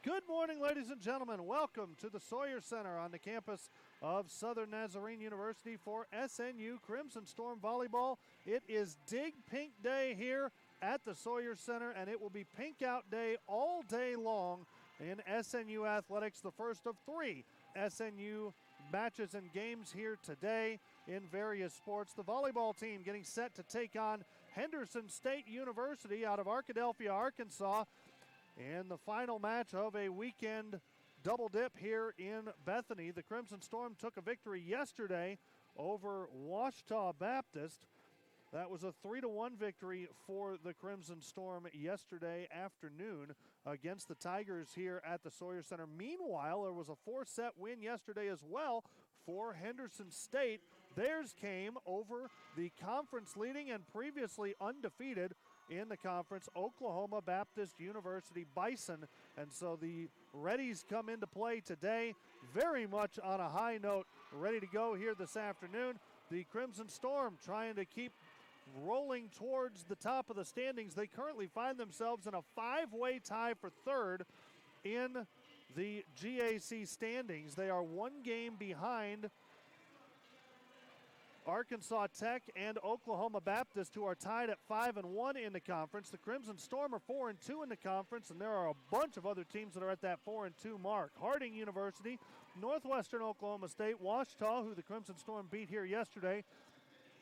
Good morning, ladies and gentlemen. Welcome to the Sawyer Center on the campus of Southern Nazarene University for SNU Crimson Storm Volleyball. It is Dig Pink Day here at the Sawyer Center, and it will be Pink Out Day all day long in SNU athletics. The first of three SNU matches and games here today in various sports. The volleyball team getting set to take on Henderson State University out of Arkadelphia, Arkansas, in the final match of a weekend double dip here in Bethany. The Crimson Storm took a victory yesterday over Washita Baptist. That was a 3-1 victory for the Crimson Storm yesterday afternoon against the Tigers here at the Sawyer Center. Meanwhile, there was a 4-set win yesterday as well for Henderson State. Theirs came over the conference leading and previously undefeated in the conference, Oklahoma Baptist University Bison. And so the Reddies come into play today very much on a high note, ready to go here this afternoon. The Crimson Storm trying to keep rolling towards the top of the standings. They currently find themselves in a 5-way tie for third in the GAC standings. They are one game behind Arkansas Tech and Oklahoma Baptist, who are tied at 5-1 in the conference. The Crimson Storm are 4-2 in the conference, and there are a bunch of other teams that are at that 4-2 mark. Harding University, Northwestern Oklahoma State, Washita, who the Crimson Storm beat here yesterday,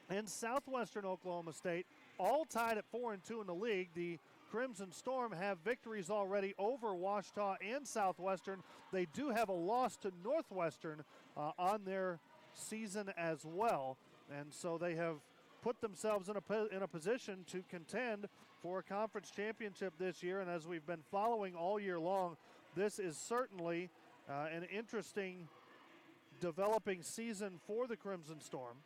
and Southwestern Oklahoma State, all tied at 4-2 in the league. The Crimson Storm have victories already over Washita and Southwestern. They do have a loss to Northwestern on their season as well. And so they have put themselves in a position to contend for a conference championship this year. And as we've been following all year long, this is certainly an interesting developing season for the Crimson Storm,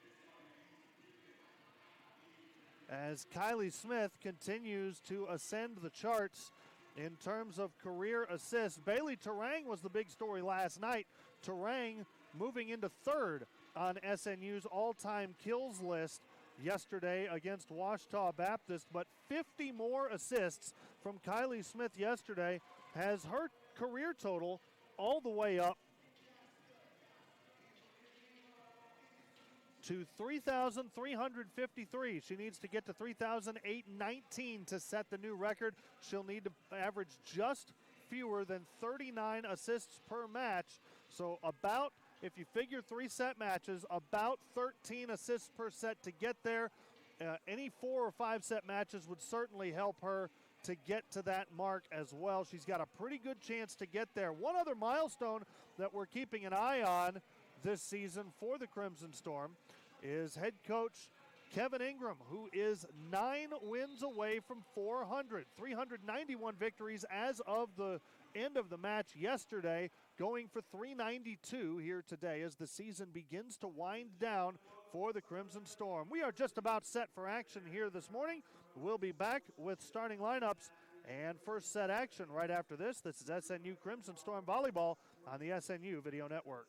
as Kylie Smith continues to ascend the charts in terms of career assists. Bailey Terang was the big story last night. Terang moving into third on SNU's all-time kills list yesterday against Washita Baptist, but 50 more assists from Kylie Smith yesterday has her career total all the way up to 3,353. She needs to get to 3,819 to set the new record. She'll need to average just fewer than 39 assists per match. So about, if you figure 3-set matches, about 13 assists per set to get there. Any 4 or 5-set matches would certainly help her to get to that mark as well. She's got a pretty good chance to get there. One other milestone that we're keeping an eye on this season for the Crimson Storm is head coach Kevin Ingram, who is 9 wins away from 400. 391 victories as of the end of the match yesterday, going for 392 here today as the season begins to wind down for the Crimson Storm. We are just about set for action here this morning. We'll be back with starting lineups and first set action right after this. This is SNU Crimson Storm Volleyball on the SNU Video Network.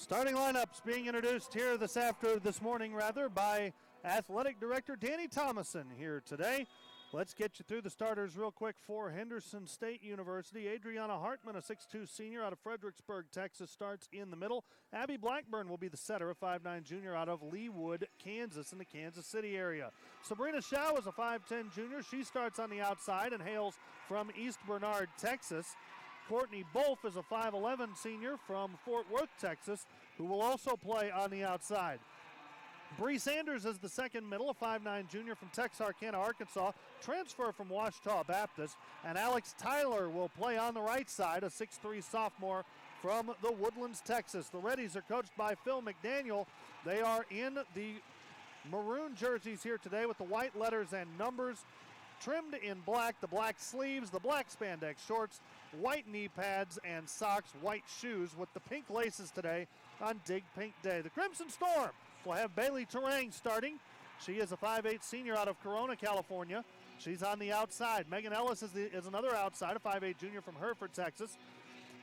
Starting lineups being introduced here this morning by Athletic Director Danny Thomason here today. Let's get you through the starters real quick for Henderson State University. Adriana Hartman, a 6'2 senior out of Fredericksburg, Texas, starts in the middle. Abby Blackburn will be the setter, a 5'9 junior out of Leawood, Kansas, in the Kansas City area. Sabrina Shao is a 5'10 junior. She starts on the outside and hails from East Bernard, Texas. Courtney Bolf is a 5'11 senior from Fort Worth, Texas, who will also play on the outside. Bree Sanders is the second middle, a 5'9 junior from Texarkana, Arkansas, transfer from Ouachita Baptist. And Alex Tyler will play on the right side, a 6'3 sophomore from the Woodlands, Texas. The Reddies are coached by Phil McDaniel. They are in the maroon jerseys here today with the white letters and numbers trimmed in black, the black sleeves, the black spandex shorts, white knee pads and socks, white shoes with the pink laces today on Dig Pink Day. The Crimson Storm will have Bailey Terang starting. She is a 5'8 senior out of Corona, California. She's on the outside. Megan Ellis is another outside, a 5'8 junior from Hereford, Texas.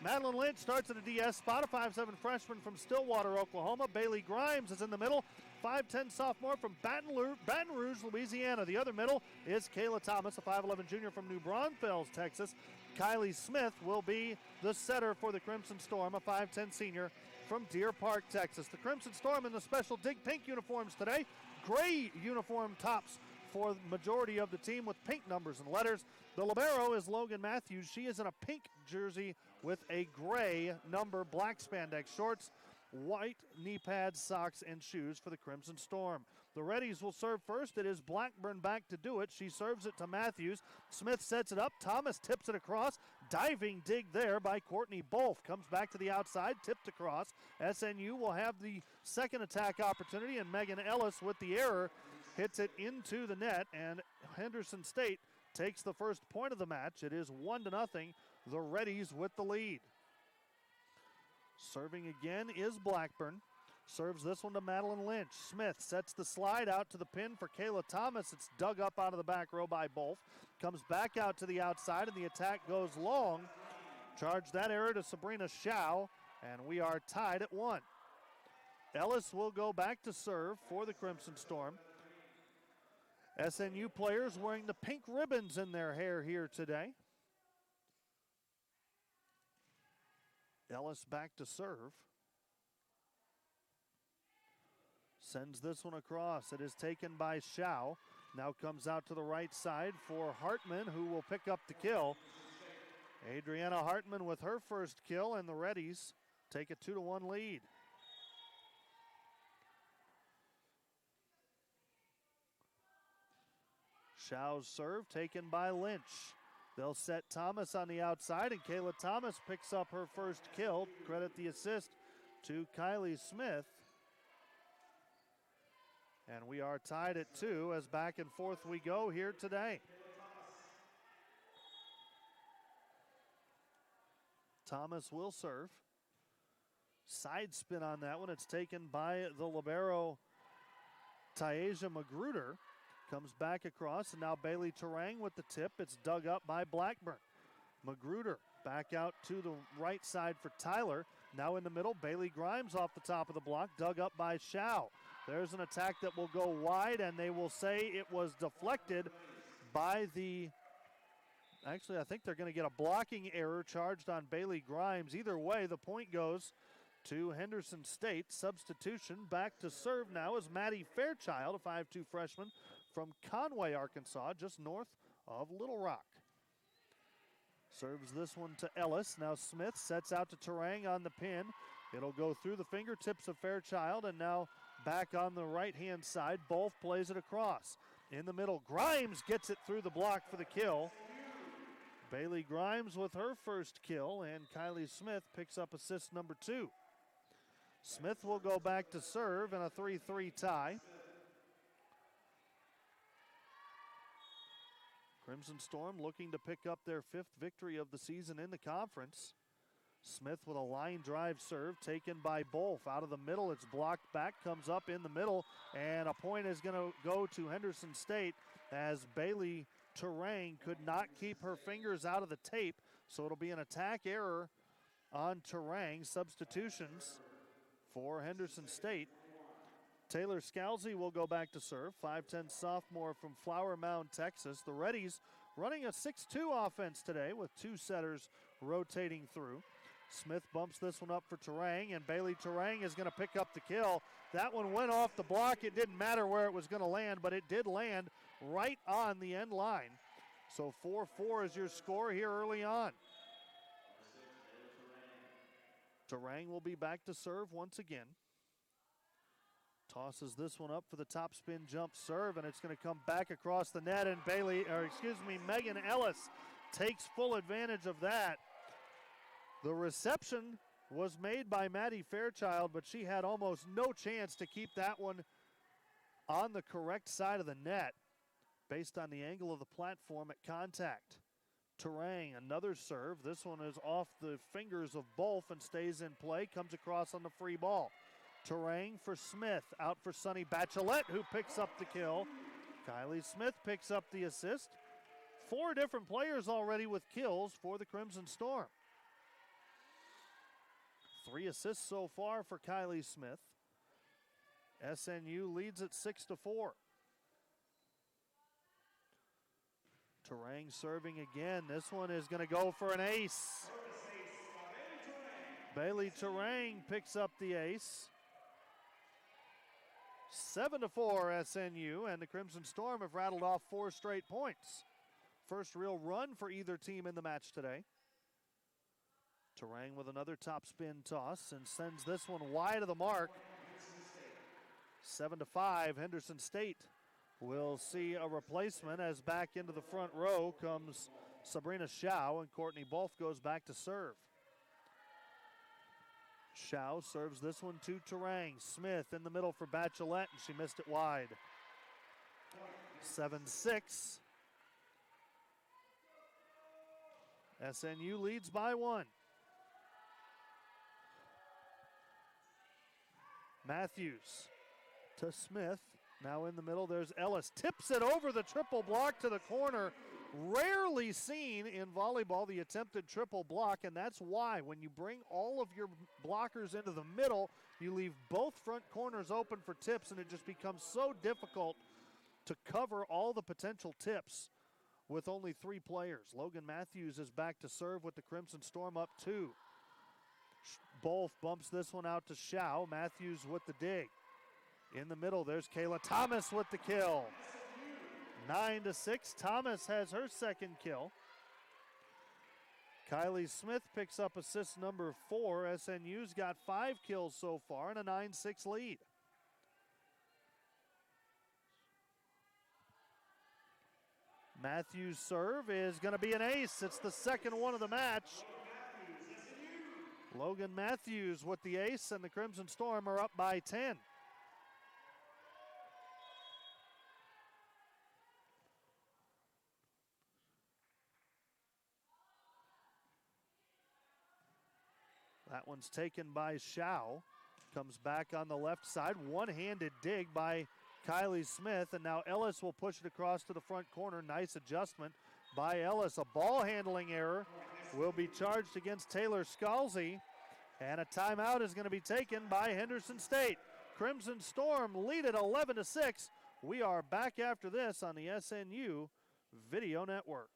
Madeline Lynch starts at a DS spot, a 5'7 freshman from Stillwater, Oklahoma. Bailey Grimes is in the middle, 5'10 sophomore from Baton Rouge, Louisiana. The other middle is Kayla Thomas, a 5'11 junior from New Braunfels, Texas. Kylie Smith will be the setter for the Crimson Storm, a 5'10 senior from Deer Park, Texas. The Crimson Storm in the special Dig Pink uniforms today. Gray uniform tops for the majority of the team with pink numbers and letters. The libero is Logan Matthews. She is in a pink jersey with a gray number, black spandex shorts, white knee pads, socks, and shoes for the Crimson Storm. The Reddies will serve first. It is Blackburn back to do it. She serves it to Matthews. Smith sets it up. Thomas tips it across. Diving dig there by Courtney Bolf. Comes back to the outside, tipped across. SNU will have the second attack opportunity, and Megan Ellis with the error hits it into the net, and Henderson State takes the first point of the match. It is 1-0. The Reddies with the lead. Serving again is Blackburn. Serves this one to Madeline Lynch. Smith sets the slide out to the pin for Kayla Thomas. It's dug up out of the back row by Bolf. Comes back out to the outside, and the attack goes long. Charge that error to Sabrina Shao, and we are tied at 1. Ellis will go back to serve for the Crimson Storm. SNU players wearing the pink ribbons in their hair here today. Ellis back to serve. Sends this one across. It is taken by Shao. Now comes out to the right side for Hartman, who will pick up the kill. Adriana Hartman with her first kill, and the Reddies take a 2-1 lead. Shao's serve taken by Lynch. They'll set Thomas on the outside, and Kayla Thomas picks up her first kill. Credit the assist to Kylie Smith. And we are tied at 2 as back and forth we go here today. Thomas will serve. Side spin on that one. It's taken by the libero, Taisha Magruder. Comes back across, and now Bailey Terang with the tip. It's dug up by Blackburn. Magruder back out to the right side for Tyler. Now in the middle, Bailey Grimes off the top of the block, dug up by Shao. There's an attack that will go wide, and they will say it was deflected by actually, I think they're going to get a blocking error charged on Bailey Grimes. Either way, the point goes to Henderson State. Substitution back to serve now is Maddie Fairchild, a 5'2 freshman from Conway, Arkansas, just north of Little Rock. Serves this one to Ellis. Now Smith sets out to Terang on the pin. It'll go through the fingertips of Fairchild, and now back on the right-hand side. Bolf plays it across. In the middle, Grimes gets it through the block for the kill. Bailey Grimes with her first kill, and Kylie Smith picks up assist number 2. Smith will go back to serve in a 3-3 tie. Crimson Storm looking to pick up their 5th victory of the season in the conference. Smith with a line drive serve taken by Bolf. Out of the middle, it's blocked back, comes up in the middle, and a point is going to go to Henderson State as Bailey Terang could not keep her fingers out of the tape, so it'll be an attack error on Terang. Substitutions for Henderson State. Taylor Scalzi will go back to serve, 5'10" sophomore from Flower Mound, Texas. The Reddies running a 6-2 offense today with two setters rotating through. Smith bumps this one up for Terang, and Bailey Terang is going to pick up the kill. That one went off the block. It didn't matter where it was going to land, but it did land right on the end line. So 4-4 is your score here early on. Terang will be back to serve once again. Tosses this one up for the top spin jump serve, and it's going to come back across the net, and Megan Ellis takes full advantage of that. The reception was made by Maddie Fairchild, but she had almost no chance to keep that one on the correct side of the net based on the angle of the platform at contact. Terang, another serve. This one is off the fingers of both and stays in play, comes across on the free ball. Terang for Smith, out for Sunny Bachelet, who picks up the kill. Kylie Smith picks up the assist. 4 different players already with kills for the Crimson Storm. 3 assists so far for Kylie Smith. SNU leads at 6-4. Terang serving again. This one is going to go for an ace. Bailey Terang picks up the ace. 7-4 SNU, and the Crimson Storm have rattled off 4 straight points. First real run for either team in the match today. Terang with another top spin toss and sends this one wide of the mark. 7-5, Henderson State will see a replacement as back into the front row comes Sabrina Shao, and Courtney Bolf goes back to serve. Shao serves this one to Terang. Smith in the middle for Bachelet, and she missed it wide. 7-6. SNU leads by 1. Matthews to Smith. Now in the middle, there's Ellis. Tips it over the triple block to the corner. Rarely seen in volleyball, the attempted triple block, and that's why when you bring all of your blockers into the middle, you leave both front corners open for tips, and it just becomes so difficult to cover all the potential tips with only 3 players. Logan Matthews is back to serve with the Crimson Storm up 2. Bolf bumps this one out to Shao. Matthews with the dig. In the middle, there's Kayla Thomas with the kill. 9-6, Thomas has her second kill. Kylie Smith picks up assist number 4. SNU's got 5 kills so far and a 9-6 lead. Matthews' serve is going to be an ace. It's the second one of the match. Logan Matthews with the ace, and the Crimson Storm are up by 10. That one's taken by Shao. Comes back on the left side. One-handed dig by Kylie Smith, and now Ellis will push it across to the front corner. Nice adjustment by Ellis. A ball handling error will be charged against Taylor Scalzi, and a timeout is going to be taken by Henderson State. Crimson Storm lead at 11-6. We are back after this on the SNU Video Network.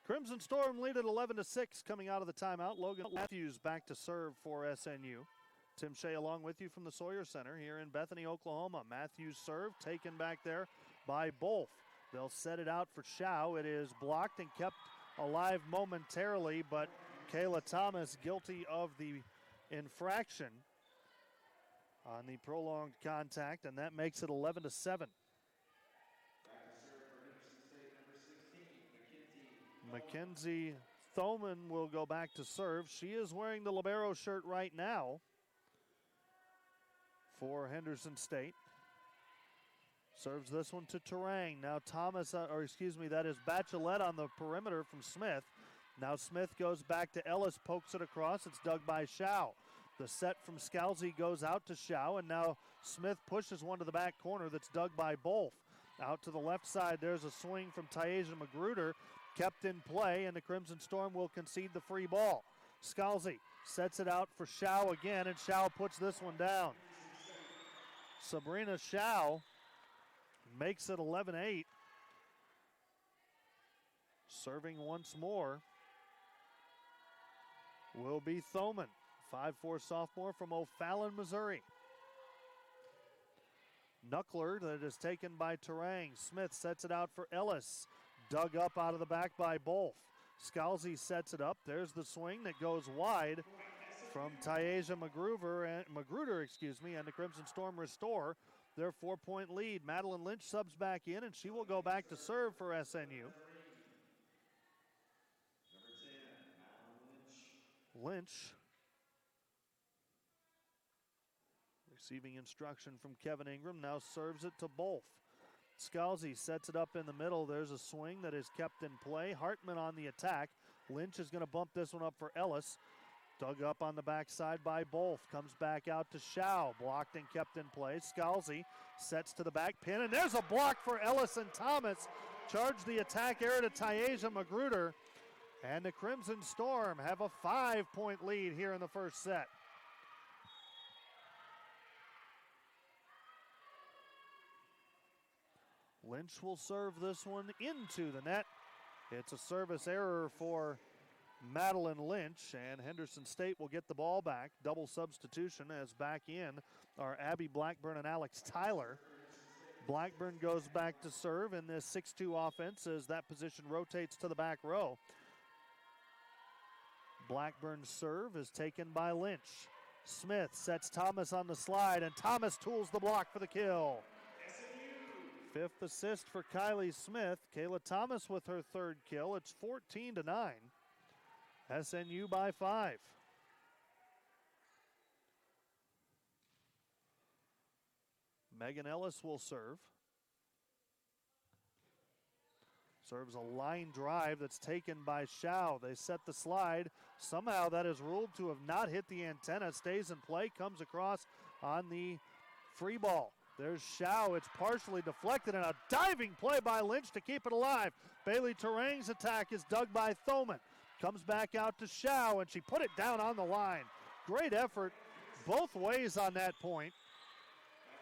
Crimson Storm lead at 11-6 coming out of the timeout. Logan Matthews back to serve for SNU. Tim Shea along with you from the Sawyer Center here in Bethany, Oklahoma. Matthews serve taken back there by Bolf. They'll set it out for Shao. It is blocked and kept alive momentarily, but Kayla Thomas guilty of the infraction on the prolonged contact, and that makes it 11-7. Mackenzie Thoman will go back to serve. She is wearing the libero shirt right now for Henderson State. Serves this one to Terang. Now Thomas, that is Bachelet on the perimeter from Smith. Now Smith goes back to Ellis, pokes it across. It's dug by Shao. The set from Scalzi goes out to Shao, and now Smith pushes one to the back corner that's dug by Bolf. Out to the left side, there's a swing from Taisha Magruder, kept in play, and the Crimson Storm will concede the free ball. Scalzi sets it out for Shao again, and Shao puts this one down. Sabrina Shao makes it 11-8. Serving once more will be Thoman, 5'4" sophomore from O'Fallon, Missouri. Knuckler that is taken by Terang. Smith sets it out for Ellis. Dug up out of the back by Bolf. Scalzi sets it up. There's the swing that goes wide from Taisha Magruder, and the Crimson Storm restore their 4-point lead. Madeline Lynch subs back in, and she will go back to serve for SNU. Lynch receiving instruction from Kevin Ingram, now serves it to Bolf. Scalzi sets it up in the middle. There's a swing that is kept in play. Hartman on the attack. Lynch is going to bump this one up for Ellis. Dug up on the backside by Bolf. Comes back out to Shao. Blocked and kept in play. Scalzi sets to the back pin, and there's a block for Ellis and Thomas. Charge the attack error to Taisha Magruder. And the Crimson Storm have a 5-point lead here in the first set. Lynch will serve this one into the net. It's a service error for Madeline Lynch, and Henderson State will get the ball back. Double substitution as back in are Abby Blackburn and Alex Tyler. Blackburn goes back to serve in this 6-2 offense as that position rotates to the back row. Blackburn's serve is taken by Lynch. Smith sets Thomas on the slide, and Thomas tools the block for the kill. Fifth assist for Kylie Smith. Kayla Thomas with her third kill. It's 14-9. SNU by 5. Megan Ellis will serve. Serves a line drive that's taken by Shao. They set the slide. Somehow that is ruled to have not hit the antenna. Stays in play, comes across on the free ball. There's Shao. It's partially deflected, and a diving play by Lynch to keep it alive. Bailey Terang's attack is dug by Thoman. Comes back out to Shao, and she put it down on the line. Great effort both ways on that point.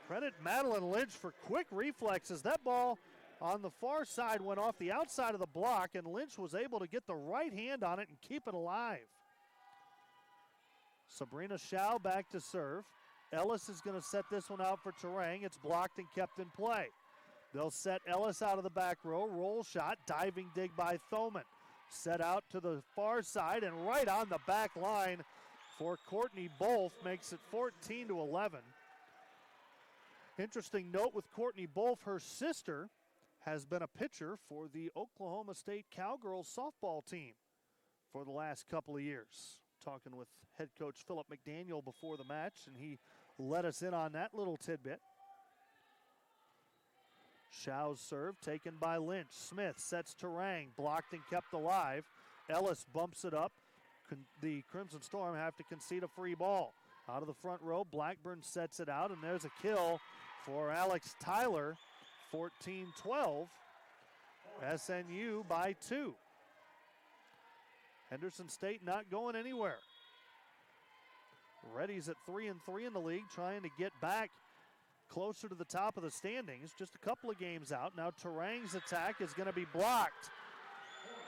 Credit Madeline Lynch for quick reflexes. That ball on the far side went off the outside of the block, and Lynch was able to get the right hand on it and keep it alive. Sabrina Shao back to serve. Ellis is going to set this one out for Terang. It's blocked and kept in play. They'll set Ellis out of the back row. Roll shot, diving dig by Thoman. Set out to the far side and right on the back line for Courtney Bolf, makes it 14-11. Interesting note with Courtney Bolf, her sister has been a pitcher for the Oklahoma State Cowgirls softball team for the last couple of years. Talking with head coach Philip McDaniel before the match, and he let us in on that little tidbit. Shao's serve taken by Lynch. Smith sets Terang, blocked and kept alive. Ellis bumps it up. The Crimson Storm have to concede a free ball. Out of the front row, Blackburn sets it out, and there's a kill for Alex Tyler. 14-12. SNU by 2. Henderson State not going anywhere. Reddy's at 3-3 in the league, trying to get back closer to the top of the standings. Just a couple of games out. Now Terang's attack is going to be blocked.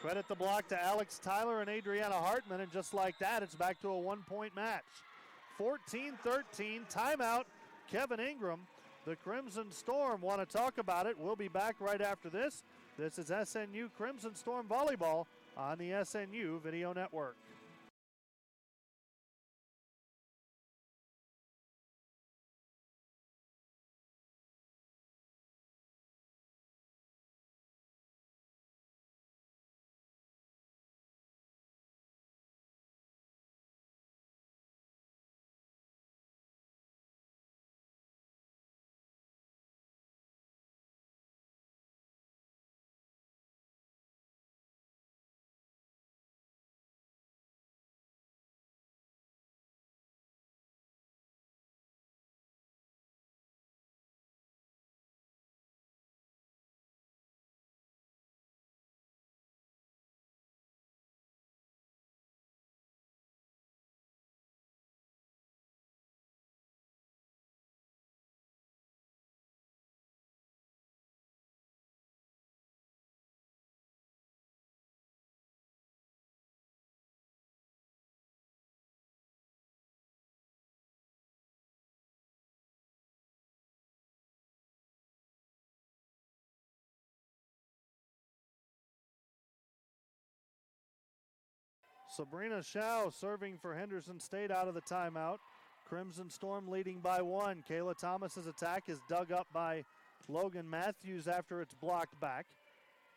Credit the block to Alex Tyler and Adriana Hartman, and just like that, it's back to a one-point match. 14-13, timeout, Kevin Ingram. The Crimson Storm want to talk about it. We'll be back right after this. This is SNU Crimson Storm Volleyball on the SNU Video Network. Sabrina Shao serving for Henderson State out of the timeout. Crimson Storm leading by one. Kayla Thomas's attack is dug up by Logan Matthews after it's blocked back.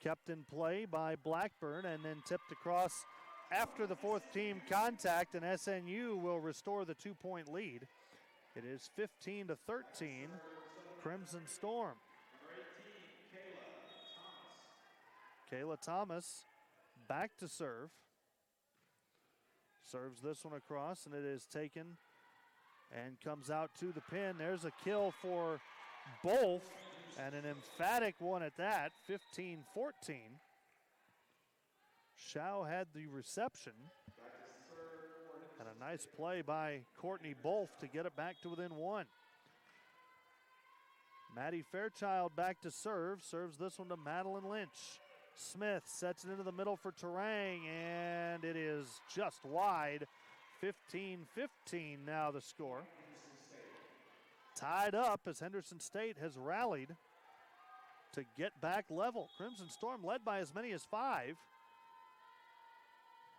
Kept in play by Blackburn and then tipped across after the fourth team contact, and SNU will restore the 2-point lead. It is 15-13, Crimson Storm. Kayla Thomas back to serve. Serves this one across, and it is taken and comes out to the pin. There's a kill for both, and an emphatic one at that, 15-14. Shao had the reception, and a nice play by Courtney Bolf to get it back to within one. Maddie Fairchild back to serve, serves this one to Madeline Lynch. Smith sets it into the middle for Terang, and it is just wide. 15-15 now the score. Tied up as Henderson State has rallied to get back level. Crimson Storm led by as many as 5.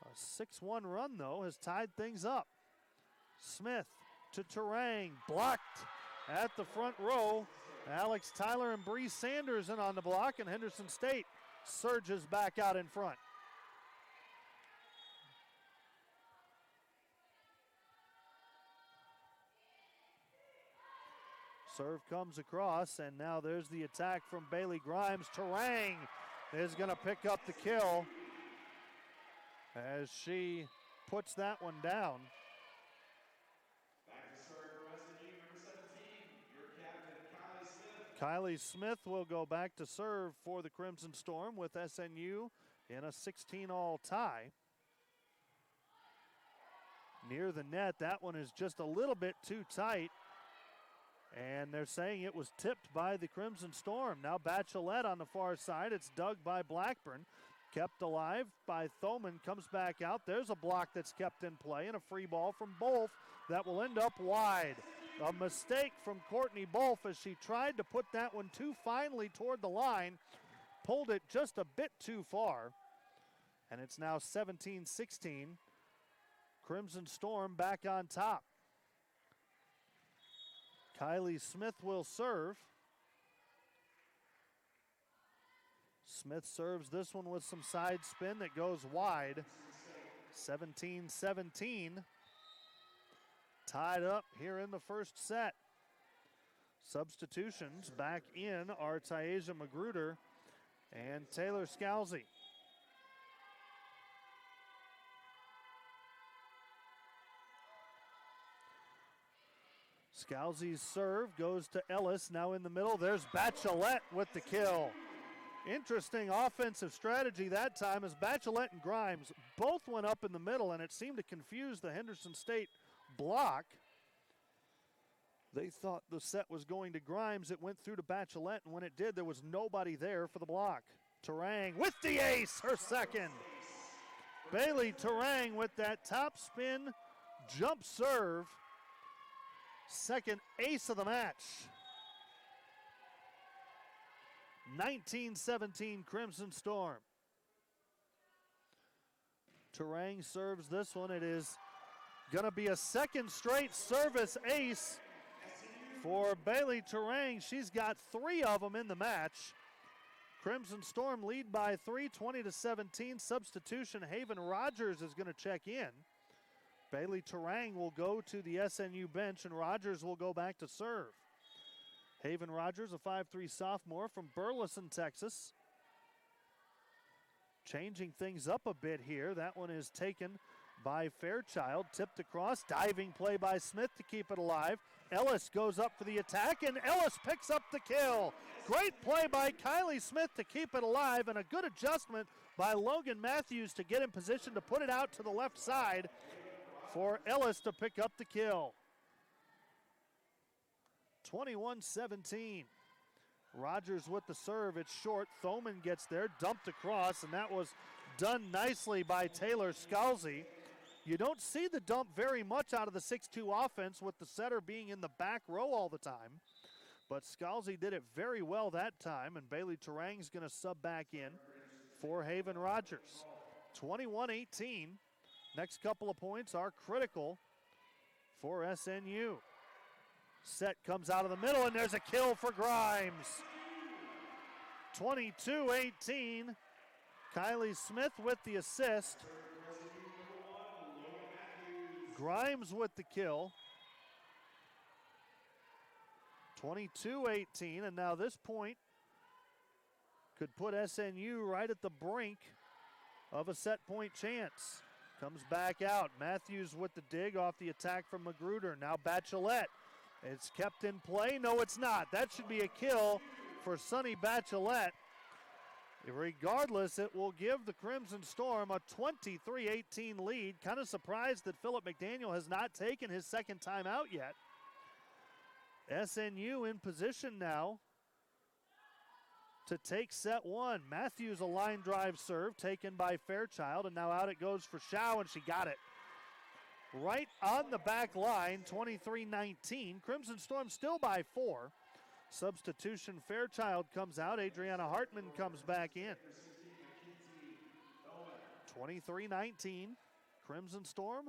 A 6-1 run, though, has tied things up. Smith to Terang, blocked at the front row. Alex Tyler and Bree Sanderson on the block, and Henderson State surges back out in front. Serve comes across, and now there's the attack from Bailey Grimes. Terang is going to pick up the kill as she puts that one down. Back to serve for SNU, number 17, your captain, Kylie Smith. Kylie Smith will go back to serve for the Crimson Storm with SNU in a 16-all tie. Near the net, that one is just a little bit too tight, and they're saying it was tipped by the Crimson Storm. Now Bachelette on the far side. It's dug by Blackburn. Kept alive by Thoman, comes back out. There's a block that's kept in play, and a free ball from Bolf that will end up wide. A mistake from Courtney Bolf as she tried to put that one too finely toward the line. Pulled it just a bit too far. And it's now 17-16. Crimson Storm back on top. Kylie Smith will serve. Smith serves this one with some side spin that goes wide. 17-17. Tied up here in the first set. Substitutions back in are Taisha Magruder and Taylor Scalzi. Scalzi's serve goes to Ellis, now in the middle. There's Bachelette with the kill. Interesting offensive strategy that time as Bachelette and Grimes both went up in the middle, and it seemed to confuse the Henderson State block. They thought the set was going to Grimes. It went through to Bachelette, and when it did, there was nobody there for the block. Terang with the ace, her second. Bailey Terang with that top spin jump serve. Second ace of the match. 19-17 Crimson Storm. Terang serves this one. It is going to be a second straight service ace for Bailey Terang. She's got 3 of them in the match. Crimson Storm lead by 3, 20-17. Substitution, Haven Rogers is going to check in. Bailey Terang will go to the SNU bench, and Rogers will go back to serve. Haven Rogers, a 5'3" sophomore from Burleson, Texas. Changing things up a bit here. That one is taken by Fairchild. Tipped across, diving play by Smith to keep it alive. Ellis goes up for the attack, and Ellis picks up the kill. Great play by Kylie Smith to keep it alive, and a good adjustment by Logan Matthews to get in position to put it out to the left side for Ellis to pick up the kill. 21-17. Rogers with the serve. It's short. Thoman gets there, dumped across, and that was done nicely by Taylor Scalzi. You don't see the dump very much out of the 6'2" offense with the setter being in the back row all the time. But Scalzi did it very well that time, and Bailey Terang's going to sub back in for Haven Rogers. 21-18. Next couple of points are critical for SNU. Set comes out of the middle, and there's a kill for Grimes. 22-18. Kylie Smith with the assist. Grimes with the kill. 22-18, and now this point could put SNU right at the brink of a set point chance. Comes back out. Matthews with the dig off the attack from Magruder. Now Bachelet. It's kept in play. No, it's not. That should be a kill for Sonny Bachelet. Regardless, it will give the Crimson Storm a 23-18 lead. Kind of surprised that Philip McDaniel has not taken his second time out yet. SNU in position now to take set one. Matthews, a line drive serve taken by Fairchild, and now out it goes for Shao, and she got it. Right on the back line, 23-19. Crimson Storm still by 4. Substitution, Fairchild comes out. Adriana Hartman comes back in. 23-19. Crimson Storm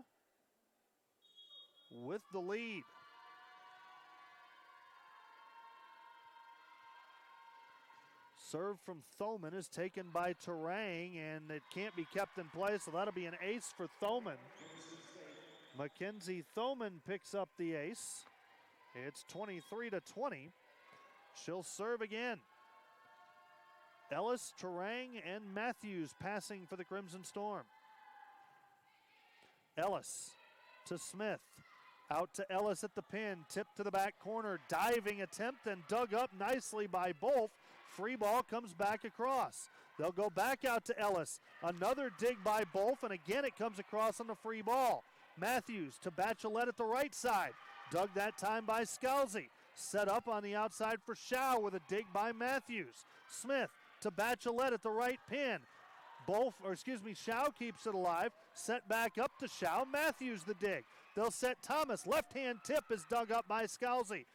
with the lead. Serve from Thoman is taken by Terang, and it can't be kept in play, so that'll be an ace for Thoman. Mackenzie Thoman picks up the ace. It's 23-20. She'll serve again. Ellis, Terang, and Matthews passing for the Crimson Storm. Ellis to Smith. Out to Ellis at the pin. Tip to the back corner. Diving attempt and dug up nicely by both. Free ball comes back across. They'll go back out to Ellis. Another dig by both, and again it comes across on the free ball. Matthews to Bachelet at the right side. Dug that time by Scalzi. Set up on the outside for Shao with a dig by Matthews. Smith to Bachelet at the right pin. Shao keeps it alive. Set back up to Shao. Matthews the dig. They'll set Thomas. Left-hand tip is dug up by Scalzi.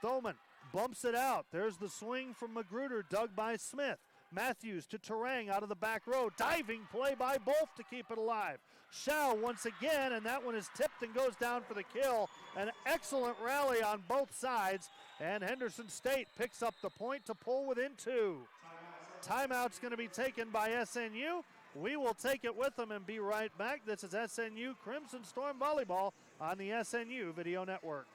Thoman bumps it out. There's the swing from Magruder, dug by Smith. Matthews to Terang out of the back row. Diving play by both to keep it alive. Shao once again, and that one is tipped and goes down for the kill. An excellent rally on both sides, and Henderson State picks up the point to pull within 2. Timeout's going to be taken by SNU. We will take it with them and be right back. This is SNU Crimson Storm Volleyball on the SNU Video Network.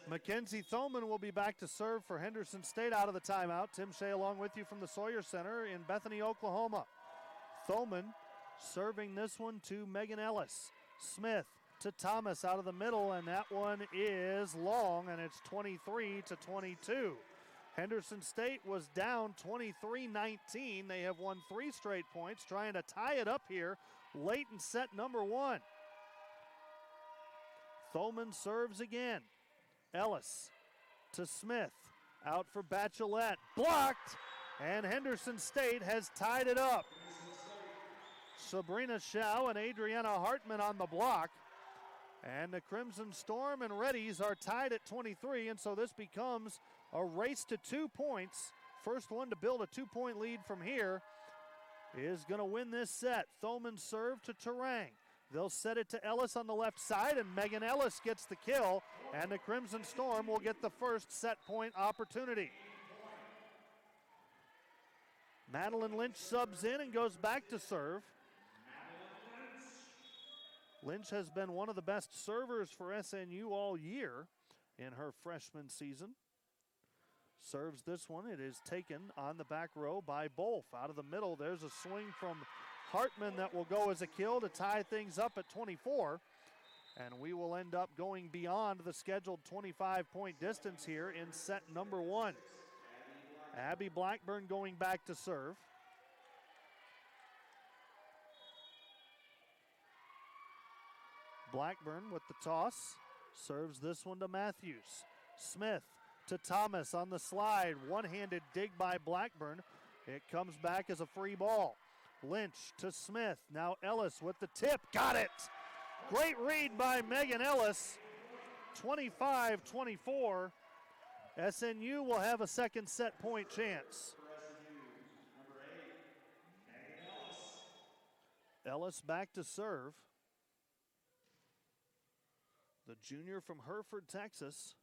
Mackenzie Thoman will be back to serve for Henderson State out of the timeout. Tim Shea along with you from the Sawyer Center in Bethany, Oklahoma. Thoman serving this one to Megan Ellis. Smith to Thomas out of the middle, and that one is long, and it's 23-22. Henderson State was down 23-19. They have won 3 straight points, trying to tie it up here late in set number 1. Thoman serves again. Ellis to Smith, out for Bachelette, blocked, and Henderson State has tied it up. Sabrina Schau and Adriana Hartman on the block, and the Crimson Storm and Reddies are tied at 23, and so this becomes a race to 2 points. First one to build a 2-point lead from here is going to win this set. Thoman serve to Terang. They'll set it to Ellis on the left side, and Megan Ellis gets the kill, and the Crimson Storm will get the first set point opportunity. Madeline Lynch subs in and goes back to serve. Lynch has been one of the best servers for SNU all year in her freshman season. Serves this one. It is taken on the back row by Bolf. Out of the middle, there's a swing from Hartman that will go as a kill to tie things up at 24. And we will end up going beyond the scheduled 25-point distance here in set number 1. Abby Blackburn going back to serve. Blackburn with the toss. Serves this one to Matthews. Smith to Thomas on the slide. One-handed dig by Blackburn. It comes back as a free ball. Lynch to Smith. Now Ellis with the tip. Got it! Great read by Megan Ellis. 25-24. SNU will have a second set point chance. Ellis back to serve. The junior from Hereford, Texas,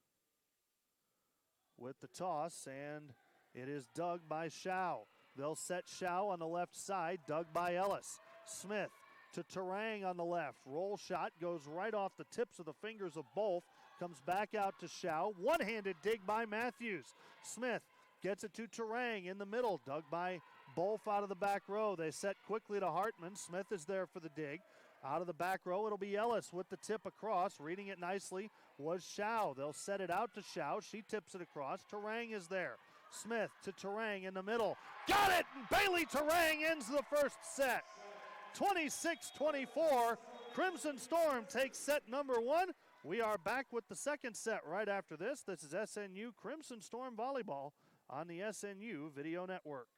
with the toss, and it is dug by Schau. They'll set Schau on the left side, dug by Ellis. Smith to Terang on the left. Roll shot goes right off the tips of the fingers of both. Comes back out to Schau. One-handed dig by Matthews. Smith gets it to Terang in the middle, dug by Bolf out of the back row. They set quickly to Hartman. Smith is there for the dig. Out of the back row, it'll be Ellis with the tip across. Reading it nicely was Schau. They'll set it out to Schau. She tips it across. Terang is there. Smith to Terang in the middle. Got it! And Bailey Terang ends the first set. 26-24. Crimson Storm takes set number 1. We are back with the second set right after this. This is SNU Crimson Storm Volleyball on the SNU Video Network.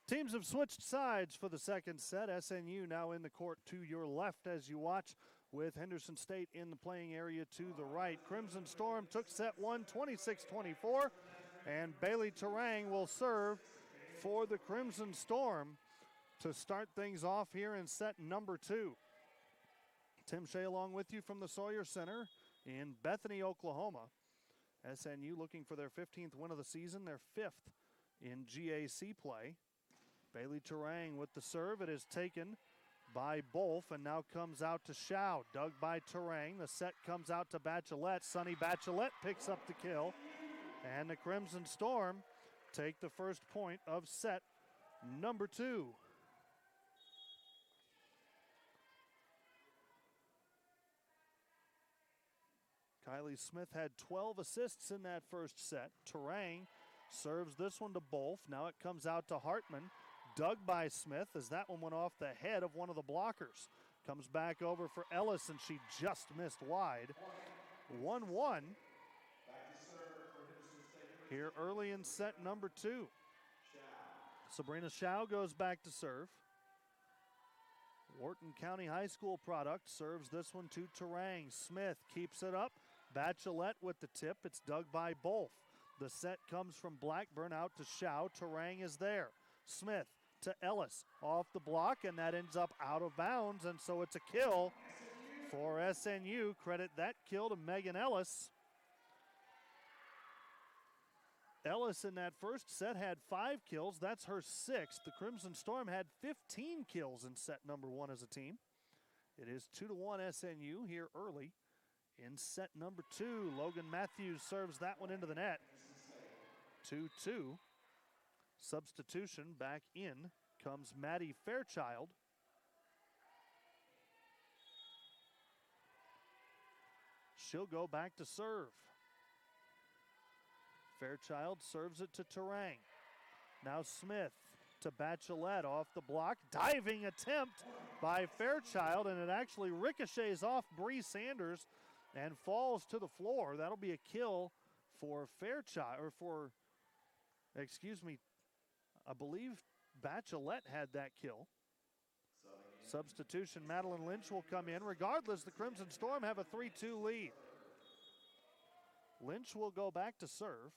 Teams have switched sides for the second set. SNU now in the court to your left as you watch, with Henderson State in the playing area to the right. Crimson Storm took set one, 26-24, and Bailey Terang will serve for the Crimson Storm to start things off here in set number 2. Tim Shea along with you from the Sawyer Center in Bethany, Oklahoma. SNU looking for their 15th win of the season, their 5th in GAC play. Bailey Terang with the serve. It is taken by Bolf and now comes out to Shao. Dug by Terang. The set comes out to Bachelet. Sonny Bachelet picks up the kill. And the Crimson Storm take the first point of set number 2. Kylie Smith had 12 assists in that first set. Terang serves this one to Bolf. Now it comes out to Hartman. Dug by Smith as that one went off the head of one of the blockers. Comes back over for Ellis and she just missed wide. 1-1 here early in set number 2. Sabrina Shao goes back to serve. Wharton County High School product serves this one to Terang. Smith keeps it up. Bachelet with the tip. It's dug by Bolf. The set comes from Blackburn out to Shao. Terang is there. Smith to Ellis off the block, and that ends up out of bounds, and so it's a kill for SNU. Credit that kill to Megan Ellis. Ellis in that first set had 5 kills. That's her 6th. The Crimson Storm had 15 kills in set number 1 as a team. It is 2-1 SNU here early in set number 2. Logan Matthews serves that one into the net. 2-2. Substitution back in comes Maddie Fairchild. She'll go back to serve. Fairchild serves it to Terang. Now Smith to Bachelet off the block. Diving attempt by Fairchild, and it actually ricochets off Bree Sanders and falls to the floor. That'll be a kill for Fairchild, or for, excuse me, I believe Bachelet had that kill. Substitution, Madeline Lynch will come in. Regardless, the Crimson Storm have a 3-2 lead. Lynch will go back to serve.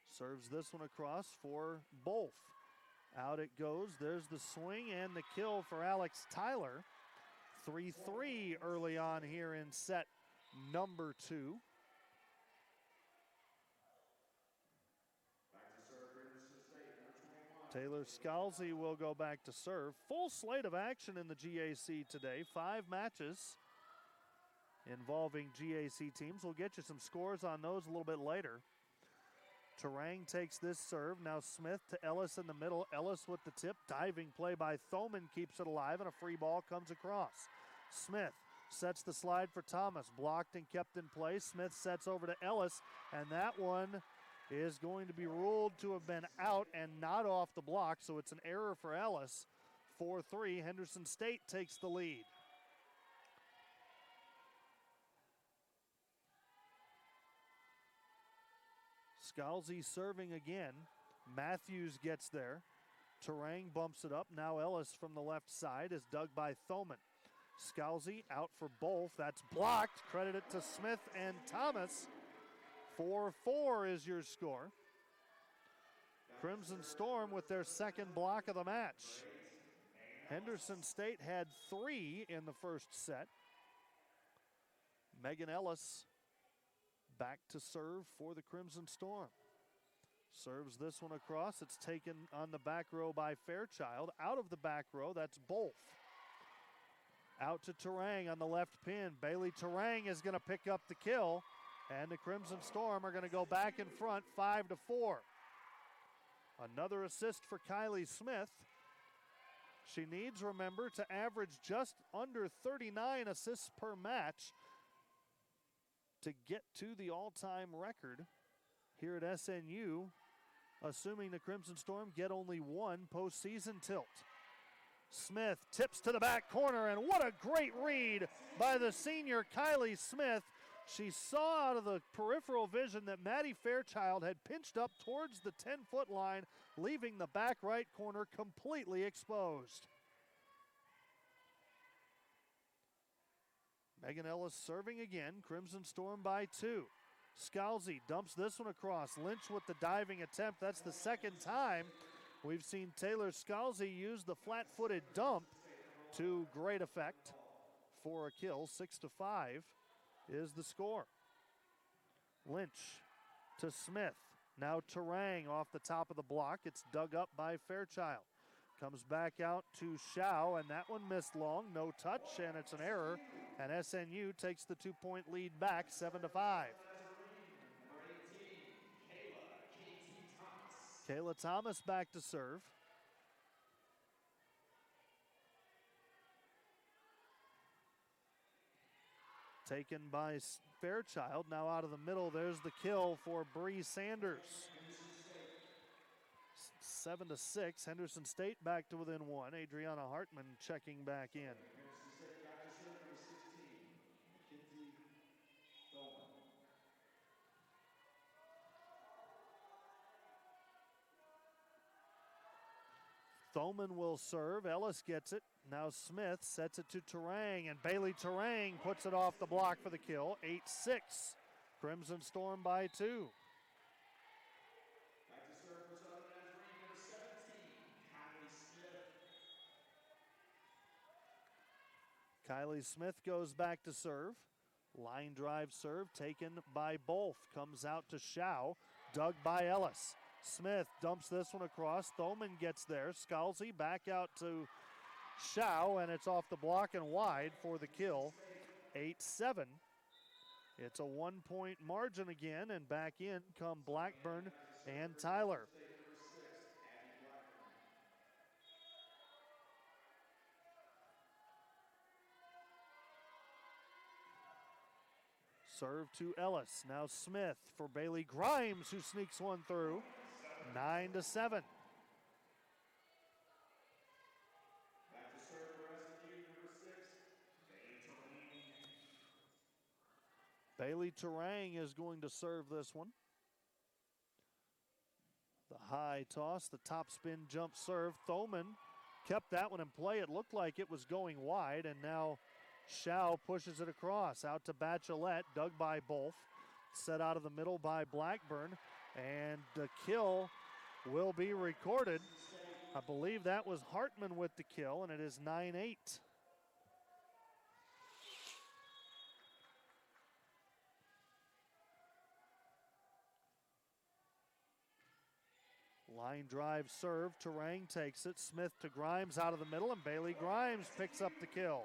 Serves this one across for Bolf. Out it goes. There's the swing and the kill for Alex Tyler. 3-3 early on here in set number 2. Taylor Scalzi will go back to serve. Full slate of action in the GAC today. 5 matches involving GAC teams. We'll get you some scores on those a little bit later. Terang takes this serve. Now Smith to Ellis in the middle. Ellis with the tip. Diving play by Thoman keeps it alive, and a free ball comes across. Smith sets the slide for Thomas. Blocked and kept in play. Smith sets over to Ellis, and that one is going to be ruled to have been out and not off the block, so it's an error for Ellis. 4-3, Henderson State takes the lead. Scalzi serving again. Matthews gets there. Terang bumps it up. Now Ellis from the left side is dug by Thoman. Scalzi out for Bolf. That's blocked. Credit it to Smith and Thomas. 4-4 is your score. Crimson Storm with their second block of the match. Henderson State had 3 in the first set. Megan Ellis back to serve for the Crimson Storm. Serves this one across. It's taken on the back row by Fairchild. Out of the back row, that's Bolf. Out to Terang on the left pin. Bailey Terang is going to pick up the kill, and the Crimson Storm are going to go back in front 5-4. Another assist for Kylie Smith. She needs, remember, to average just under 39 assists per match to get to the all-time record here at SNU, assuming the Crimson Storm get only 1 postseason tilt. Smith tips to the back corner, and what a great read by the senior Kylie Smith. She saw out of the peripheral vision that Maddie Fairchild had pinched up towards the 10-foot line, leaving the back right corner completely exposed. Megan Ellis serving again. Crimson Storm by 2. Scalzi dumps this one across. Lynch with the diving attempt. That's the second time we've seen Taylor Scalzi use the flat-footed dump to great effect for a kill. 6-5 is the score. Lynch to Smith. Now Terang off the top of the block. It's dug up by Fairchild. Comes back out to Shao, and that one missed long. No touch, and it's an error. And SNU takes the 2-point lead back, 7-5. Kayla Thomas back to serve. Taken by Fairchild. Now out of the middle, there's the kill for Bree Sanders. 7-6. Henderson State back to within 1. Adriana Hartman checking back in. Thoman will serve. Ellis gets it. Now Smith sets it to Terang, and Bailey Terang puts it off the block for the kill. 8-6. Crimson Storm by 2. Back to serve for Southern Nazarene, number 17, Kylie Kylie Smith. Smith goes back to serve. Line drive serve taken by Bolf. Comes out to Shao. Dug by Ellis. Smith dumps this one across. Thoman gets there. Scalzi back out to Shao, and it's off the block and wide for the kill. 8-7. It's a 1-point margin again, and back in come Blackburn and Tyler. Serve to Ellis. Now Smith for Bailey Grimes, who sneaks one through. 9-7. Back to serve for SNU, number 6, Bailey Terang is going to serve this one. The high toss, the top spin jump serve. Thoman kept that one in play. It looked like it was going wide, and now Shao pushes it across. Out to Bachelet, dug by Bolf. Set out of the middle by Blackburn, and the kill will be recorded. I believe that was Hartman with the kill, and it is 9-8. Line drive serve. Terang takes it. Smith to Grimes out of the middle, and Bailey Grimes picks up the kill.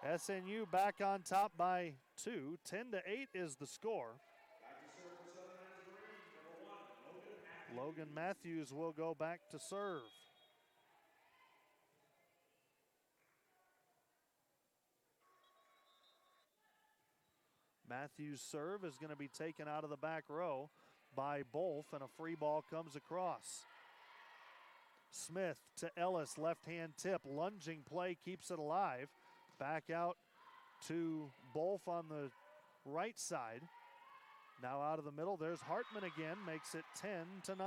SNU back on top by 2. 10-8 is the score. Back to serve for Southern Nazarene, number 1, Logan Matthews will go back to serve. Matthews' serve is going to be taken out of the back row by Bolf, and a free ball comes across. Smith to Ellis, left-hand tip, lunging play keeps it alive. Back out to Bolf on the right side. Now out of the middle, there's Hartman again, makes it 10-9.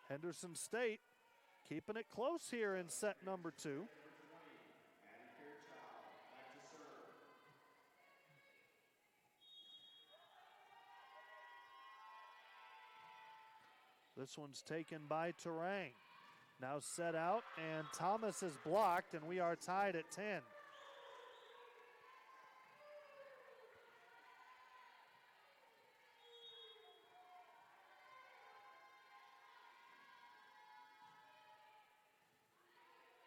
Henderson State keeping it close here in set number 2. This one's taken by Terang. Now set out, and Thomas is blocked, and we are tied at 10.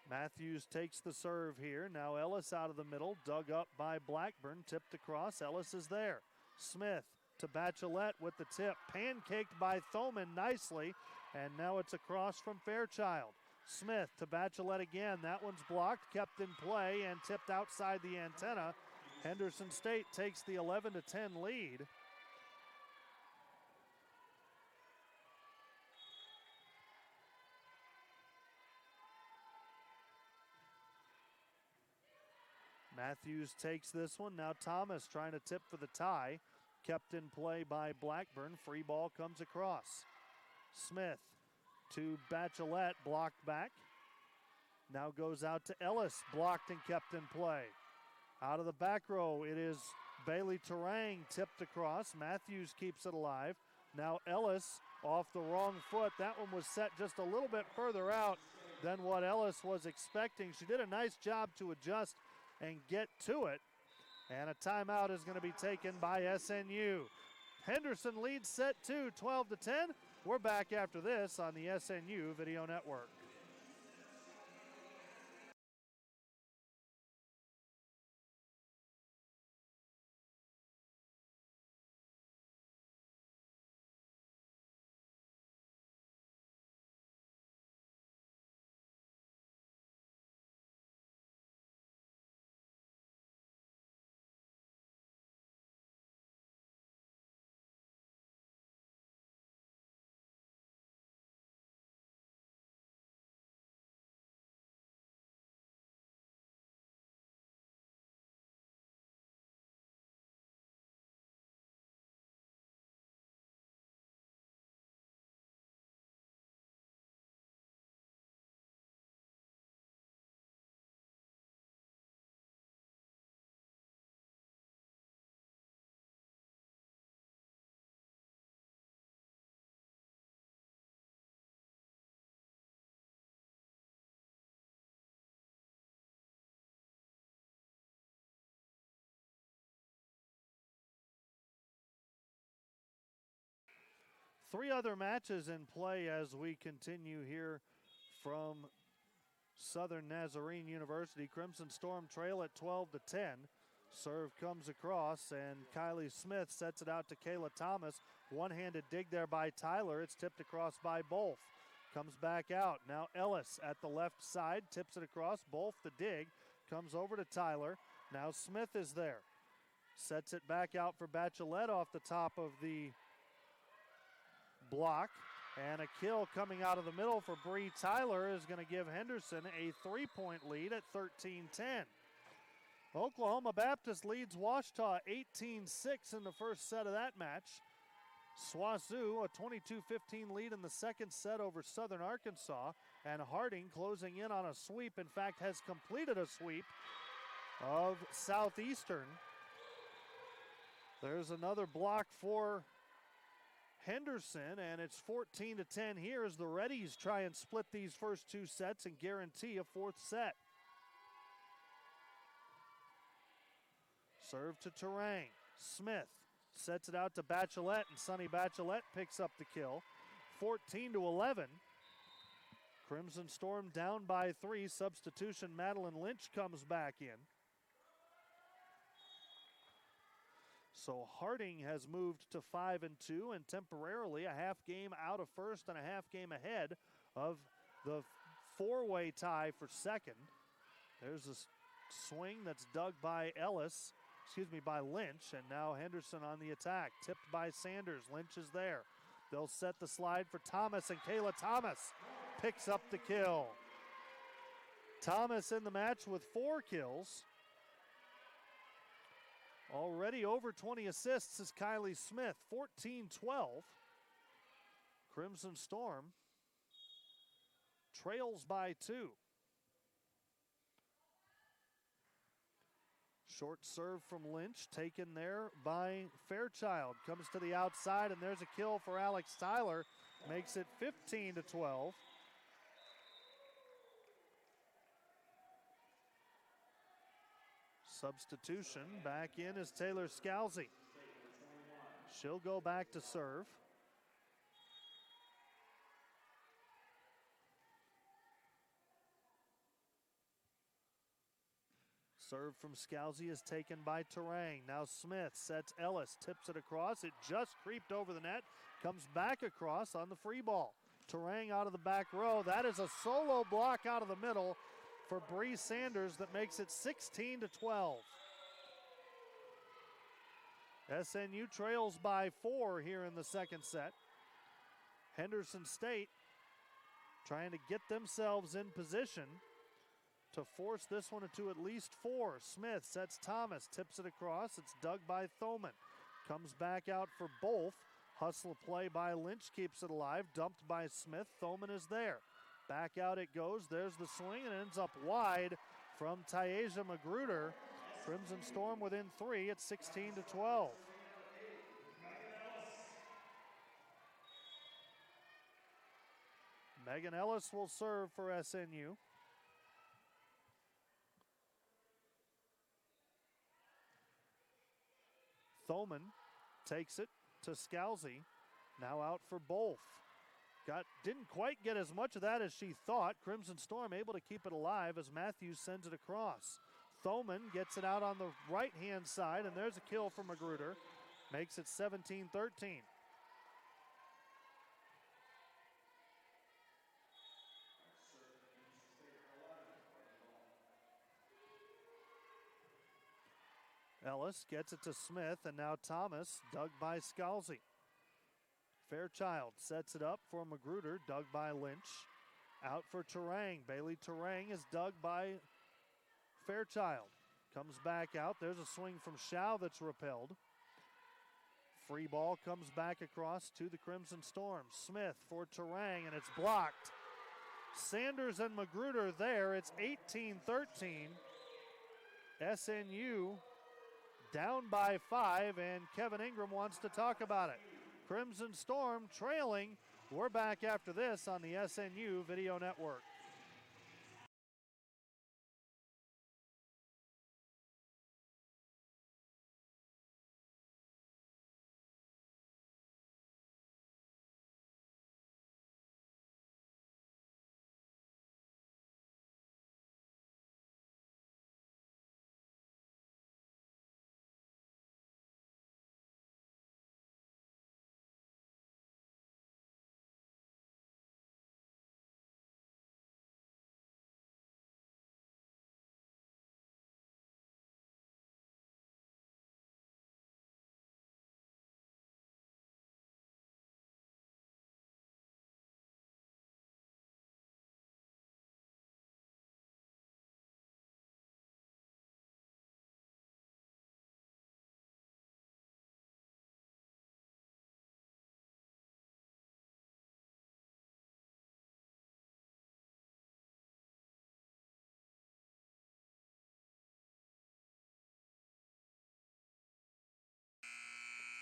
Matthews takes the serve here. Now Ellis out of the middle, dug up by Blackburn, tipped across. Ellis is there. Smith to Bachelet with the tip. Pancaked by Thoman nicely, and now it's across from Fairchild. Smith to Bachelet again. That one's blocked, kept in play, and tipped outside the antenna. Henderson State takes the 11-10 lead. Matthews takes this one. Now Thomas trying to tip for the tie. Kept in play by Blackburn. Free ball comes across. Smith to Bachelet, blocked back. Now goes out to Ellis, blocked and kept in play. Out of the back row, it is Bailey Terang tipped across. Matthews keeps it alive. Now Ellis off the wrong foot. That one was set just a little bit further out than what Ellis was expecting. She did a nice job to adjust and get to it. And a timeout is going to be taken by SNU. Henderson leads set 2, 12-10. We're back after this on the SNU Video Network. Three other matches in play as we continue here from Southern Nazarene University. Crimson Storm trail at 12-10. Serve comes across, and Kylie Smith sets it out to Kayla Thomas. One-handed dig there by Tyler. It's tipped across by Bolf. Comes back out. Now Ellis at the left side, tips it across. Bolf the dig, comes over to Tyler. Now Smith is there. Sets it back out for Bachelet off the top of the block. And a kill coming out of the middle for Bree Tyler is going to give Henderson a 3-point lead at 13-10. Oklahoma Baptist leads Ouachita 18-6 in the first set of that match. SWOSU a 22-15 lead in the second set over Southern Arkansas. And Harding closing in on a sweep. In fact, has completed a sweep of Southeastern. There's another block for Henderson, and it's 14-10 here as the Reddies try and split these first two sets and guarantee a fourth set. Serve to Terang. Smith sets it out to Bachelet, and Sunny Bachelet picks up the kill. 14-11. Crimson Storm down by 3. Substitution Madeline Lynch comes back in. So Harding has moved to 5-2 and temporarily a half game out of first and a half game ahead of the four-way tie for second. There's a swing that's dug by by Lynch, and now Henderson on the attack. Tipped by Sanders. Lynch is there. They'll set the slide for Thomas, and Kayla Thomas picks up the kill. Thomas in the match with 4 kills. Already over 20 assists is Kylie Smith, 14-12. Crimson Storm trails by 2. Short serve from Lynch, taken there by Fairchild. Comes to the outside, and there's a kill for Alex Tyler. Makes it 15-12. Substitution, back in is Taylor Scalzi. She'll go back to serve. Serve from Scalzi is taken by Terang. Now Smith sets Ellis, tips it across. It just creeped over the net, comes back across on the free ball. Terang out of the back row. That is a solo block out of the middle for Bree Sanders that makes it 16-12. SNU trails by 4 here in the second set. Henderson State trying to get themselves in position to force this one into at least 4. Smith sets Thomas, tips it across. It's dug by Thoman. Comes back out for both. Hustle play by Lynch keeps it alive. Dumped by Smith. Thoman is there. Back out it goes. There's the swing and it ends up wide from Taisha Magruder. Crimson Storm within 3 at 16-12. Megan Ellis will serve for SNU. Thoman takes it to Scalzi. Now out for both. Didn't quite get as much of that as she thought. Crimson Storm able to keep it alive as Matthews sends it across. Thoman gets it out on the right-hand side, and there's a kill for Magruder. Makes it 17-13. Ellis gets it to Smith, and now Thomas, dug by Scalzi. Fairchild sets it up for Magruder, dug by Lynch. Out for Terang. Bailey Terang is dug by Fairchild. Comes back out. There's a swing from Schau that's repelled. Free ball comes back across to the Crimson Storm. Smith for Terang, and it's blocked. Sanders and Magruder there. It's 18-13. SNU down by 5, and Kevin Ingram wants to talk about it. Crimson Storm trailing. We're back after this on the SNU Video Network.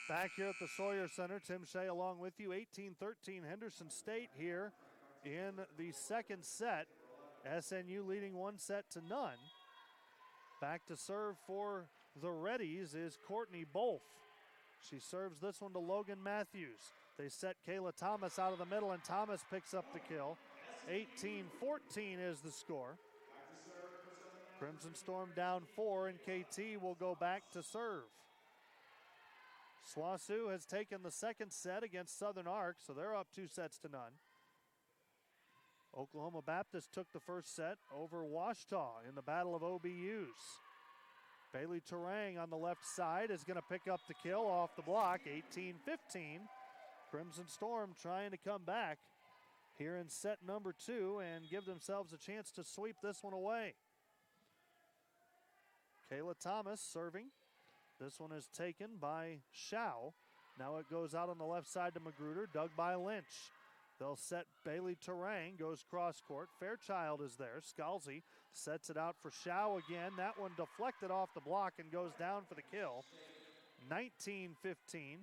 Back here at the Sawyer Center, Tim Shea along with you. 18-13 Henderson State here in the second set. SNU leading 1-0. Back to serve for the Reddies is Courtney Bolf. She serves this one to Logan Matthews. They set Kayla Thomas out of the middle, and Thomas picks up the kill. 18-14 is the score. Crimson Storm down 4, and KT will go back to serve. SWOSU has taken the second set against Southern Arc, so they're up 2-0. Oklahoma Baptist took the first set over Washita in the Battle of OBUs. Bailey Terang on the left side is going to pick up the kill off the block, 18-15. Crimson Storm trying to come back here in set number 2 and give themselves a chance to sweep this one away. Kayla Thomas serving. This one is taken by Schau. Now it goes out on the left side to Magruder, dug by Lynch. They'll set Bailey Terang, goes cross court. Fairchild is there. Scalzi sets it out for Schau again. That one deflected off the block and goes down for the kill. 19-15.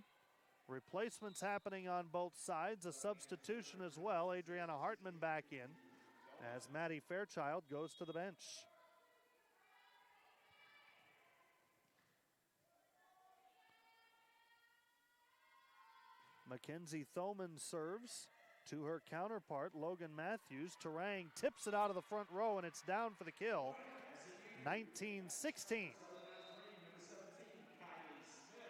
Replacements happening on both sides. A substitution as well. Adriana Hartman back in as Maddie Fairchild goes to the bench. Mackenzie Thoman serves to her counterpart, Logan Matthews. Terang tips it out of the front row, and it's down for the kill. 19-16.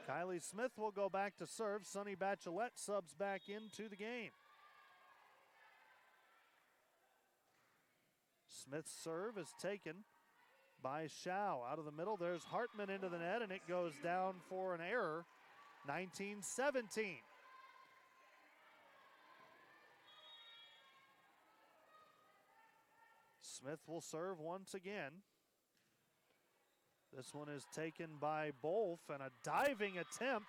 Kylie Smith will go back to serve. Sunny Bachelette subs back into the game. Smith's serve is taken by Schau. Out of the middle, there's Hartman into the net, and it goes down for an error. 19-17. Smith will serve once again. This one is taken by Bolf, and a diving attempt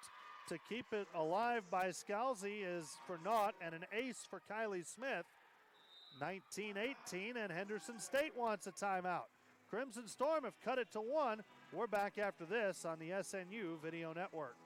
to keep it alive by Scalzi is for naught, and an ace for Kylie Smith. 19-18, and Henderson State wants a timeout. Crimson Storm have cut it to 1. We're back after this on the SNU Video Network.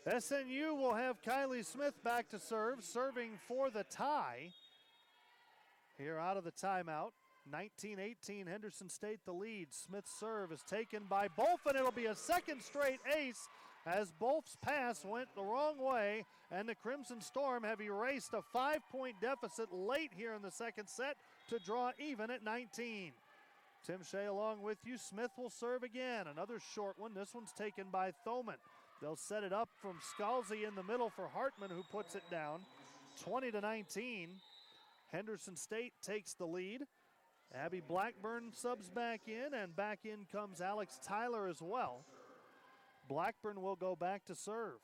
SNU will have Kylie Smith back to serve, serving for the tie. Here out of the timeout, 19-18, Henderson State the lead. Smith's serve is taken by Bolf, and it'll be a second straight ace as Bolf's pass went the wrong way, and the Crimson Storm have erased a 5-point deficit late here in the second set to draw even at 19. Tim Shea along with you. Smith will serve again. Another short one. This one's taken by Thoman. They'll set it up from Scalzi in the middle for Hartman, who puts it down. 20-19. Henderson State takes the lead. Abby Blackburn subs back in, and back in comes Alex Tyler as well. Blackburn will go back to serve.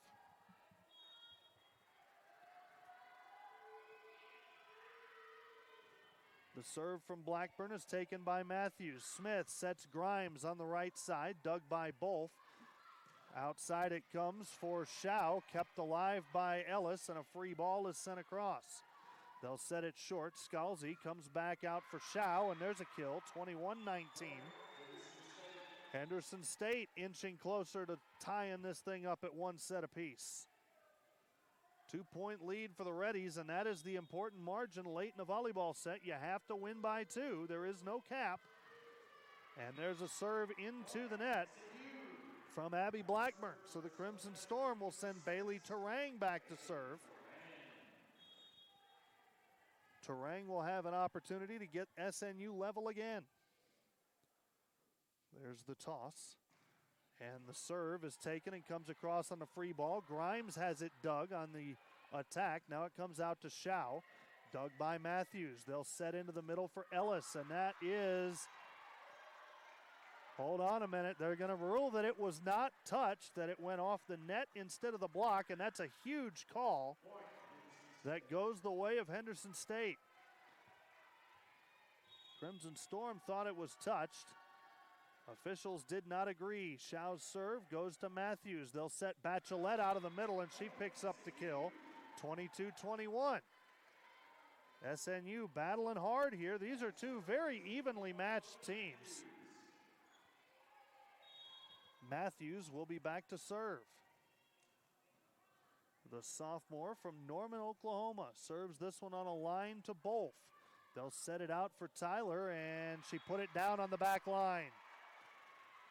The serve from Blackburn is taken by Matthews. Smith sets Grimes on the right side, dug by Bolf. Outside it comes for Shao, kept alive by Ellis, and a free ball is sent across. They'll set it short. Scalzi comes back out for Shao, and there's a kill, 21-19. Henderson State inching closer to tying this thing up at one set apiece. 2-point lead for the Reddies, and that is the important margin late in a volleyball set. You have to win by 2. There is no cap. And there's a serve into the net from Abby Blackburn. So the Crimson Storm will send Bailey Terang back to serve. Terang will have an opportunity to get SNU level again. There's the toss. And the serve is taken and comes across on the free ball. Grimes has it dug on the attack. Now it comes out to Shao. Dug by Matthews. They'll set into the middle for Ellis, and that is, hold on a minute, they're going to rule that it was not touched, that it went off the net instead of the block, and that's a huge call that goes the way of Henderson State. Crimson Storm thought it was touched. Officials did not agree. Shao's serve goes to Matthews. They'll set Bachelet out of the middle, and she picks up the kill. 22-21. SNU battling hard here. These are two very evenly matched teams. Matthews will be back to serve. The sophomore from Norman, Oklahoma, serves this one on a line to Bolf. They'll set it out for Tyler, and she put it down on the back line.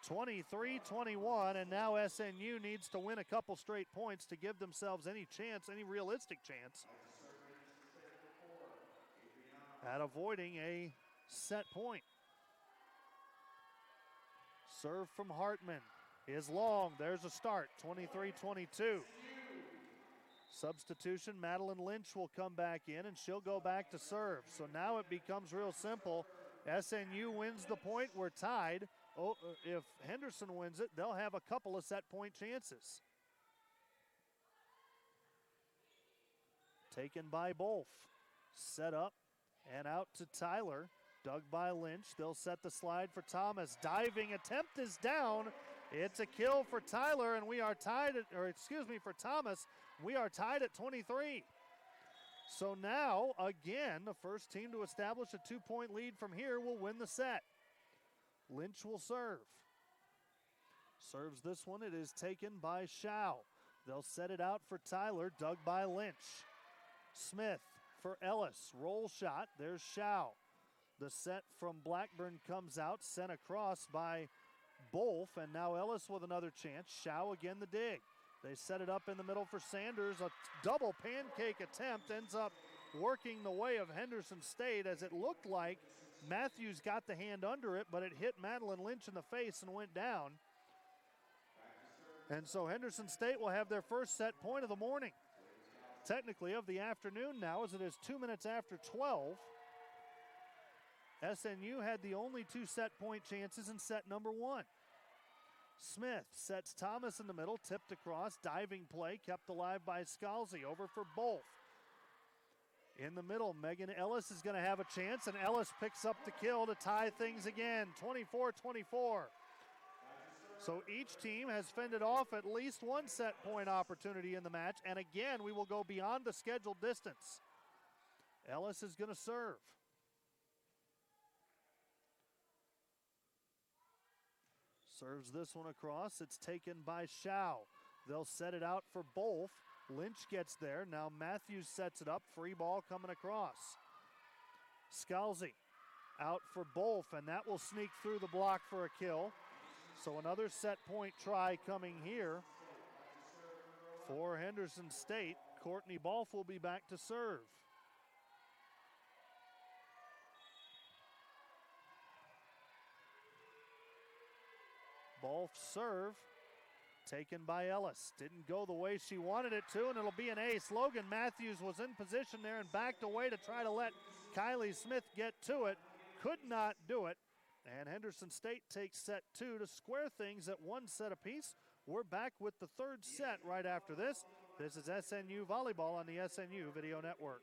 23-21, and now SNU needs to win a couple straight points to give themselves any chance, any realistic chance, at avoiding a set point. Serve from Hartman is long. There's a start, 23-22. Substitution, Madeline Lynch will come back in, and she'll go back to serve. So now it becomes real simple. SNU wins the point. We're tied. Oh, if Henderson wins it, they'll have a couple of set point chances. Taken by Bolf. Set up and out to Tyler. Dug by Lynch. They'll set the slide for Thomas. Diving attempt is down. It's a kill for Tyler, and we are tied at, for Thomas. We are tied at 23. So now, again, the first team to establish a 2-point lead from here will win the set. Lynch will serve. Serves this one. It is taken by Shao. They'll set it out for Tyler. Dug by Lynch. Smith for Ellis. Roll shot. There's Shao. The set from Blackburn comes out. Sent across by Bolf. And now Ellis with another chance. Shao again the dig. They set it up in the middle for Sanders. A double pancake attempt ends up working the way of Henderson State, as it looked like Matthews got the hand under it, but it hit Madeline Lynch in the face and went down. And so Henderson State will have their first set point of the morning. Technically of the afternoon now, as it is 2 minutes after 12. SNU had the only 2 set point chances in set number 1. Smith sets Thomas in the middle, tipped across, diving play, kept alive by Scalzi, over for Bolf. In the middle, Megan Ellis is going to have a chance, and Ellis picks up the kill to tie things again, 24-24. So each team has fended off at least one set point opportunity in the match, and again, we will go beyond the scheduled distance. Ellis is going to serve. Serves this one across. It's taken by Shao. They'll set it out for Bolf. Lynch gets there. Now Matthews sets it up. Free ball coming across. Scalzi out for Bolf, and that will sneak through the block for a kill. So another set point try coming here for Henderson State. Courtney Bolf will be back to serve. Bolf serve, taken by Ellis. Didn't go the way she wanted it to, and it'll be an ace. Logan Matthews was in position there and backed away to try to let Kylie Smith get to it. Could not do it. And Henderson State takes set 2 to square things at 1 set apiece. We're back with the third set right after this. This is SNU Volleyball on the SNU Video Network.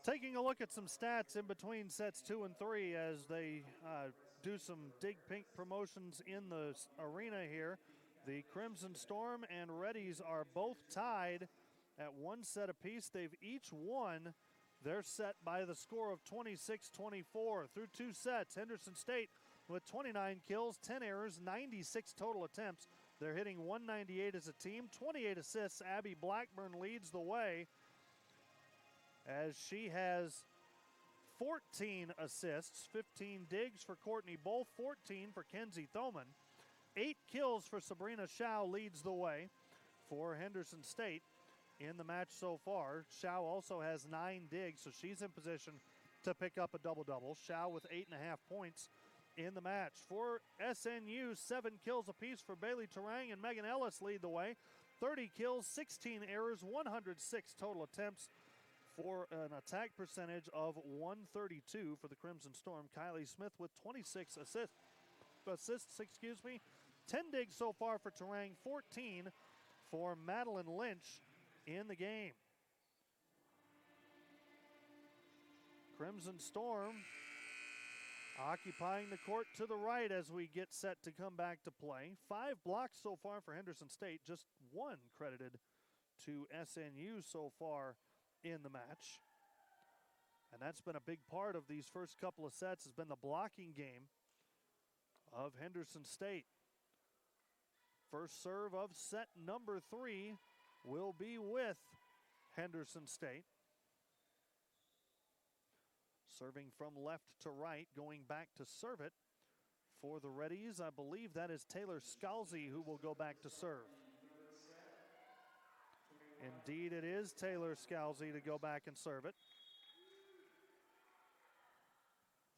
Taking a look at some stats in between sets 2 and 3 as they do some Dig Pink promotions in the arena here. The Crimson Storm and Reddies are both tied at 1 set apiece. They've each won their set by the score of 26-24 through 2 sets. Henderson State with 29 kills, 10 errors, 96 total attempts. They're hitting 198 as a team, 28 assists. Abby Blackburn leads the way as she has 14 assists, 15 digs for Courtney Bolf, 14 for Kenzie Thoman. 8 kills for Sabrina Shao leads the way for Henderson State in the match so far. Shao also has 9 digs, so she's in position to pick up a double-double. Shao with 8.5 points in the match. For SNU, 7 kills apiece for Bailey Terang and Megan Ellis lead the way. 30 kills, 16 errors, 106 total attempts for an attack percentage of 132 for the Crimson Storm. Kylie Smith with 26 assists, 10 digs so far for Terang, 14 for Madeline Lynch in the game. Crimson Storm occupying the court to the right as we get set to come back to play. 5 blocks so far for Henderson State, just 1 credited to SNU so far in the match. And that's been a big part of these first couple of sets, has been the blocking game of Henderson State. First serve of set number 3 will be with Henderson State. Serving from left to right, going back to serve it for the Reddies. I believe that is Taylor Scalzi who will go back to serve. Indeed, it is Taylor Scalzi to go back and serve it.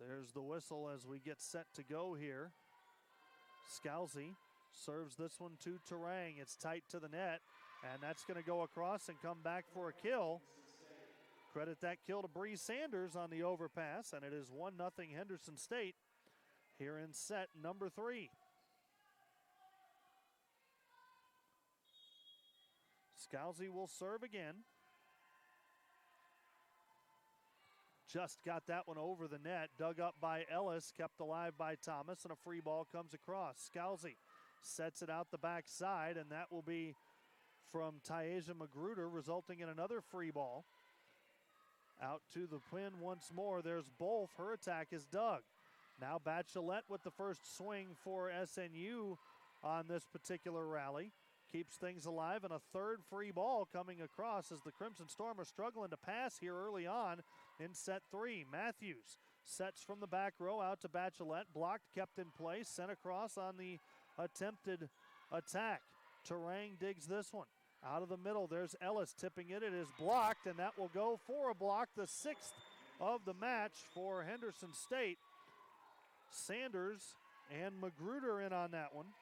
There's the whistle as we get set to go here. Scalzi serves this one to Terang. It's tight to the net, and that's going to go across and come back for a kill. Credit that kill to Bree Sanders on the overpass, and it is 1-0 Henderson State here in set number 3. Scalzi will serve again. Just got that one over the net, dug up by Ellis, kept alive by Thomas, and a free ball comes across. Scalzi sets it out the backside, and that will be from Taisha Magruder, resulting in another free ball. Out to the pin once more. There's Bolf. Her attack is dug. Now Bachelette with the first swing for SNU on this particular rally. Keeps things alive, and a third free ball coming across as the Crimson Storm are struggling to pass here early on in set 3. Matthews sets from the back row out to Bachelette. Blocked, kept in place, sent across on the attempted attack. Terang digs this one. Out of the middle, there's Ellis tipping it. It is blocked, and that will go for a block, the 6th of the match for Henderson State. Sanders and Magruder in on that one,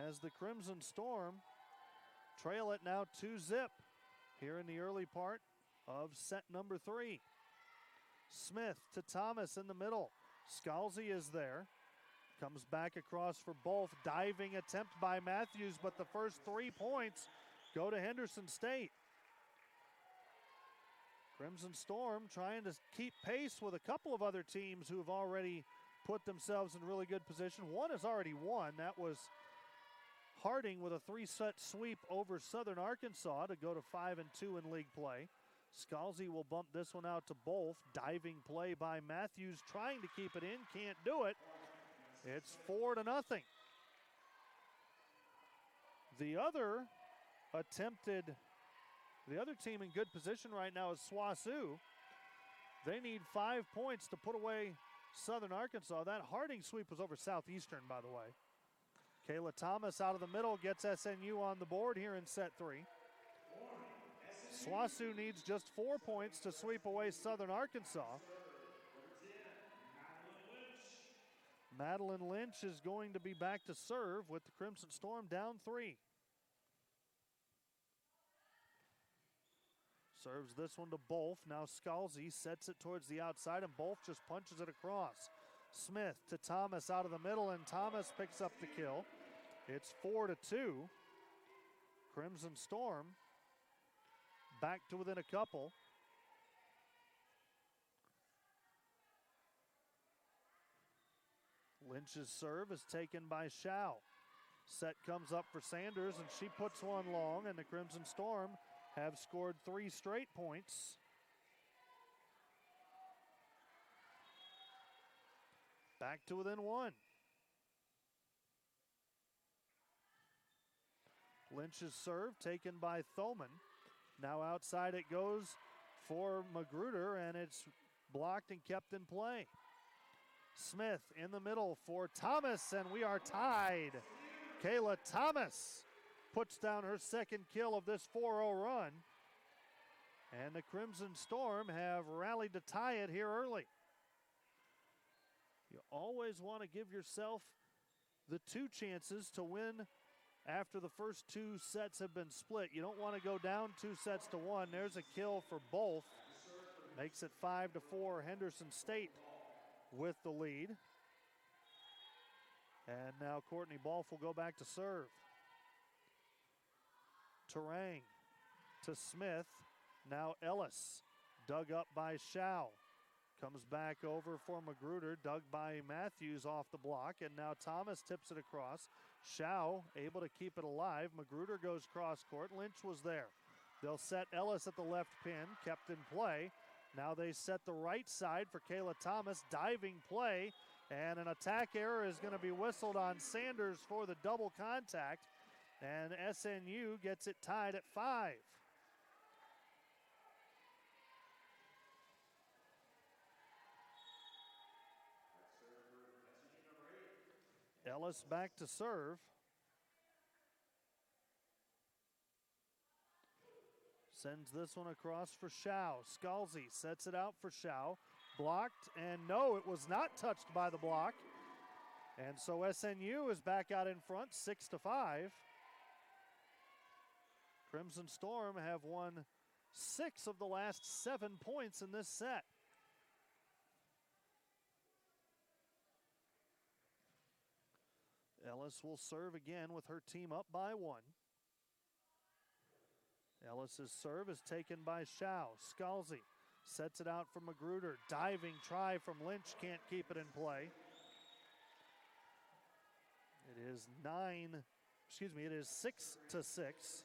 as the Crimson Storm trail it now 2-0 here in the early part of set number 3. Smith to Thomas in the middle. Scalzi is there. Comes back across for both. Diving attempt by Matthews, but the first 3 points go to Henderson State. Crimson Storm trying to keep pace with a couple of other teams who have already put themselves in really good position. One has already won. That was Harding with a 3-set sweep over Southern Arkansas to go to 5-2 in league play. Scalzi will bump this one out to both. Diving play by Matthews, trying to keep it in, can't do it. It's 4-0. The other team in good position right now is SWASU. They need 5 points to put away Southern Arkansas. That Harding sweep was over Southeastern, by the way. Kayla Thomas out of the middle gets SNU on the board here in set 3. SWASU needs just 4 points to sweep away Southern Arkansas. Madeline Lynch is going to be back to serve with the Crimson Storm down 3. Serves this one to Bolf. Now Scalzi sets it towards the outside, and Bolf just punches it across. Smith to Thomas out of the middle, and Thomas picks up the kill. It's 4-2. Crimson Storm back to within a couple. Lynch's serve is taken by Shao. Set comes up for Sanders, and she puts one long, and the Crimson Storm have scored 3 straight points. Back to within 1. Lynch's serve taken by Thoman. Now outside it goes for Magruder, and it's blocked and kept in play. Smith in the middle for Thomas, and we are tied. Kayla Thomas puts down her second kill of this 4-0 run. And the Crimson Storm have rallied to tie it here early. You always want to give yourself the 2 chances to win after the first 2 sets have been split. You don't want to go down 2 sets to 1. There's a kill for both. Makes it 5-4 Henderson State with the lead. And now Courtney Balfe will go back to serve. Terang to Smith. Now Ellis, dug up by Shao. Comes back over for Magruder, dug by Matthews off the block, and now Thomas tips it across. Shao able to keep it alive. Magruder goes cross court. Lynch was there. They'll set Ellis at the left pin, kept in play. Now they set the right side for Kayla Thomas, diving play, and an attack error is going to be whistled on Sanders for the double contact, and SNU gets it tied at 5. Ellis back to serve. Sends this one across for Shao. Scalzi sets it out for Shao. Blocked, and no, it was not touched by the block. And so SNU is back out in front, 6-5. Crimson Storm have won 6 of the last 7 points in this set. Ellis will serve again with her team up by 1. Ellis's serve is taken by Shao. Scalzi sets it out for Magruder. Diving try from Lynch, can't keep it in play. It is 6-6.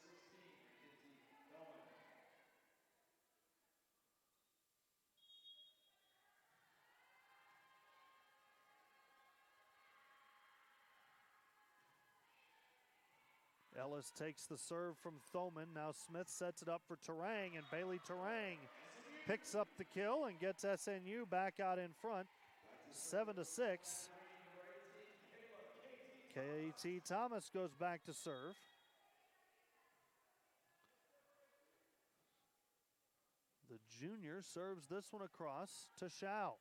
Ellis takes the serve from Thoman. Now Smith sets it up for Terang, and Bailey Terang picks up the kill and gets SNU back out in front, 7-6. KT Thomas goes back to serve. The junior serves this one across to Shao.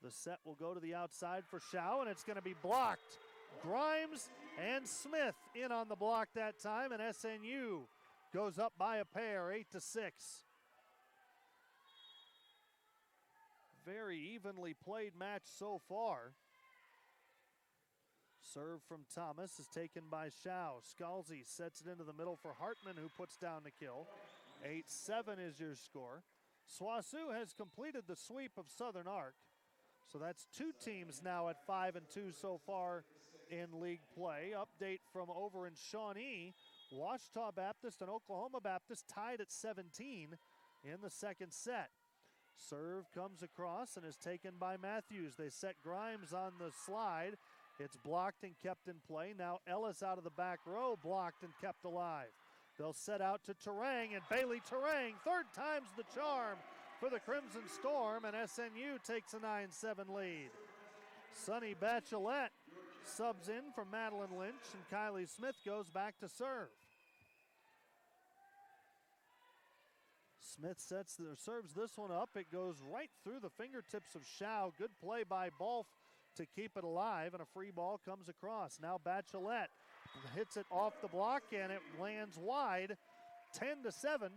The set will go to the outside for Shao, and it's going to be blocked. Grimes and Smith in on the block that time, and SNU goes up by a pair, 8-6. Very evenly played match so far. Serve from Thomas is taken by Shao. Scalzi sets it into the middle for Hartman, who puts down the kill. 8-7 is your score. SWOSU has completed the sweep of Southern Arc. So that's 2 teams now at 5-2 so far in league play. Update from over in Shawnee. Ouachita Baptist and Oklahoma Baptist tied at 17 in the second set. Serve comes across and is taken by Matthews. They set Grimes on the slide. It's blocked and kept in play. Now Ellis out of the back row, blocked and kept alive. They'll set out to Terang, and Bailey Terang, 3rd time's the charm for the Crimson Storm, and SNU takes a 9-7 lead. Sunny Bachelet subs in for Madeline Lynch, and Kylie Smith goes back to serve. Smith serves this one up. It goes right through the fingertips of Shao. Good play by Balfe to keep it alive, and a free ball comes across. Now Bachelet hits it off the block, and it lands wide, 10-7.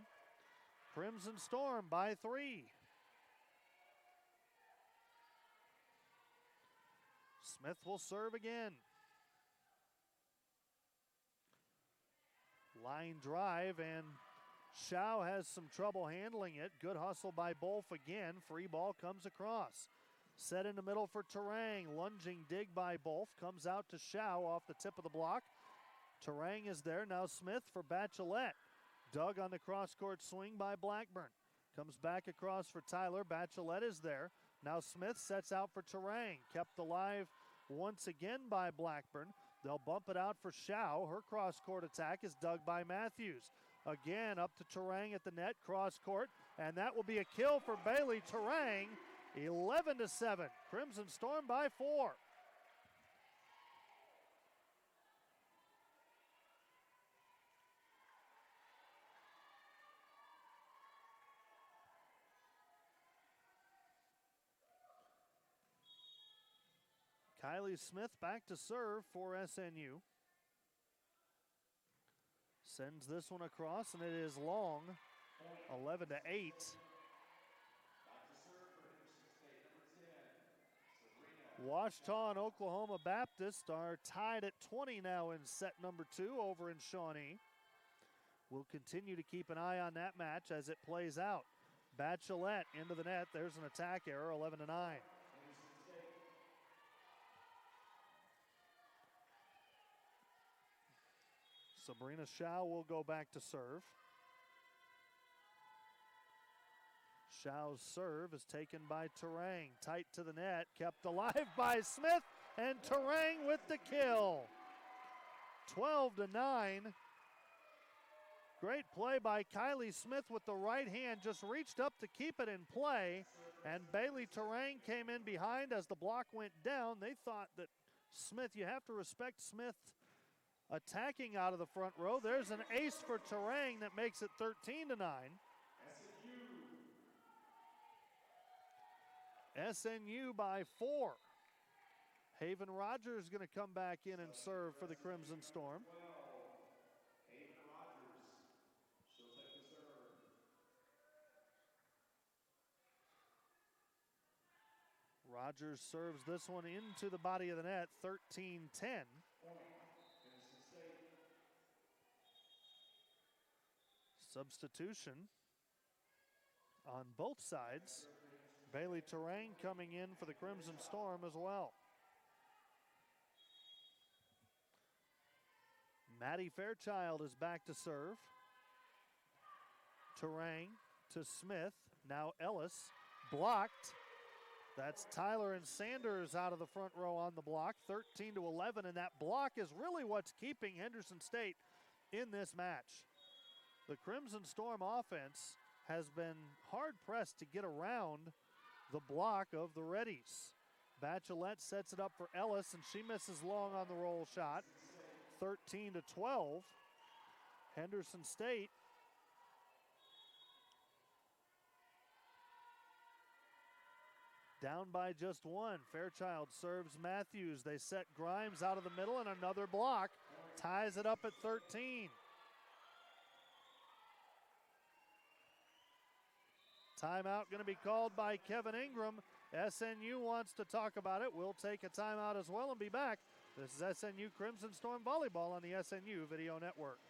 Crimson Storm by 3. Smith will serve again. Line drive, and Shao has some trouble handling it. Good hustle by Bolf again. Free ball comes across. Set in the middle for Terang. Lunging dig by Bolf. Comes out to Shao off the tip of the block. Terang is there. Now Smith for Bachelet. Dug on the cross-court swing by Blackburn. Comes back across for Tyler. Bachelet is there. Now Smith sets out for Terang. Kept alive once again by Blackburn. They'll bump it out for Shao. Her cross-court attack is dug by Matthews. Again, up to Terang at the net, cross-court, and that will be a kill for Bailey Terang. 11-7. Crimson Storm by 4. Kylie Smith back to serve for SNU. Sends this one across, and it is long. 11-8. Washita and Oklahoma Baptist are tied at 20 now in set number 2 over in Shawnee. We'll continue to keep an eye on that match as it plays out. Bachelet into the net. There's an attack error, 11-9. Sabrina Shao will go back to serve. Shao's serve is taken by Terang. Tight to the net, kept alive by Smith, and Terang with the kill. 12-9. Great play by Kylie Smith with the right hand, just reached up to keep it in play, and Bailey Terang came in behind as the block went down. They thought that Smith, you have to respect Smith attacking out of the front row. There's an ace for Terang that makes it 13-9. SNU by 4. Haven Rogers is going to come back in and serve for the Crimson Storm. Rogers serves this one into the body of the net, 13-10. Substitution on both sides. Bailey Terang coming in for the Crimson Storm as well. Maddie Fairchild is back to serve. Terang to Smith. Now Ellis blocked. That's Tyler and Sanders out of the front row on the block, 13-11, and that block is really what's keeping Henderson State in this match. The Crimson Storm offense has been hard-pressed to get around the block of the Reddies. Bachelet sets it up for Ellis, and she misses long on the roll shot. 13-12. Henderson State down by just one. Fairchild serves Matthews. They set Grimes out of the middle, and another block ties it up at 13. Timeout going to be called by Kevin Ingram. SNU wants to talk about it. We'll take a timeout as well and be back. This is SNU Crimson Storm Volleyball on the SNU Video Network.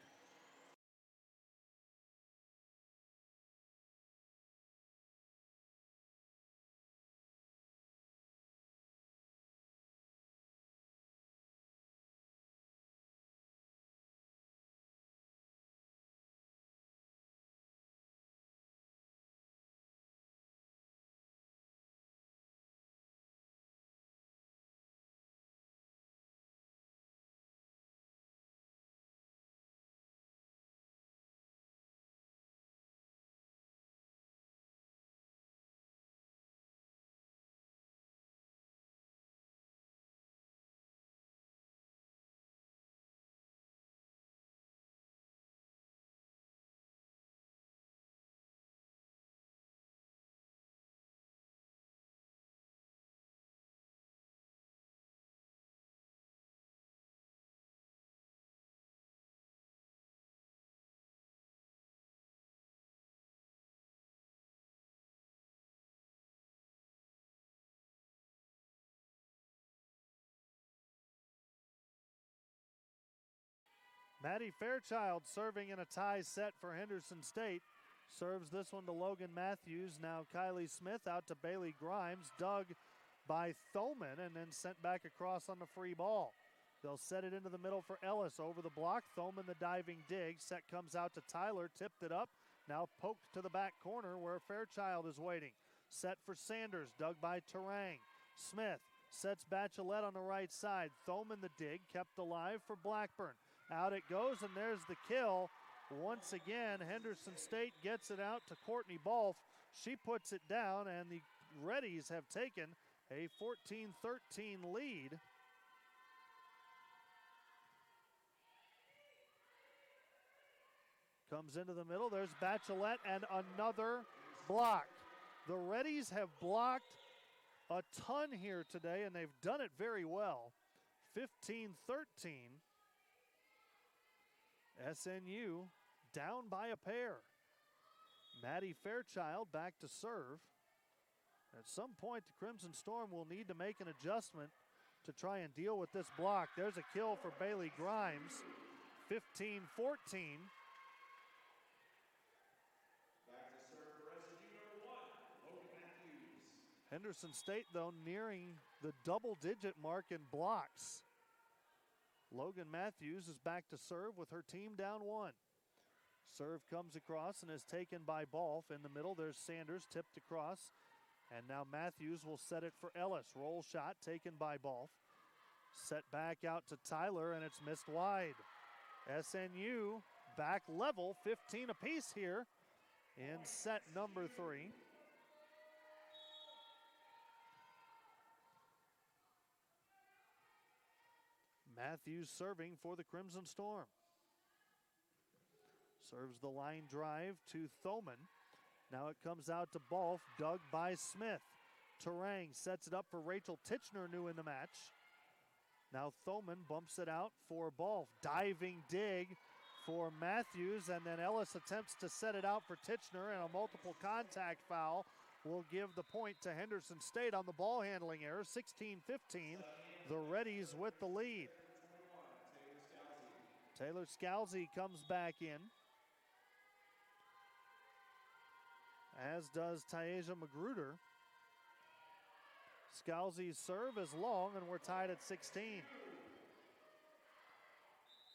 Maddie Fairchild serving in a tie set for Henderson State. Serves this one to Logan Matthews. Now Kylie Smith out to Bailey Grimes. Dug by Thoman and then sent back across on the free ball. They'll set it into the middle for Ellis over the block. Thoman the diving dig. Set comes out to Tyler. Tipped it up. Now poked to the back corner where Fairchild is waiting. Set for Sanders. Dug by Terang. Smith sets Bachelet on the right side. Thoman the dig. Kept alive for Blackburn. Out it goes, and there's the kill. Once again, Henderson State gets it out to Courtney Balfe. She puts it down, and the Reddies have taken a 14-13 lead. Comes into the middle. There's Bachelet and another block. The Reddies have blocked a ton here today, and they've done it very well. 15-13. SNU down by a pair. Maddie Fairchild back to serve. At some point, the Crimson Storm will need to make an adjustment to try and deal with this block. There's a kill for Bailey Grimes. 15-14. Back to serve for SNU number 1, Logan Matthews. Henderson State, though, nearing the double-digit mark in blocks. Logan Matthews is back to serve with her team down 1. Serve comes across and is taken by Balfe. In the middle, there's Sanders tipped across. And now Matthews will set it for Ellis. Roll shot taken by Balfe. Set back out to Tyler, and it's missed wide. SNU back level, 15 apiece here in set number 3. Matthews serving for the Crimson Storm. Serves the line drive to Thoman. Now it comes out to Balfe, dug by Smith. Terang sets it up for Rachel Titchener, new in the match. Now Thoman bumps it out for Balfe. Diving dig for Matthews, and then Ellis attempts to set it out for Titchener, and a multiple contact foul will give the point to Henderson State on the ball handling error. 16-15, the Reddies with the lead. Taylor Scalzi comes back in, as does Taisha Magruder. Scalzi's serve is long, and we're tied at 16.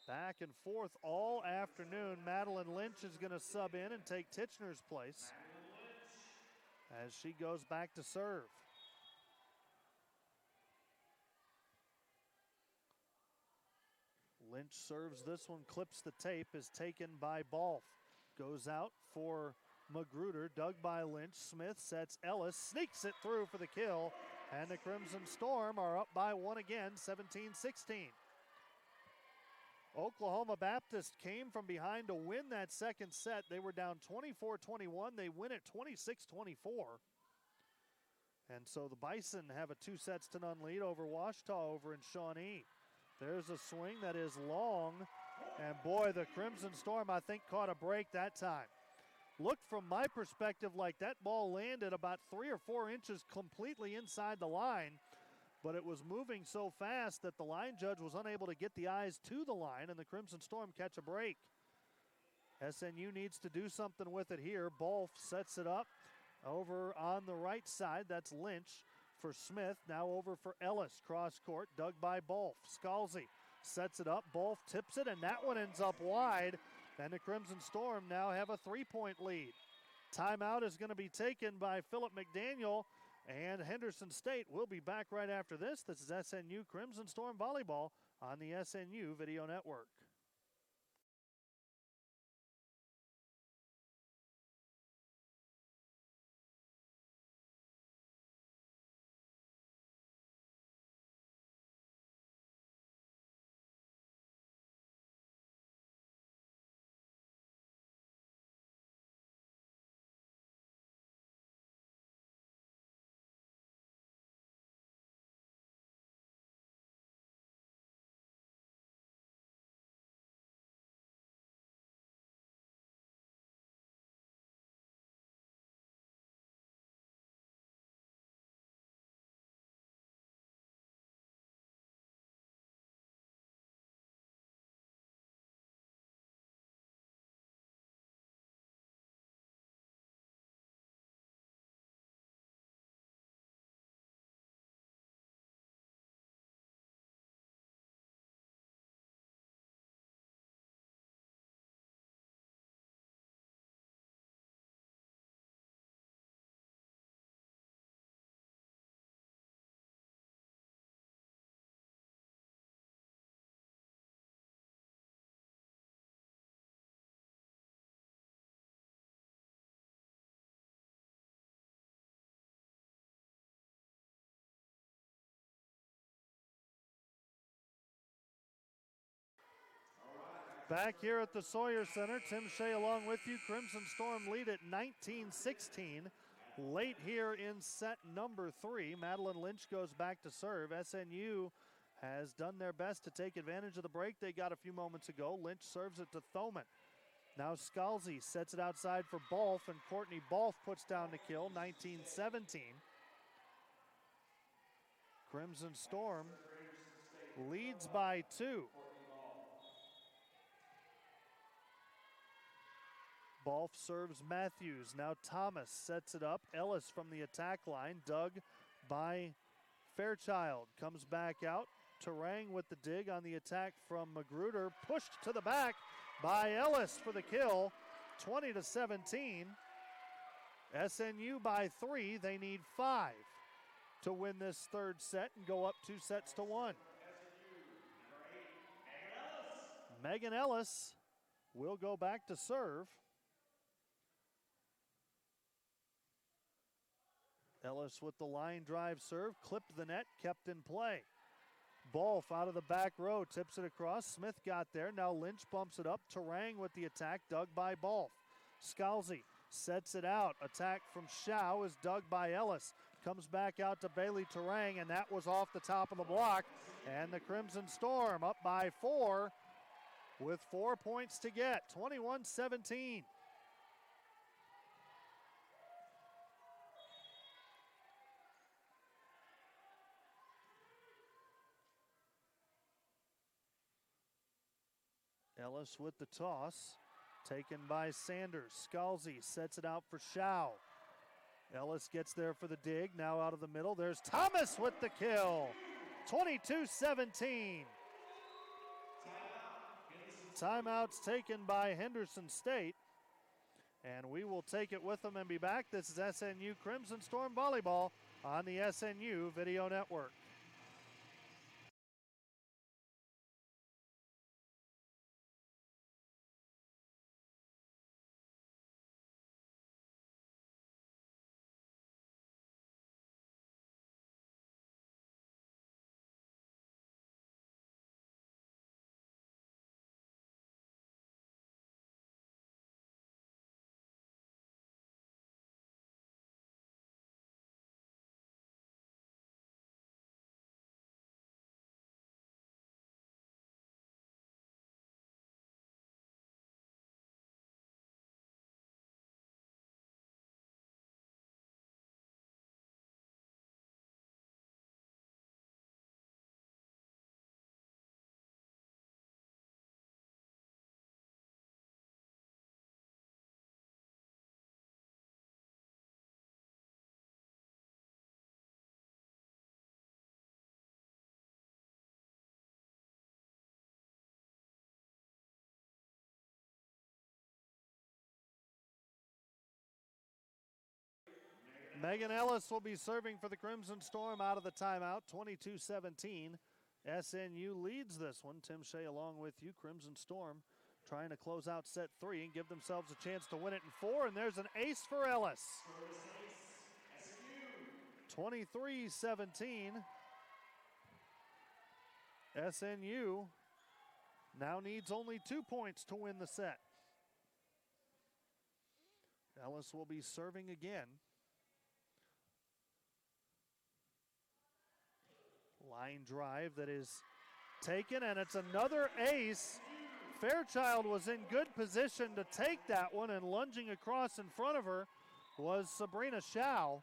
Back and forth all afternoon. Madeline Lynch is going to sub in and take Titchener's place as she goes back to serve. Lynch serves this one, clips the tape, is taken by Balfe. Goes out for Magruder, dug by Lynch. Smith sets Ellis, sneaks it through for the kill, and the Crimson Storm are up by 1 again, 17-16. Oklahoma Baptist came from behind to win that second set. They were down 24-21. They win it 26-24. And so the Bison have a 2-0 lead over Washita over in Shawnee. There's a swing that is long, and boy, the Crimson Storm, I think, caught a break that time. Looked from my perspective like that ball landed about 3 or 4 inches completely inside the line, but it was moving so fast that the line judge was unable to get the eyes to the line, and the Crimson Storm catch a break. SNU needs to do something with it here. Balfe sets it up over on the right side. That's Lynch for Smith. Now over for Ellis. Cross court, dug by Balfe. Scalzi sets it up. Balfe tips it, and that one ends up wide. And the Crimson Storm now have a 3-point lead. Timeout is going to be taken by Philip McDaniel, and Henderson State will be back right after this. This is SNU Crimson Storm Volleyball on the SNU Video Network. Back here at the Sawyer Center, Tim Shea along with you. Crimson Storm lead at 19-16. Late here in set number 3, Madeline Lynch goes back to serve. SNU has done their best to take advantage of the break they got a few moments ago. Lynch serves it to Thoman. Now Scalzi sets it outside for Balf, and Courtney Balf puts down the kill, 19-17. Crimson Storm leads by 2. Balf serves Matthews. Now Thomas sets it up. Ellis from the attack line, dug by Fairchild. Comes back out. Terang with the dig on the attack from Magruder. Pushed to the back by Ellis for the kill, 20-17. SNU by 3. They need 5 to win this third set and go up 2-1. Megan Ellis will go back to serve. Ellis with the line drive serve, clipped the net, kept in play. Balf out of the back row, tips it across. Smith got there. Now Lynch bumps it up. Terang with the attack, dug by Balf. Scalzi sets it out. Attack from Shao is dug by Ellis. Comes back out to Bailey Terang, and that was off the top of the block. And the Crimson Storm up by 4 with 4 points to get, 21-17. Ellis with the toss, taken by Sanders. Scalzi sets it out for Shao. Ellis gets there for the dig, now out of the middle. There's Thomas with the kill, 22-17. Timeouts taken by Henderson State, and we will take it with them and be back. This is SNU Crimson Storm Volleyball on the SNU Video Network. Megan Ellis will be serving for the Crimson Storm out of the timeout, 22-17. SNU leads this one. Tim Shea along with you. Crimson Storm trying to close out set 3 and give themselves a chance to win it in 4, and there's an ace for Ellis. 23-17. SNU now needs only 2 points to win the set. Ellis will be serving again. Line drive that is taken, and it's another ace. Fairchild was in good position to take that one, and lunging across in front of her was Sabrina Shao.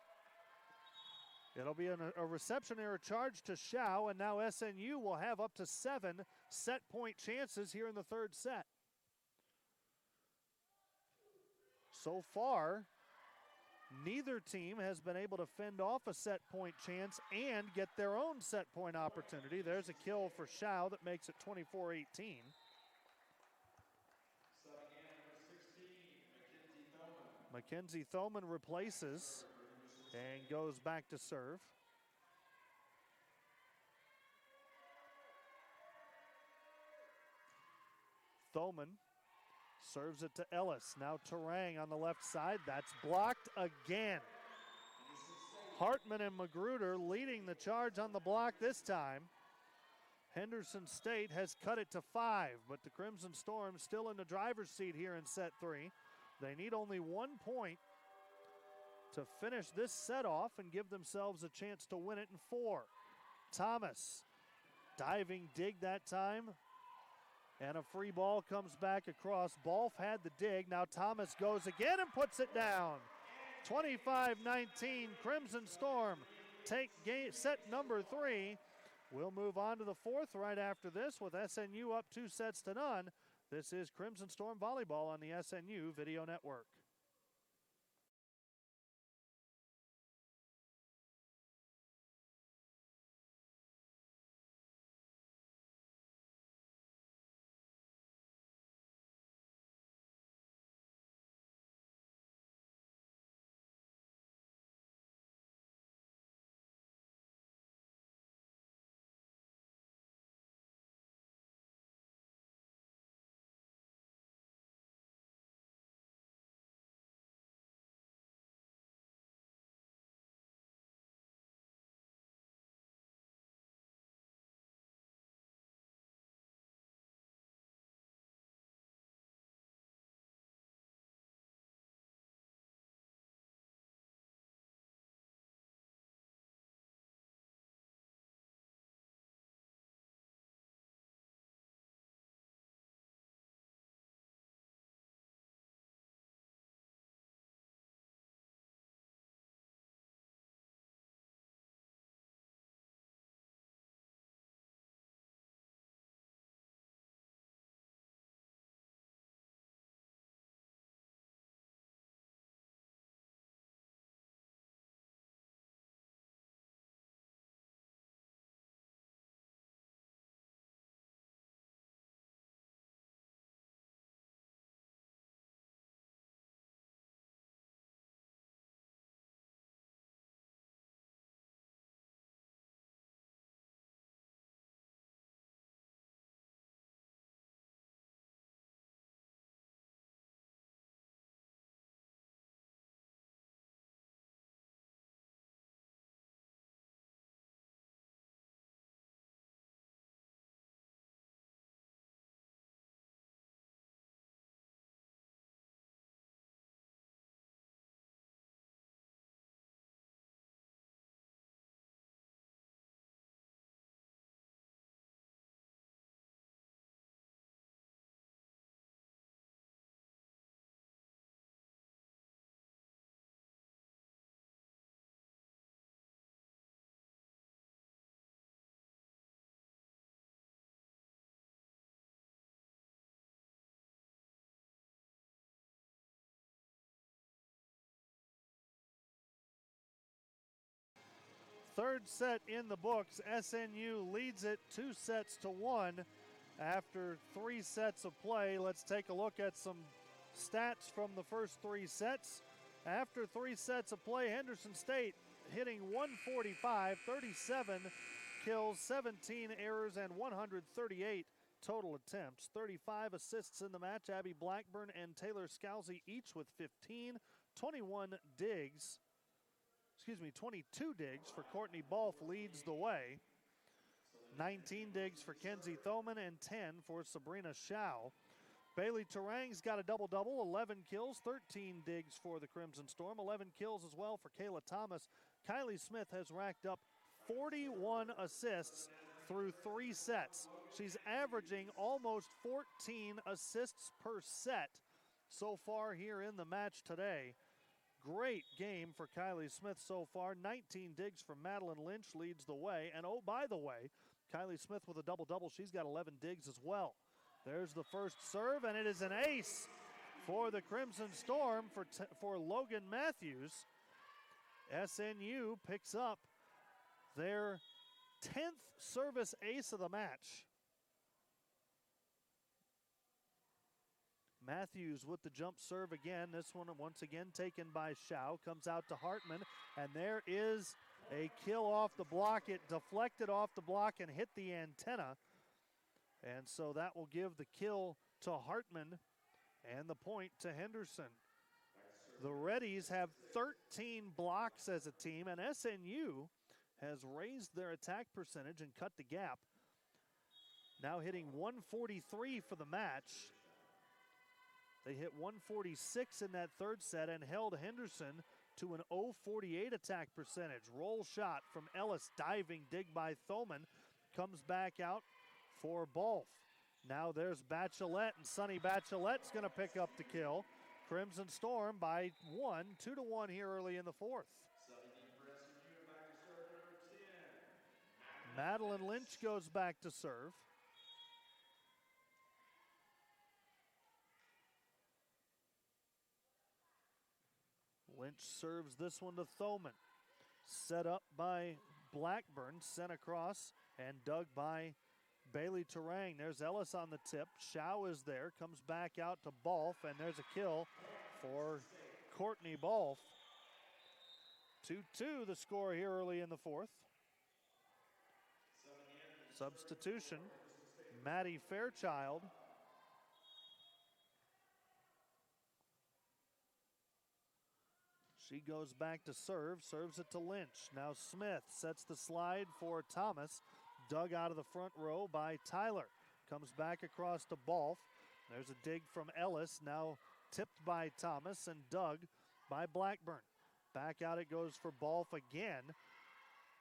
It'll be a reception error charge to Shao, and now SNU will have up to 7 set point chances here in the third set. So far, neither team has been able to fend off a set point chance and get their own set point opportunity. There's a kill for Shao that makes it 24-18. Mackenzie Thoman replaces and goes back to serve. Thoman serves it to Ellis. Now Terang on the left side. That's blocked again. Hartman and Magruder leading the charge on the block this time. Henderson State has cut it to 5, but the Crimson Storm still in the driver's seat here in set 3. They need only 1 point to finish this set off and give themselves a chance to win it in 4. Thomas, diving dig that time, and a free ball comes back across. Balf had the dig. Now Thomas goes again and puts it down. 25-19, Crimson Storm take set number 3. We'll move on to the 4th right after this with SNU up 2-0. This is Crimson Storm Volleyball on the SNU Video Network. Third set in the books. SNU leads it 2-1 after 3 sets of play. Let's take a look at some stats from the first 3 sets. After 3 sets of play, Henderson State hitting 145, 37 kills, 17 errors, and 138 total attempts. 35 assists in the match. Abby Blackburn and Taylor Scalzi each with 15. 22 digs for Courtney Balf leads the way. 19 digs for Kenzie Thoman and 10 for Sabrina Shao. Bailey Terang's got a double-double, 11 kills, 13 digs for the Crimson Storm, 11 kills as well for Kayla Thomas. Kylie Smith has racked up 41 assists through 3 sets. She's averaging almost 14 assists per set so far here in the match today. Great game for Kylie Smith so far. 19 digs from Madeline Lynch leads the way. And oh, by the way, Kylie Smith with a double-double. She's got 11 digs as well. There's the first serve, and it is an ace for the Crimson Storm for Logan Matthews. SNU picks up their 10th service ace of the match. Matthews with the jump serve again. This one once again taken by Shao. Comes out to Hartman, and there is a kill off the block. It deflected off the block and hit the antenna. And so that will give the kill to Hartman and the point to Henderson. The Reddies have 13 blocks as a team, and SNU has raised their attack percentage and cut the gap. now hitting 143 for the match. They hit 146 in that third set and held Henderson to an 0.48 attack percentage. Roll shot from Ellis, diving dig by Thoman, comes back out for Balf. Now there's Bachelet, and Sonny Bachelet's going to pick up the kill. Crimson Storm by 1, 2-1 here early in the fourth. Madeline Lynch goes back to serve. Lynch serves this one to Thoman. Set up by Blackburn, sent across and dug by Bailey Terang. There's Ellis on the tip. Shao is there, comes back out to Balf, and there's a kill for Courtney Balf. 2-2 the score here early in the fourth. Substitution, Maddie Fairchild. She goes back to serve, serves it to Lynch. Now Smith sets the slide for Thomas. Dug out of the front row by Tyler. Comes back across to Balf. There's a dig from Ellis, now tipped by Thomas and dug by Blackburn. Back out it goes for Balf again.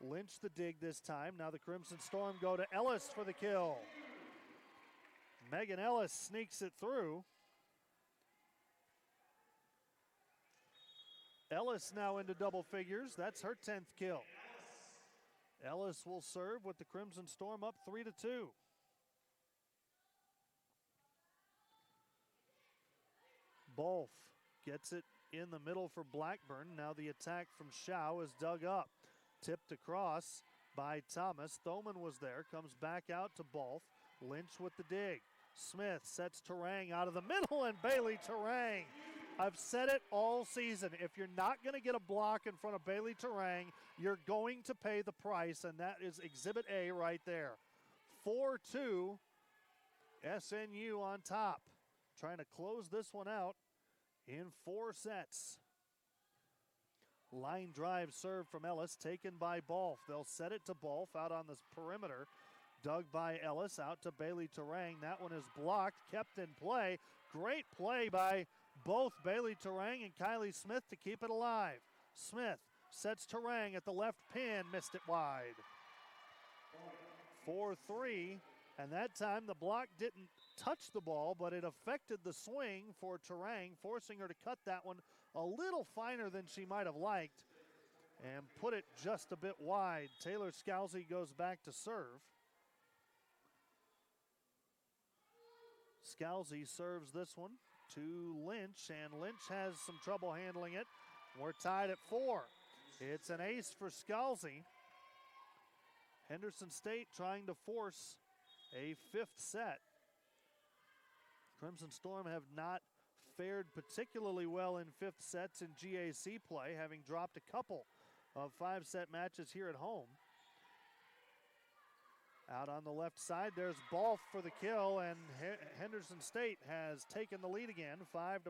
Lynch the dig this time. Now the Crimson Storm go to Ellis for the kill. Megan Ellis sneaks it through. Ellis now into double figures. That's her 10th kill. Ellis will serve with the Crimson Storm up 3-2. Balf gets it in the middle for Blackburn. Now the attack from Shao is dug up. Tipped across by Thomas. Thoman was there, comes back out to Balf. Lynch with the dig. Smith sets Terang out of the middle, and Bailey Terang. I've said it all season. If you're not going to get a block in front of Bailey Terang, you're going to pay the price, and that is Exhibit A right there. 4-2, SNU on top. Trying to close this one out in 4 sets. Line drive serve from Ellis, taken by Balf. They'll set it to Balf out on the perimeter. Dug by Ellis, out to Bailey Terang. That one is blocked, kept in play. Great play by both Bailey Terang and Kylie Smith to keep it alive. Smith sets Terang at the left pin, missed it wide. 4-3, and that time the block didn't touch the ball, but it affected the swing for Terang, forcing her to cut that one a little finer than she might have liked and put it just a bit wide. Taylor Scalzi goes back to serve. Scalzi serves this one to Lynch, and Lynch has some trouble handling it. We're tied at 4. It's an ace for Scalzi. Henderson State trying to force a 5th set. Crimson Storm have not fared particularly well in 5th sets in GAC play, having dropped a couple of 5-set matches here at home. Out on the left side, there's Balf for the kill, and Henderson State has taken the lead again, 5-4.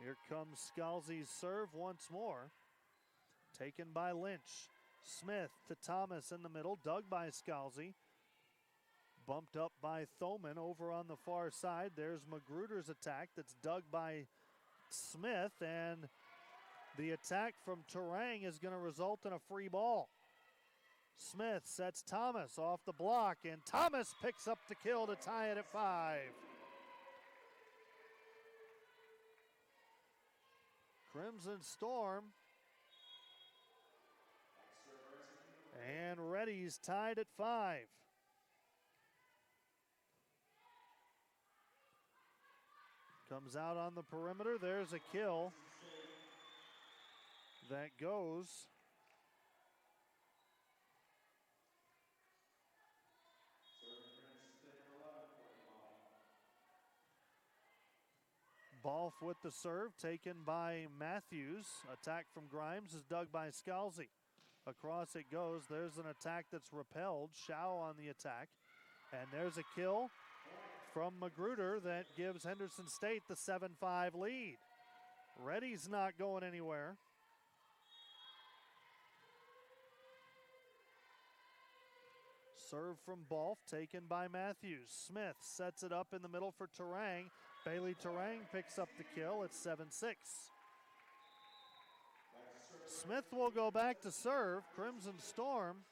Here comes Scalzi's serve once more. Taken by Lynch. Smith to Thomas in the middle, dug by Scalzi. Bumped up by Thoman over on the far side. There's Magruder's attack that's dug by Smith, and the attack from Terang is going to result in a free ball. Smith sets Thomas off the block, and Thomas picks up the kill to tie it at 5. Crimson Storm and Reddy's tied at 5. Comes out on the perimeter. There's a kill that goes Balf with the serve, taken by Matthews. Attack from Grimes is dug by Scalzi. Across it goes. There's an attack that's repelled. Shao on the attack. And there's a kill from Magruder that gives Henderson State the 7-5 lead. Reddy's not going anywhere. Serve from Balf, taken by Matthews. Smith sets it up in the middle for Terang. Bailey Terang picks up the kill. It's 7-6. Smith will go back to serve. Crimson Storm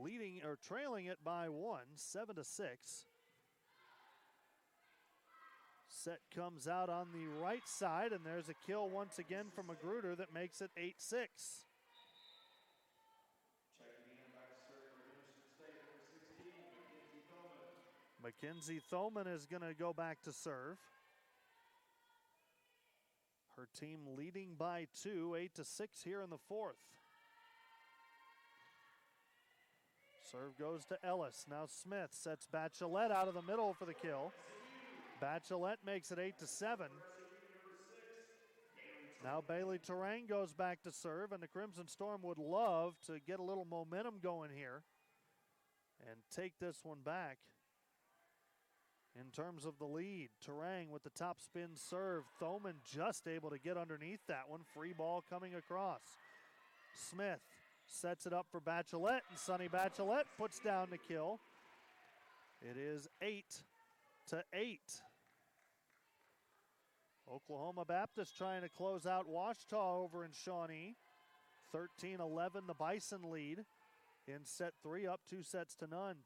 leading or trailing it by 1, 7-6. Set comes out on the right side, and there's a kill once again from Magruder that makes it 8-6. Mackenzie Thoman is going to go back to serve. Her team leading by 2, 8-6 here in the fourth. Serve goes to Ellis. Now Smith sets Bachelet out of the middle for the kill. Bachelet makes it 8-7. Now Bailey Terang goes back to serve, and the Crimson Storm would love to get a little momentum going here and take this one back. In terms of the lead, Terang with the top spin serve. Thoman just able to get underneath that one. Free ball coming across. Smith sets it up for Bachelet, and Sonny Bachelet puts down the kill. It is 8-8. Oklahoma Baptist trying to close out Ouachita over in Shawnee. 13-11, the Bison lead in set 3, up 2-0.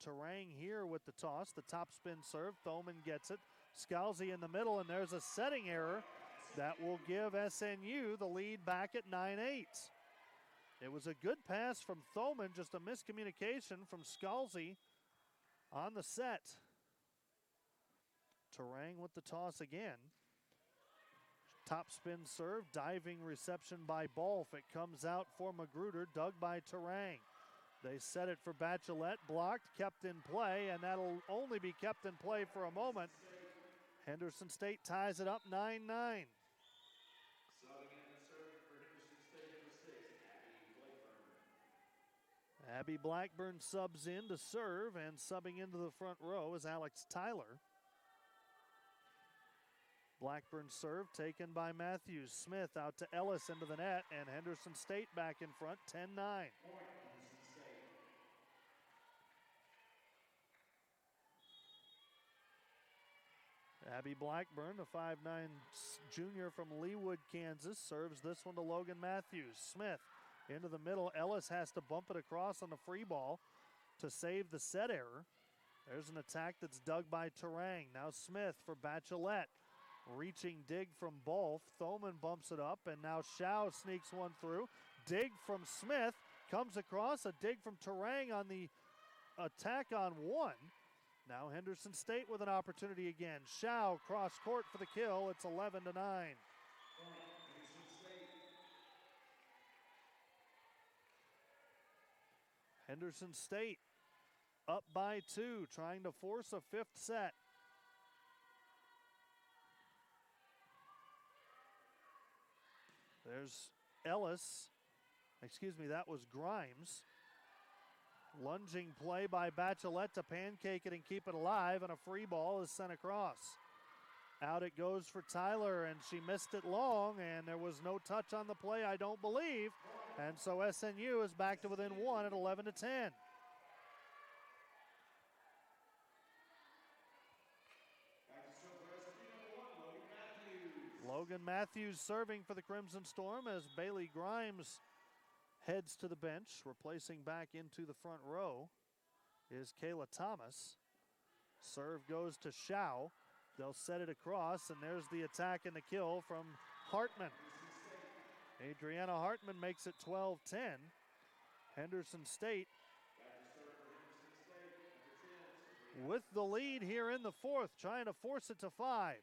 Terang here with the toss. The top spin serve. Thoman gets it. Scalzi in the middle, and there's a setting error that will give SNU the lead back at 9-8. It was a good pass from Thoman, just a miscommunication from Scalzi on the set. Terang with the toss again. Top spin serve, diving reception by Balf. It comes out for Magruder, dug by Terang. They set it for Bachelet, blocked, kept in play, and that'll only be kept in play for a moment. Henderson State ties it up 9-9. Abby Blackburn subs in to serve, and subbing into the front row is Alex Tyler. Blackburn serve taken by Matthews. Smith out to Ellis into the net, and Henderson State back in front, 10-9. Abby Blackburn, the 5'9" junior from Leawood, Kansas, serves this one to Logan Matthews. Smith into the middle. Ellis has to bump it across on the free ball to save the set error. There's an attack that's dug by Terang. Now Smith for Bachelet. Reaching dig from Balf. Thoman bumps it up, and now Shao sneaks one through. Dig from Smith. Comes across. A dig from Terang on the attack on one. Now Henderson State with an opportunity again. Shao cross court for the kill. It's 11-9. Henderson State up by 2, trying to force a fifth set. There's Ellis. That was Grimes. Lunging play by Bachelet to pancake it and keep it alive, and a free ball is sent across. Out it goes for Tyler, and she missed it long, and there was no touch on the play, I don't believe. And so SNU is back to within 1 at 11-10. Logan Matthews serving for the Crimson Storm as Bailey Grimes heads to the bench. Replacing back into the front row is Kayla Thomas. Serve goes to Shao. They'll set it across, and there's the attack and the kill from Hartman. Adriana Hartman makes it 12-10. Henderson State with the lead here in the fourth, trying to force it to 5.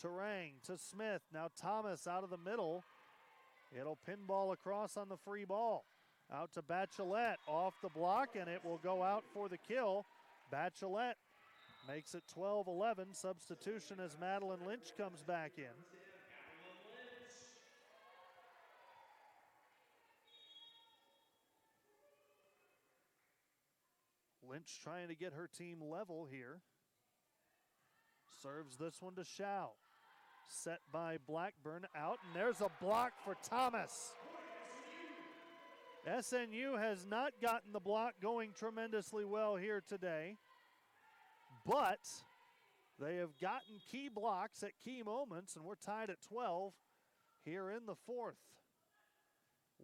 Terang to Smith. Now Thomas out of the middle. It'll pinball across on the free ball. Out to Bachelet. Off the block, and it will go out for the kill. Bachelet makes it 12-11. Substitution as Madeline Lynch comes back in. Lynch trying to get her team level here. Serves this one to Shao. Set by Blackburn, out, and there's a block for Thomas. SNU has not gotten the block going tremendously well here today, but they have gotten key blocks at key moments, and we're tied at 12 here in the fourth.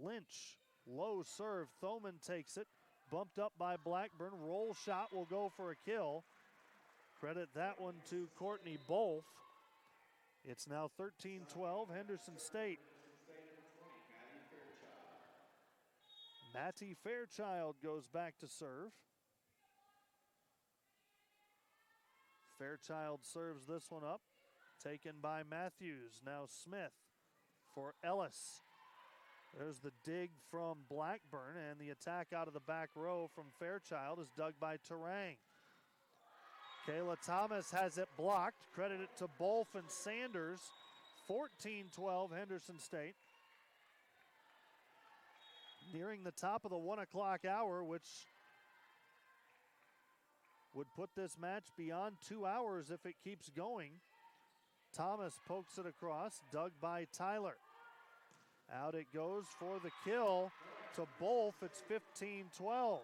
Lynch, low serve, Thoman takes it, bumped up by Blackburn, roll shot will go for a kill. Credit that one to Courtney Bolf. It's now 13-12, Henderson State. Matty Fairchild goes back to serve. Fairchild serves this one up, taken by Matthews. Now Smith for Ellis. There's the dig from Blackburn, and the attack out of the back row from Fairchild is dug by Terang. Kayla Thomas has it blocked. Credit it to Bolf and Sanders. 14-12 Henderson State. Nearing the top of the 1 o'clock hour, which would put this match beyond 2 hours if it keeps going. Thomas pokes it across, dug by Tyler. Out it goes for the kill to Bolf. It's 15-12.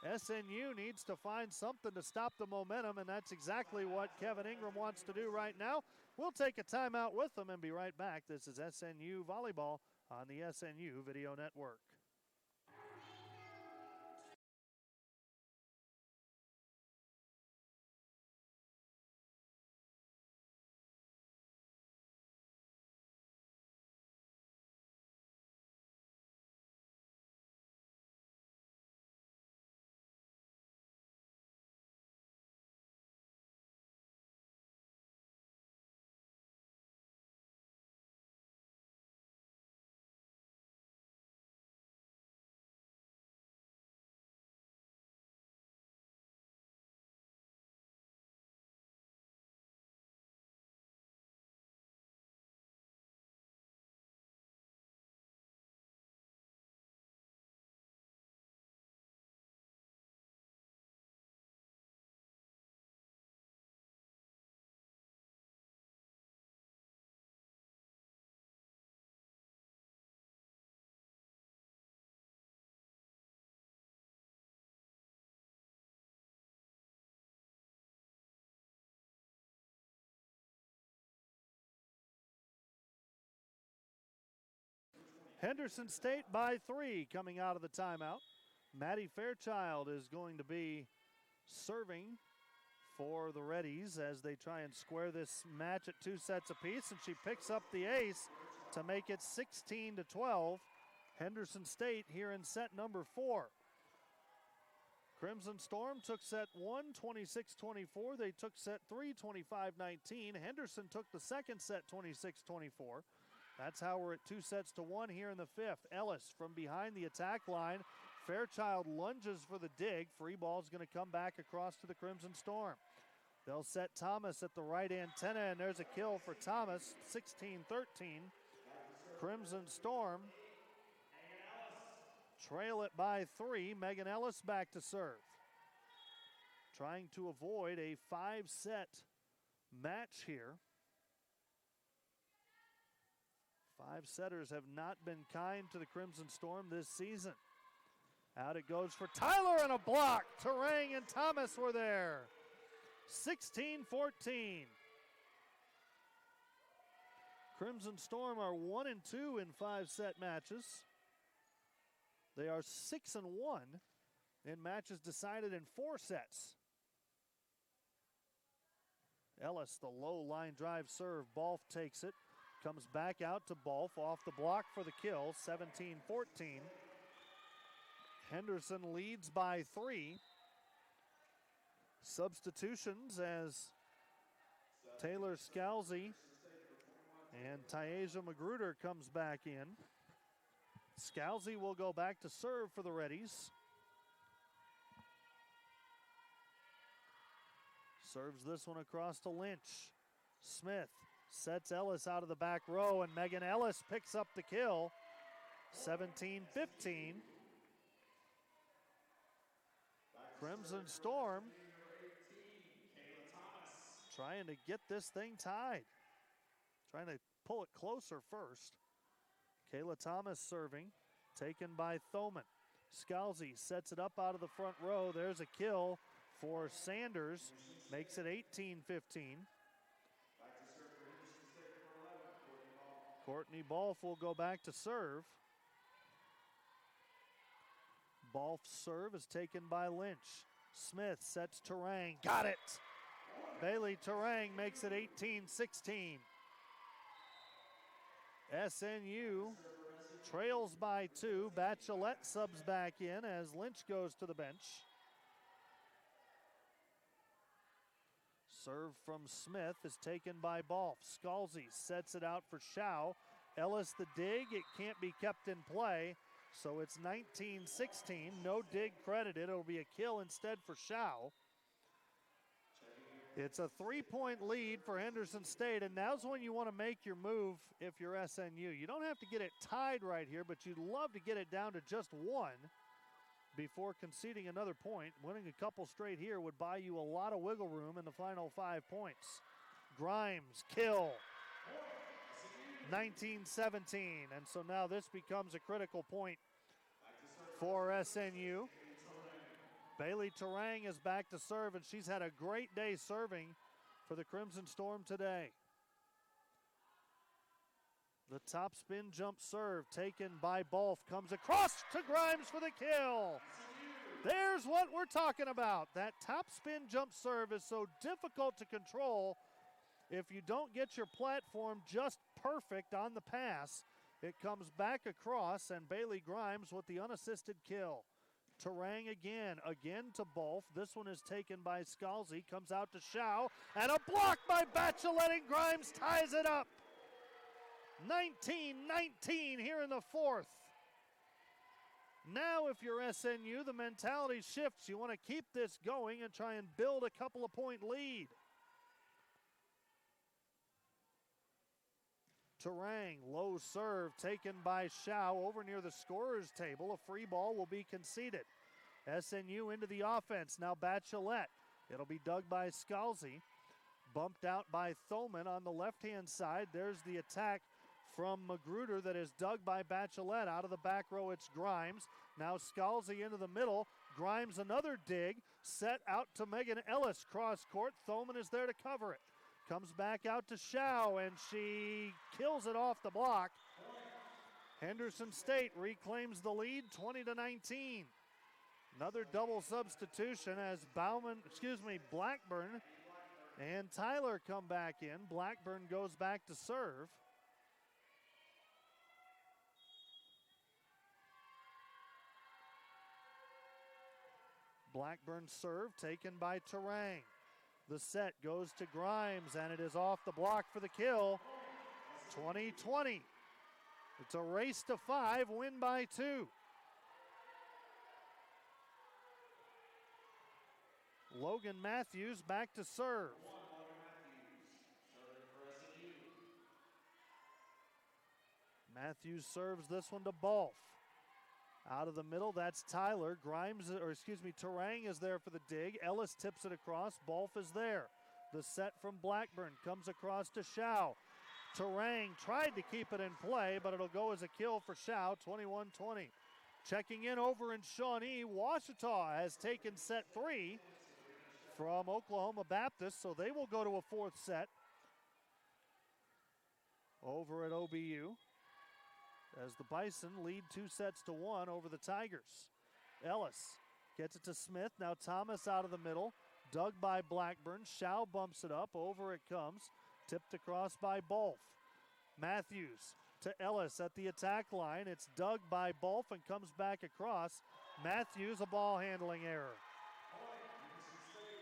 SNU needs to find something to stop the momentum, and that's exactly what Kevin Ingram wants to do right now. We'll take a timeout with them and be right back. This is SNU Volleyball on the SNU Video Network. Henderson State by 3 coming out of the timeout. Maddie Fairchild is going to be serving for the Reddies as they try and square this match at 2 sets apiece, and she picks up the ace to make it 16-12. Henderson State here in set number 4. Crimson Storm took set 1, 26-24. They took set 3, 25-19. Henderson took the second set 26-24. That's how we're at 2 sets to 1 here in the 5th. Ellis from behind the attack line. Fairchild lunges for the dig. Free ball's going to come back across to the Crimson Storm. They'll set Thomas at the right antenna, and there's a kill for Thomas, 16-13. Crimson Storm trail it by 3. Megan Ellis back to serve. Trying to avoid a 5-set match here. 5-setters have not been kind to the Crimson Storm this season. Out it goes for Tyler, and a block. Terang and Thomas were there. 16-14. Crimson Storm are 1-2 in 5-set matches. They are 6-1 in matches decided in 4 sets. Ellis, the low line drive serve. Bolf takes it. Comes back out to Bolf off the block for the kill, 17-14. Henderson leads by 3. Substitutions as Taylor Scalzi and Taisha Magruder comes back in. Scalzi will go back to serve for the Reddies. Serves this one across to Lynch. Smith sets Ellis out of the back row, and Megan Ellis picks up the kill. 17-15. Crimson Storm trying to get this thing tied. Trying to pull it closer first. Kayla Thomas serving, taken by Thoman. Scalzi sets it up out of the front row. There's a kill for Sanders. Makes it 18-15. Courtney Balfe will go back to serve. Balfe's serve is taken by Lynch. Smith sets Terang. Got it! Bailey Terang makes it 18-16. SNU trails by 2. Bachelette subs back in as Lynch goes to the bench. Serve from Smith is taken by Balfe. Scalzi sets it out for Schau. Ellis the dig. It can't be kept in play. So it's 19-16. No dig credited. It'll be a kill instead for Schau. It's a 3-point lead for Henderson State, and now's when you want to make your move if you're SNU. You don't have to get it tied right here, but you'd love to get it down to just 1 before conceding another point. Winning a couple straight here would buy you a lot of wiggle room in the final 5 points. Grimes, kill. 19-17, and so now this becomes a critical point for SNU. Bailey Terang is back to serve, and she's had a great day serving for the Crimson Storm today. The top spin jump serve taken by Balfe comes across to Grimes for the kill. There's what we're talking about. That top spin jump serve is so difficult to control. If you don't get your platform just perfect on the pass, it comes back across, and Bailey Grimes with the unassisted kill. Terang again to Balfe. This one is taken by Scalzi, comes out to Schau, and a block by Bachelette, and Grimes ties it up. 19-19 here in the 4th. Now if you're SNU, the mentality shifts. You want to keep this going and try and build a couple of point lead. Terang, low serve taken by Schau over near the scorer's table. A free ball will be conceded. SNU into the offense. Now Bachelette. It'll be dug by Scalzi. Bumped out by Thoman on the left-hand side. There's the attack from Magruder that is dug by Bachelette. Out of the back row, it's Grimes. Now Scalzi into the middle. Grimes another dig. Set out to Megan Ellis. Cross court. Thoman is there to cover it. Comes back out to Schau, and she kills it off the block. Henderson State reclaims the lead, 20-19. Another double substitution as Blackburn and Tyler come back in. Blackburn goes back to serve. Blackburn serve taken by Terang. The set goes to Grimes, and it is off the block for the kill. 20-20. It's a race to 5, win by 2. Logan Matthews back to serve. Matthews serves this one to Balfe. Out of the middle, that's Tyler. Terang is there for the dig. Ellis tips it across. Balfe is there. The set from Blackburn comes across to Schau. Terang tried to keep it in play, but it'll go as a kill for Schau, 21-20. Checking in over in Shawnee, Ouachita has taken set 3 from Oklahoma Baptist, so they will go to a 4th set over at OBU, as the Bison lead 2-1 over the Tigers. Ellis gets it to Smith. Now Thomas out of the middle. Dug by Blackburn. Schau bumps it up. Over it comes. Tipped across by Balfe. Matthews to Ellis at the attack line. It's dug by Balfe and comes back across. Matthews, a ball handling error.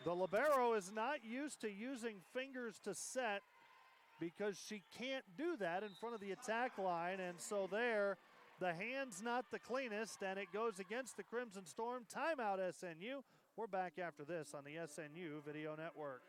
The libero is not used to using fingers to set, because she can't do that in front of the attack line, and so there, the hand's not the cleanest, and it goes against the Crimson Storm. Timeout, SNU. We're back after this on the SNU Video Network.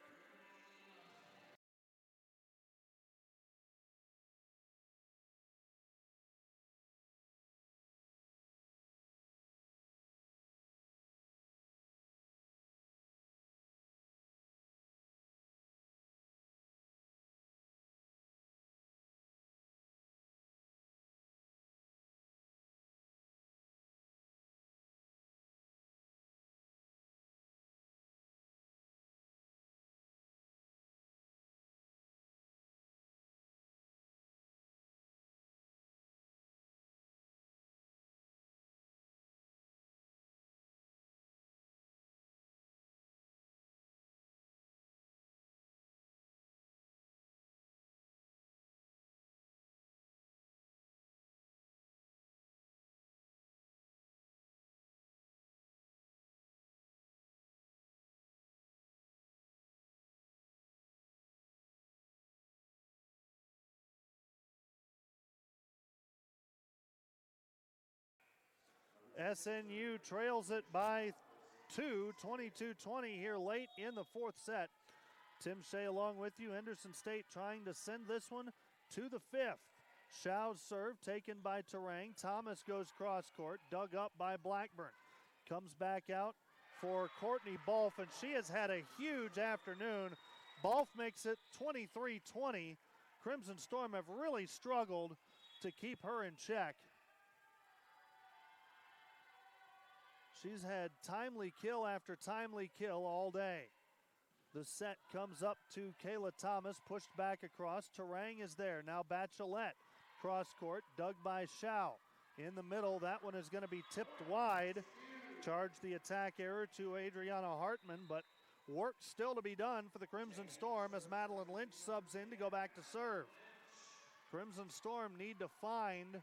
SNU trails it by 2, 22-20 here late in the fourth set. Tim Shea along with you. Henderson State trying to send this one to the fifth. Shaw's serve taken by Terang. Thomas goes cross court, dug up by Blackburn. Comes back out for Courtney Balfe, and she has had a huge afternoon. Balfe makes it 23-20. Crimson Storm have really struggled to keep her in check. She's had timely kill after timely kill all day. The set comes up to Kayla Thomas, pushed back across. Terang is there. Now Bachelet, cross court, dug by Shaw. In the middle, that one is going to be tipped wide. Charge the attack error to Adriana Hartman, but work still to be done for the Crimson Storm as Madeline Lynch subs in to go back to serve. Crimson Storm need to find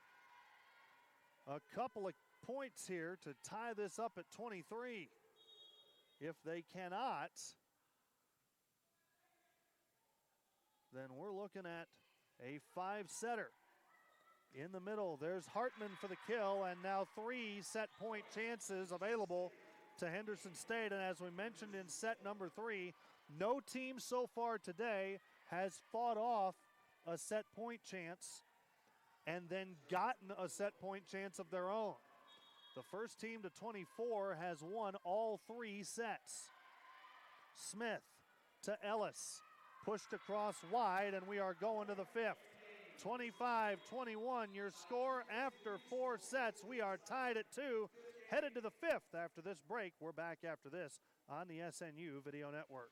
a couple of points here to tie this up at 23. If they cannot, then we're looking at a five-setter. In the middle, there's Hartman for the kill, and now 3 set point chances available to Henderson State. And as we mentioned in set number 3, no team so far today has fought off a set point chance and then gotten a set point chance of their own. The first team to 24 has won all 3 sets. Smith to Ellis, pushed across wide, and we are going to the fifth. 25-21, your score after 4 sets. We are tied at 2, headed to the fifth after this break. We're back after this on the SNU Video Network.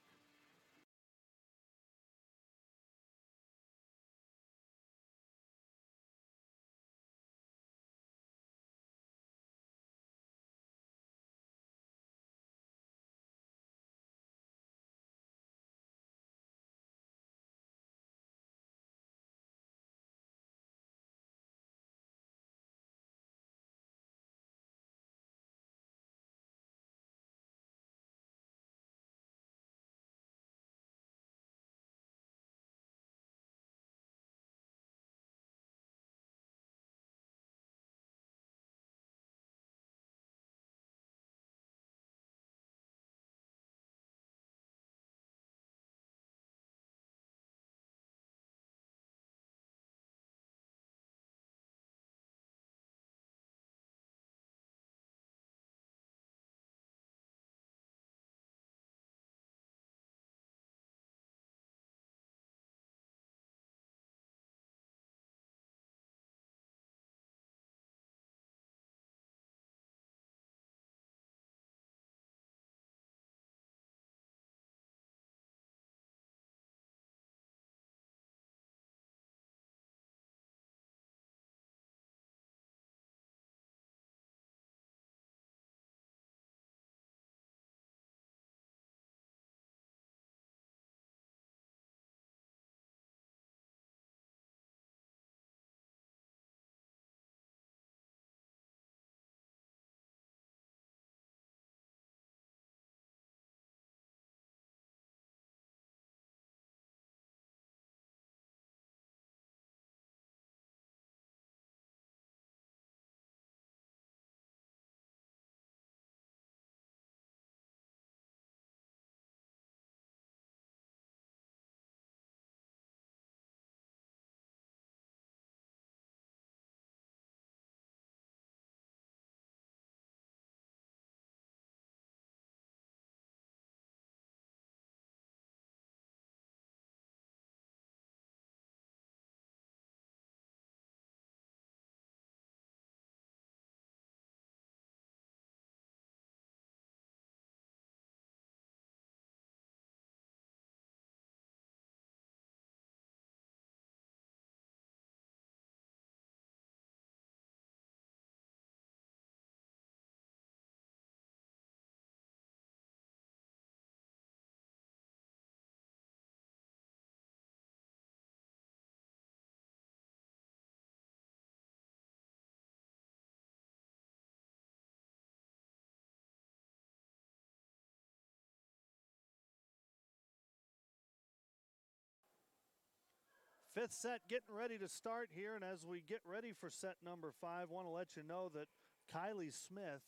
Fifth set getting ready to start here, and as we get ready for set number 5, want to let you know that Kylie Smith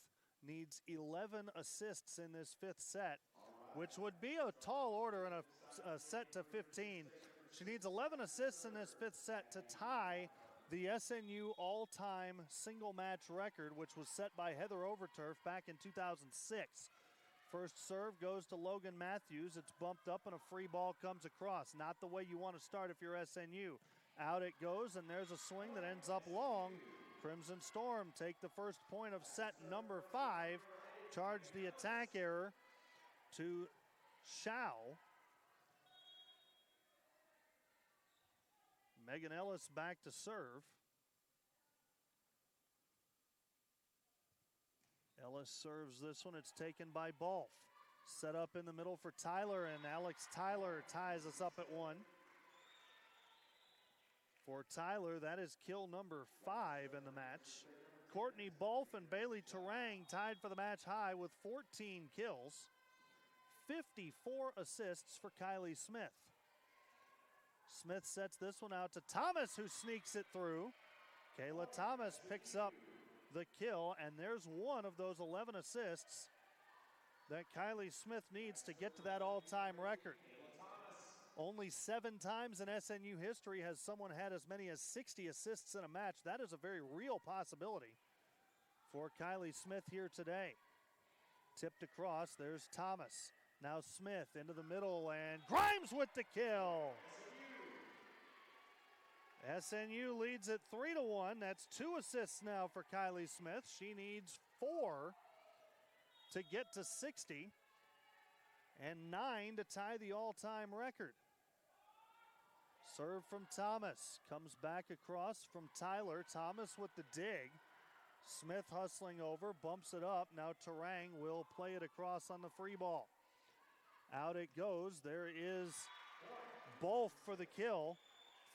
needs 11 assists in this fifth set, which would be a tall order in a set to 15. She needs 11 assists in this fifth set to tie the SNU all-time single match record, which was set by Heather Overturf back in 2006. First serve goes to Logan Matthews. It's bumped up and a free ball comes across. Not the way you want to start if you're SNU. Out it goes, and there's a swing that ends up long. Crimson Storm take the first point of set number 5. Charge the attack error to Shao. Megan Ellis back to serve. Ellis serves this one. It's taken by Balf. Set up in the middle for Tyler, and Alex Tyler ties us up at 1. For Tyler, that is kill number 5 in the match. Courtney Balf and Bailey Terang tied for the match high with 14 kills. 54 assists for Kylie Smith. Smith sets this one out to Thomas, who sneaks it through. Kayla Thomas picks up the kill, and there's one of those 11 assists that Kylie Smith needs to get to that all-time record. Only 7 times in SNU history has someone had as many as 60 assists in a match. That is a very real possibility for Kylie Smith here today. Tipped across, there's Thomas. Now Smith into the middle, and Grimes with the kill. SNU leads it 3-1. That's 2 assists now for Kylie Smith. She needs 4 to get to 60 and 9 to tie the all-time record. Serve from Thomas. Comes back across from Tyler. Thomas with the dig. Smith hustling over, bumps it up. Now Terang will play it across on the free ball. Out it goes. There is Bolf for the kill.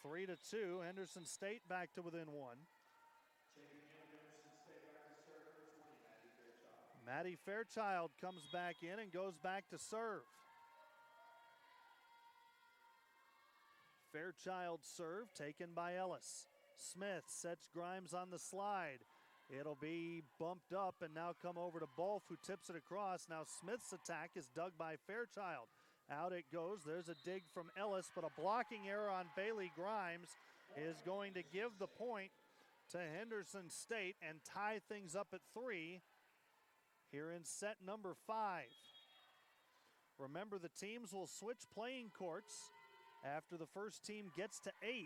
3-2. Henderson State back to within 1. Maddie Fairchild comes back in and goes back to serve. Fairchild serve taken by Ellis. Smith sets Grimes on the slide. It'll be bumped up and now come over to Bolf, who tips it across. Now Smith's attack is dug by Fairchild. Out it goes. There's a dig from Ellis, but a blocking error on Bailey Grimes is going to give the point to Henderson State and tie things up at 3 here in set number 5. Remember, the teams will switch playing courts after the first team gets to 8.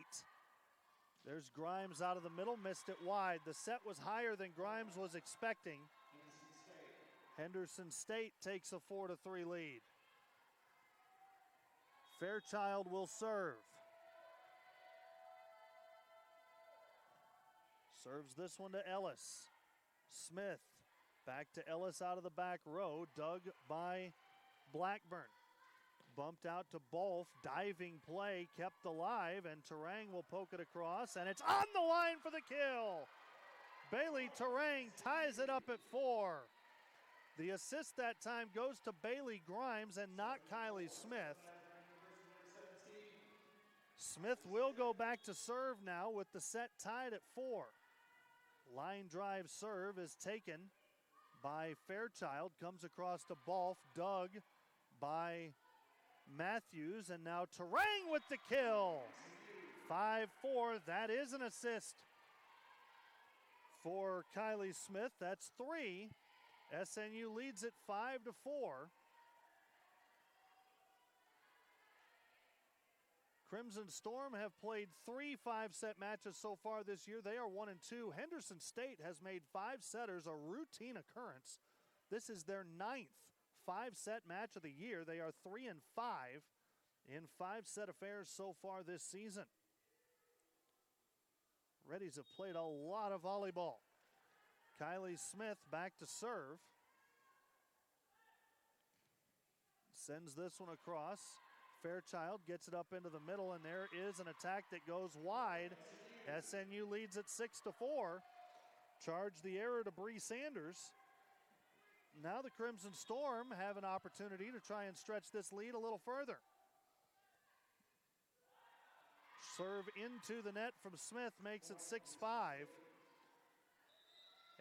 There's Grimes out of the middle, missed it wide. The set was higher than Grimes was expecting. Henderson State takes a 4-3 lead. Fairchild will serve. Serves this one to Ellis. Smith back to Ellis out of the back row, dug by Blackburn. Bumped out to Bolf, diving play, kept alive, and Terang will poke it across, and it's on the line for the kill. Bailey Terang ties it up at 4. The assist that time goes to Bailey Grimes and not Kylie Smith. Smith will go back to serve now with the set tied at 4. Line drive serve is taken by Fairchild, comes across to Bolf, dug by Matthews, and now Terang with the kill. 5-4, that is an assist for Kylie Smith. That's 3. SNU leads it 5-4. Crimson Storm have played 3 5-set matches so far this year. They are 1-2. Henderson State has made 5 setters a routine occurrence. This is their 9th 5-set match of the year. They are 3-5 in 5-set affairs so far this season. Reddies have played a lot of volleyball. Kylie Smith back to serve. Sends this one across. Fairchild gets it up into the middle, and there is an attack that goes wide. SNU leads at 6-4. Charge the error to Bree Sanders. Now the Crimson Storm have an opportunity to try and stretch this lead a little further. Serve into the net from Smith makes it 6-5.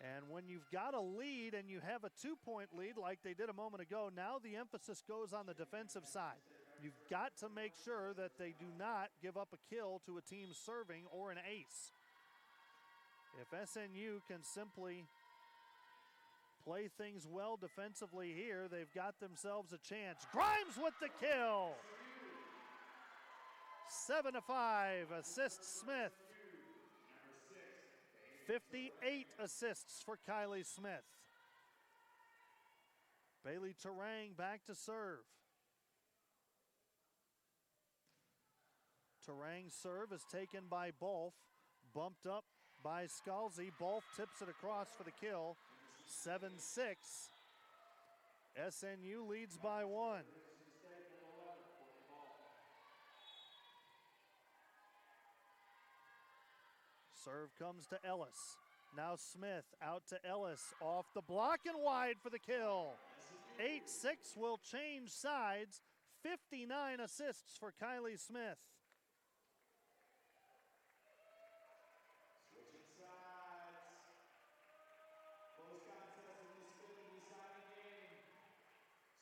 And when you've got a lead and you have a 2-point lead like they did a moment ago, now the emphasis goes on the defensive side. You've got to make sure that they do not give up a kill to a team serving or an ace. If SNU can simply play things well defensively here, they've got themselves a chance. Grimes with the kill. 7-5, assists Smith. 58 assists for Kylie Smith. Bailey Terang back to serve. Terang's serve is taken by Bolf, bumped up by Scalzi. Bolf tips it across for the kill. 7-6. SNU leads by 1. Serve comes to Ellis. Now Smith out to Ellis. Off the block and wide for the kill. 8-6 will change sides. 59 assists for Kylie Smith. Switching sides. Close contest in this fifth and deciding game.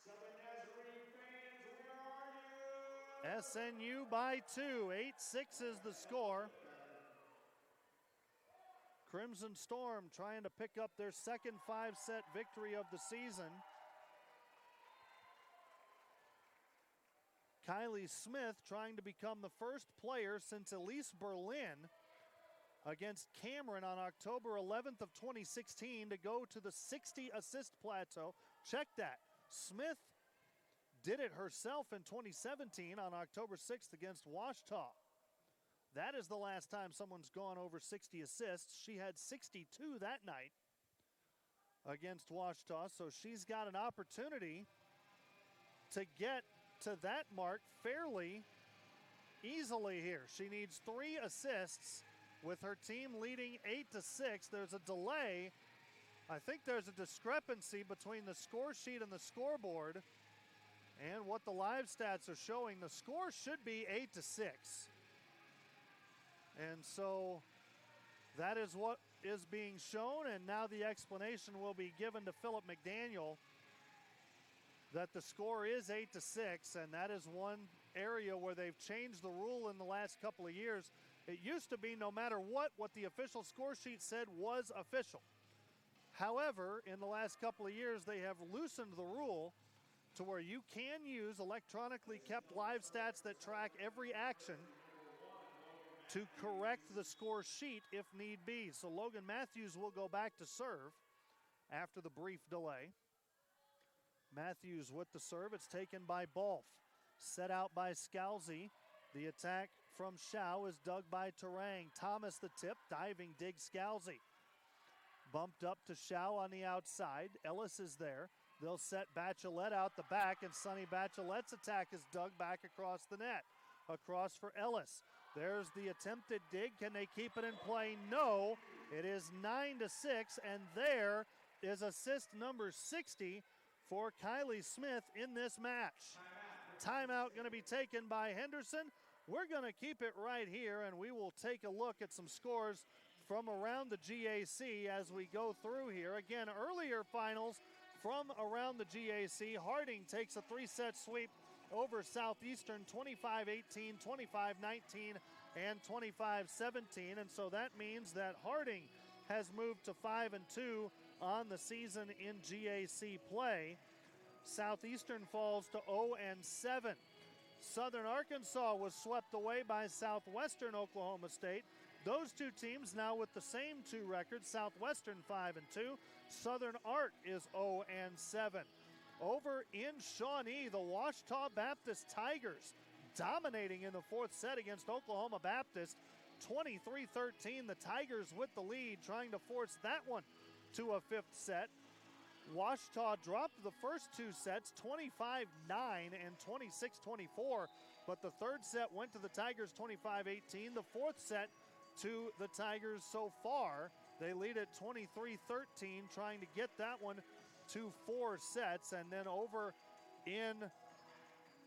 Southern Nazarene fans, where are you? SNU by 2. 8-6 is the score. Crimson Storm trying to pick up their second 5-set victory of the season. Kylie Smith trying to become the first player since Elise Berlin against Cameron on October 11th of 2016 to go to the 60 assist plateau. Check that. Smith did it herself in 2017 on October 6th against Washita. That is the last time someone's gone over 60 assists. She had 62 that night against Washita, so she's got an opportunity to get to that mark fairly easily here. She needs 3 assists with her team leading 8-6. There's a delay. I think there's a discrepancy between the score sheet and the scoreboard and what the live stats are showing. The score should be 8-6. And so that is what is being shown, and now the explanation will be given to Philip McDaniel that the score is 8-6, and that is one area where they've changed the rule in the last couple of years. It used to be no matter what the official score sheet said was official. However, in the last couple of years, they have loosened the rule to where you can use electronically kept live stats that track every action to correct the score sheet if need be. So Logan Matthews will go back to serve after the brief delay. Matthews with the serve. It's taken by Bolf. Set out by Scalzi. The attack from Shao is dug by Terang. Thomas the tip. Diving dig Scalzi. Bumped up to Shao on the outside. Ellis is there. They'll set Bachelet out the back, and Sonny Bachelet's attack is dug back across the net. Across for Ellis. There's the attempted dig. Can they keep it in play? No. It is 9-6, and there is assist number 60 for Kylie Smith in this match. Timeout going to be taken by Henderson. We're going to keep it right here, and we will take a look at some scores from around the GAC as we go through here. Again, earlier finals from around the GAC. Harding takes a 3-set sweep over Southeastern, 25-18, 25-19, and 25-17. And so that means that Harding has moved to 5-2 on the season in GAC play. Southeastern falls to 0-7. Southern Arkansas was swept away by Southwestern Oklahoma State. Those two teams now with the same 2 records. Southwestern 5-2. Southern Ark is 0-7. Over in Shawnee, the Washita Baptist Tigers dominating in the 4th set against Oklahoma Baptist. 23-13, the Tigers with the lead, trying to force that one to a 5th set. Washita dropped the first 2 sets, 25-9 and 26-24, but the 3rd set went to the Tigers 25-18. The 4th set to the Tigers so far. They lead at 23-13, trying to get that one to 4 sets. And then over in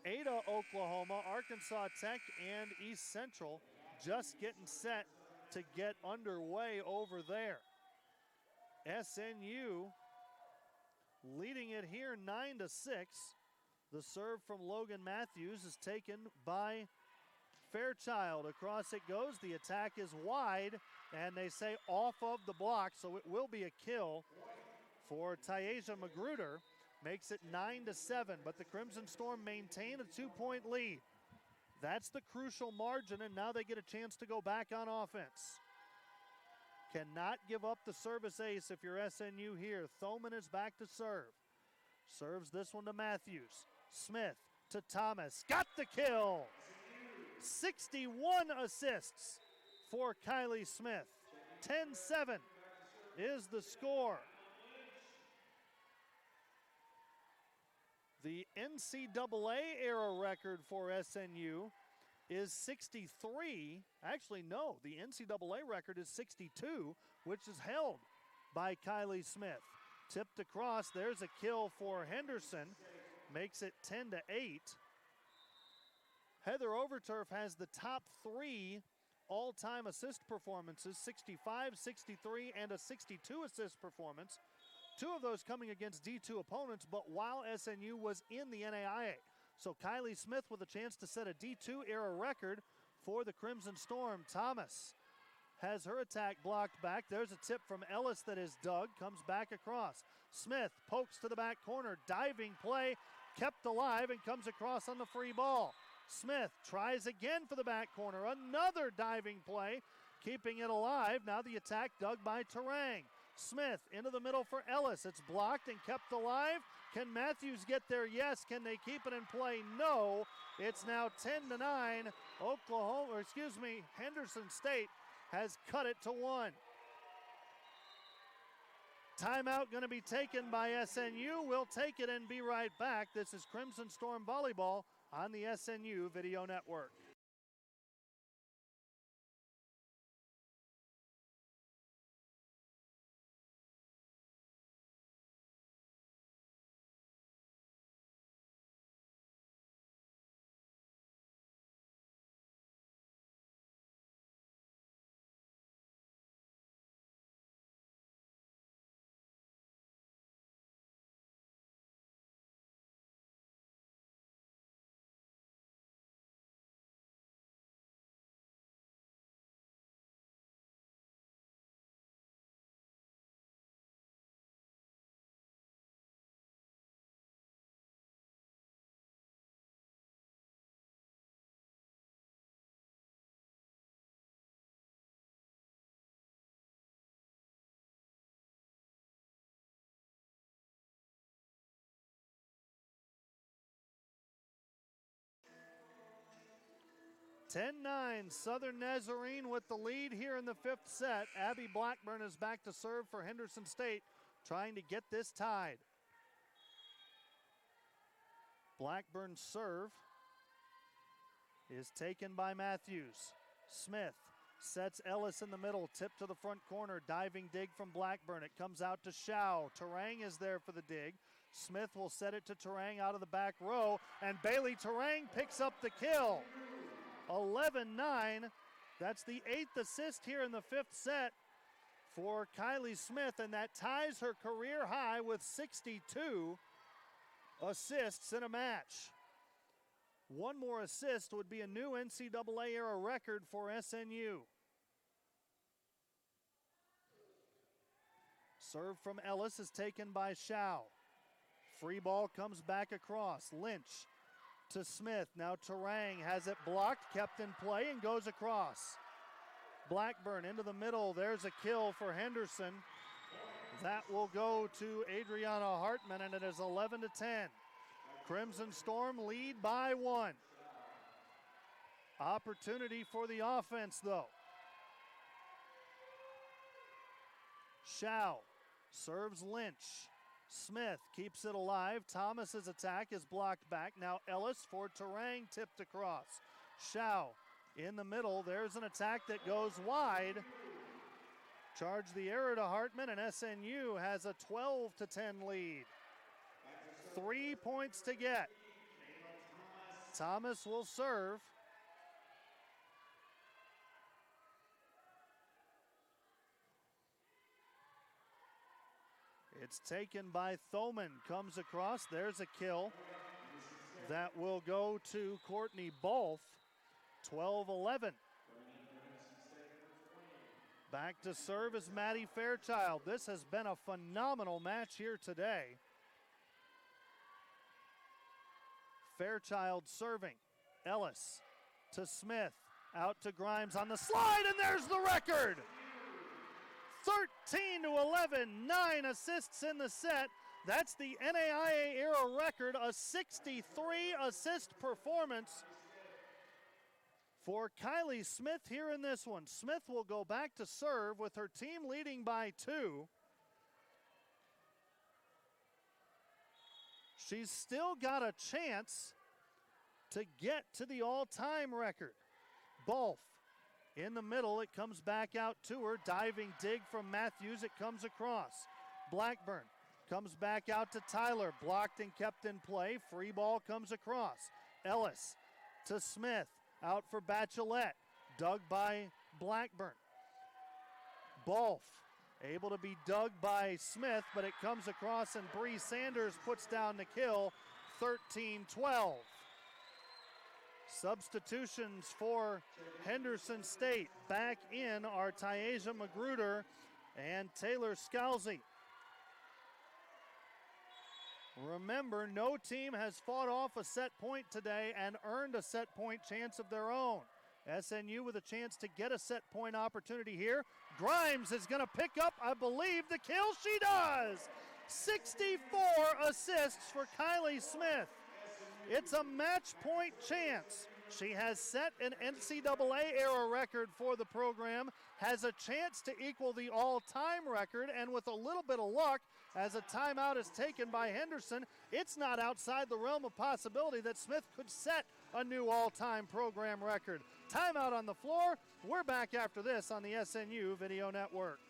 Ada, Oklahoma, Arkansas Tech and East Central just getting set to get underway over there. SNU leading it here 9-6. The serve from Logan Matthews is taken by Fairchild. Across it goes. The attack is wide, and they say off of the block, so it will be a kill for Tayasia Magruder. Makes it 9-7, but the Crimson Storm maintain a 2-point lead. That's the crucial margin, and now they get a chance to go back on offense. Cannot give up the service ace if you're SNU here. Thoman is back to serve. Serves this one to Matthews. Smith to Thomas. Got the kill! 61 assists for Kylie Smith. 10-7 is the score. The NCAA era record for SNU is 63. Actually, no, the NCAA record is 62, which is held by Kylie Smith. Tipped across, there's a kill for Henderson. Makes it 10-8. Heather Overturf has the top 3 all-time assist performances, 65, 63, and a 62 assist performance. 2 of those coming against D2 opponents, but while SNU was in the NAIA. So Kylie Smith with a chance to set a D2 era record for the Crimson Storm. Thomas has her attack blocked back. There's a tip from Ellis that is dug, comes back across. Smith pokes to the back corner, diving play, kept alive and comes across on the free ball. Smith tries again for the back corner, another diving play, keeping it alive. Now the attack dug by Terang. Smith into the middle for Ellis. It's blocked and kept alive. Can Matthews get there? Yes. Can they keep it in play? No. It's now 10-9. Henderson State has cut it to 1. Timeout going to be taken by SNU. We'll take it and be right back. This is Crimson Storm Volleyball on the SNU Video Network. (10-9), Southern Nazarene with the lead here in the 5th set. Abby Blackburn is back to serve for Henderson State, trying to get this tied. Blackburn's serve is taken by Matthews. Smith sets Ellis in the middle, tip to the front corner, diving dig from Blackburn. It comes out to Shao. Terang is there for the dig. Smith will set it to Terang out of the back row, and Bailey Terang picks up the kill. 11-9. That's the 8th assist here in the 5th set for Kylie Smith, and that ties her career high with 62 assists in a match. One more assist would be a new NCAA era record for SNU. Serve from Ellis is taken by Shao. Free ball comes back across. Lynch to Smith. Now Terang has it blocked, kept in play, and goes across. Blackburn into the middle. There's a kill for Henderson. That will go to Adriana Hartman, and it is 11-10. Crimson Storm lead by 1. Opportunity for the offense, though. Shao serves Lynch. Smith keeps it alive. Thomas's attack is blocked back. Now Ellis for Terang, tipped across. Shao in the middle. There's an attack that goes wide. Charge the error to Hartman, and SNU has a 12-10 lead. 3 points to get. Thomas will serve. It's taken by Thoman, comes across, there's a kill. That will go to Courtney Balfe, 12-11. Back to serve is Maddie Fairchild. This has been a phenomenal match here today. Fairchild serving. Ellis to Smith. Out to Grimes on the slide, and there's the record. 13-11, 9 assists in the set. That's the NAIA era record, a 63-assist performance for Kylie Smith here in this one. Smith will go back to serve with her team leading by 2. She's still got a chance to get to the all-time record. Balfe in the middle, it comes back out to her. Diving dig from Matthews, it comes across. Blackburn comes back out to Tyler, blocked and kept in play. Free ball comes across. Ellis to Smith, out for Bachelette, dug by Blackburn. Balfe able to be dug by Smith, but it comes across and Bree Sanders puts down the kill, 13-12. Substitutions for Henderson State. Back in are Tyasia Magruder and Taylor Scalzi. Remember, no team has fought off a set point today and earned a set point chance of their own. SNU with a chance to get a set point opportunity here. Grimes is going to pick up, I believe, the kill. She does! 64 assists for Kylie Smith. It's a match point chance. She has set an NCAA era record for the program, has a chance to equal the all-time record, and with a little bit of luck, as a timeout is taken by Henderson, it's not outside the realm of possibility that Smith could set a new all-time program record. Timeout on the floor. We're back after this on the SNU Video Network.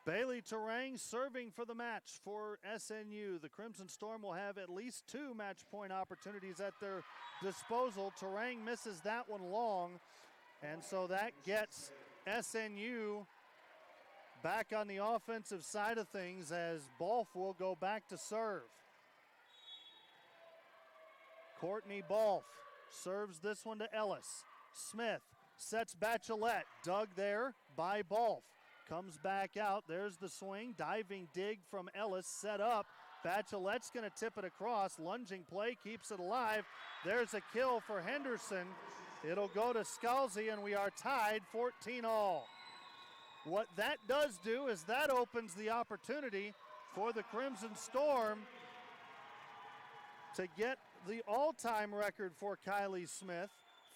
Bailey Terang serving for the match for SNU. The Crimson Storm will have at least 2 match point opportunities at their disposal. Terang misses that one long, and so that gets SNU back on the offensive side of things as Balfe will go back to serve. Courtney Balfe serves this one to Ellis. Smith sets Bachelette, dug there by Balfe. Comes back out, there's the swing, diving dig from Ellis, set up. Bachelette's gonna tip it across, lunging play, keeps it alive. There's a kill for Henderson. It'll go to Scalzi, and we are tied 14-all. What that does do is that opens the opportunity for the Crimson Storm to get the all-time record for Kylie Smith.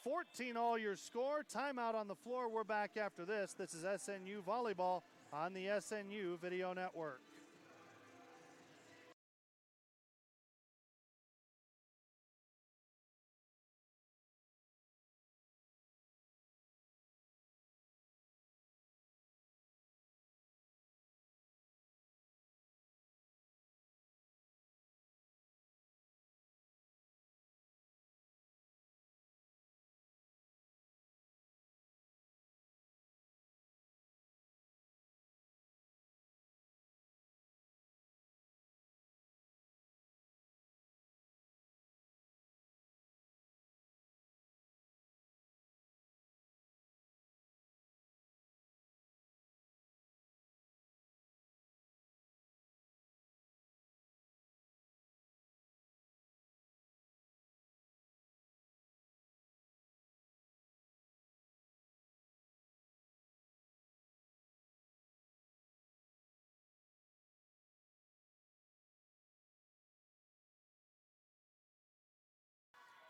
14-all your score. Timeout on the floor. We're back after this. This is SNU Volleyball on the SNU Video Network.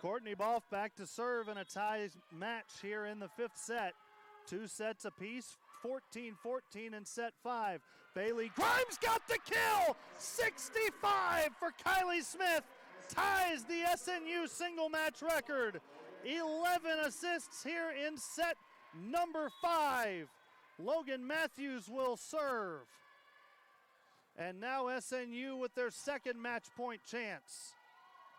Courtney Balfe back to serve in a tie match here in the 5th set. 2 sets apiece, 14-14 in set 5. Bailey Grimes got the kill! 65 for Kylie Smith. Ties the SNU single match record. 11 assists here in set number 5. Logan Matthews will serve. And now SNU with their second match point chance.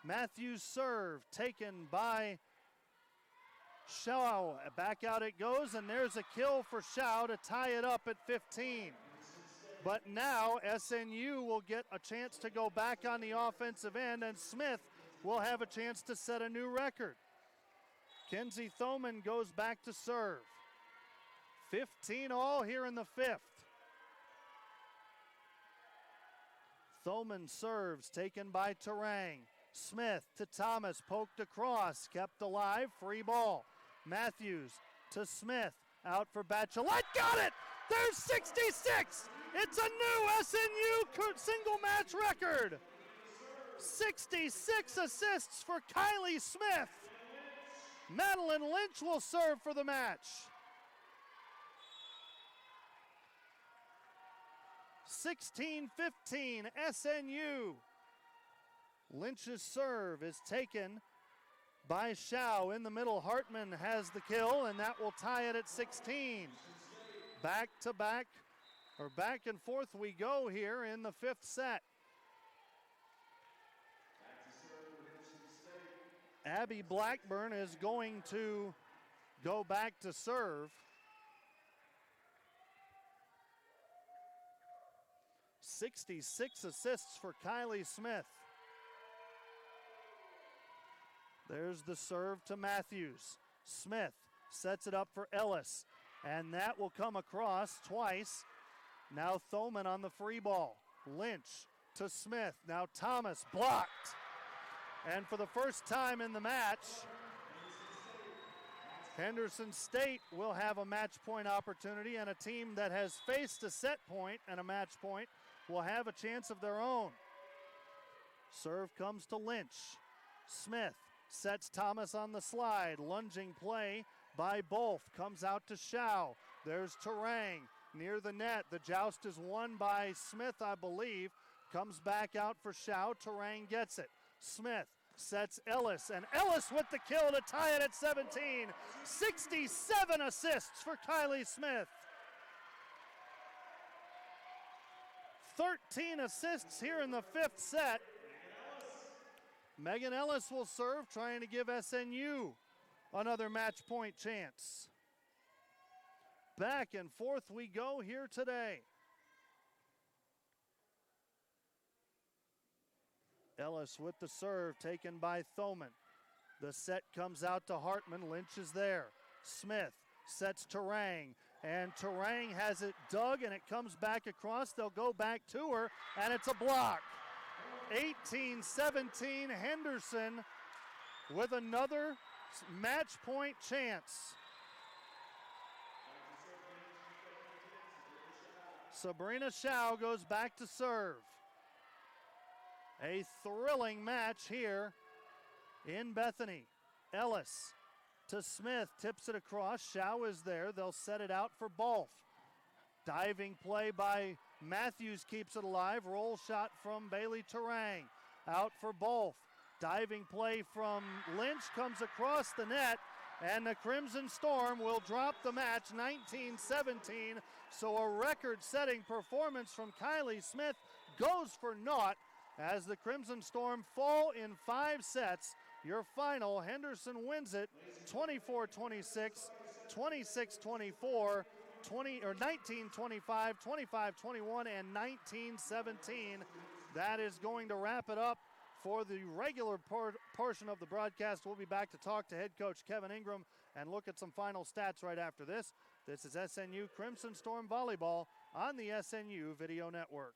Matthews serve taken by Shaw. Back out it goes, and there's a kill for Shaw to tie it up at 15. But now SNU will get a chance to go back on the offensive end, and Smith will have a chance to set a new record. Kenzie Thoman goes back to serve. 15 all here in the 5th. Thoman serves, taken by Terang. Smith to Thomas, poked across, kept alive, free ball. Matthews to Smith, out for Bachelet, got it! There's 66! It's a new SNU single match record! 66 assists for Kylie Smith. Madeline Lynch will serve for the match. 16-15 SNU. Lynch's serve is taken by Shaw in the middle. Hartman has the kill, and that will tie it at 16. Back to back, or back and forth we go here in the 5th set. Abby Blackburn is going to go back to serve. 66 assists for Kylie Smith. There's the serve to Matthews. Smith sets it up for Ellis, and that will come across twice. Now Thoman on the free ball. Lynch to Smith. Now Thomas blocked. And for the first time in the match, Henderson State will have a match point opportunity, and a team that has faced a set point and a match point will have a chance of their own. Serve comes to Lynch. Smith sets Thomas on the slide. Lunging play by Bolf. Comes out to Shaw. There's Terang near the net. The joust is won by Smith, I believe. Comes back out for Shaw. Terang gets it. Smith sets Ellis, and Ellis with the kill to tie it at 17. 67 assists for Kylie Smith. 13 assists here in the 5th set. Megan Ellis will serve, trying to give SNU another match point chance. Back and forth we go here today. Ellis with the serve, taken by Thoman. The set comes out to Hartman. Lynch is there. Smith sets Terang, and Terang has it dug, and it comes back across. They'll go back to her, and it's a block. 18-17, Henderson with another match point chance. Sabrina Shaw goes back to serve. A thrilling match here in Bethany. Ellis to Smith, tips it across. Shaw is there. They'll set it out for Bolf. Diving play by Matthews keeps it alive. Roll shot from Bailey Terang. Out for Bolf. Diving play from Lynch comes across the net, and the Crimson Storm will drop the match 19-17. So a record-setting performance from Kylie Smith goes for naught as the Crimson Storm fall in 5 sets. Your final, Henderson wins it 24-26, 26-24, 19-25, 25-21, and 19-17. That is going to wrap it up for the regular portion of the broadcast. We'll be back to talk to head coach Kevin Ingram and look at some final stats right after this. This is SNU Crimson Storm Volleyball on the SNU Video Network.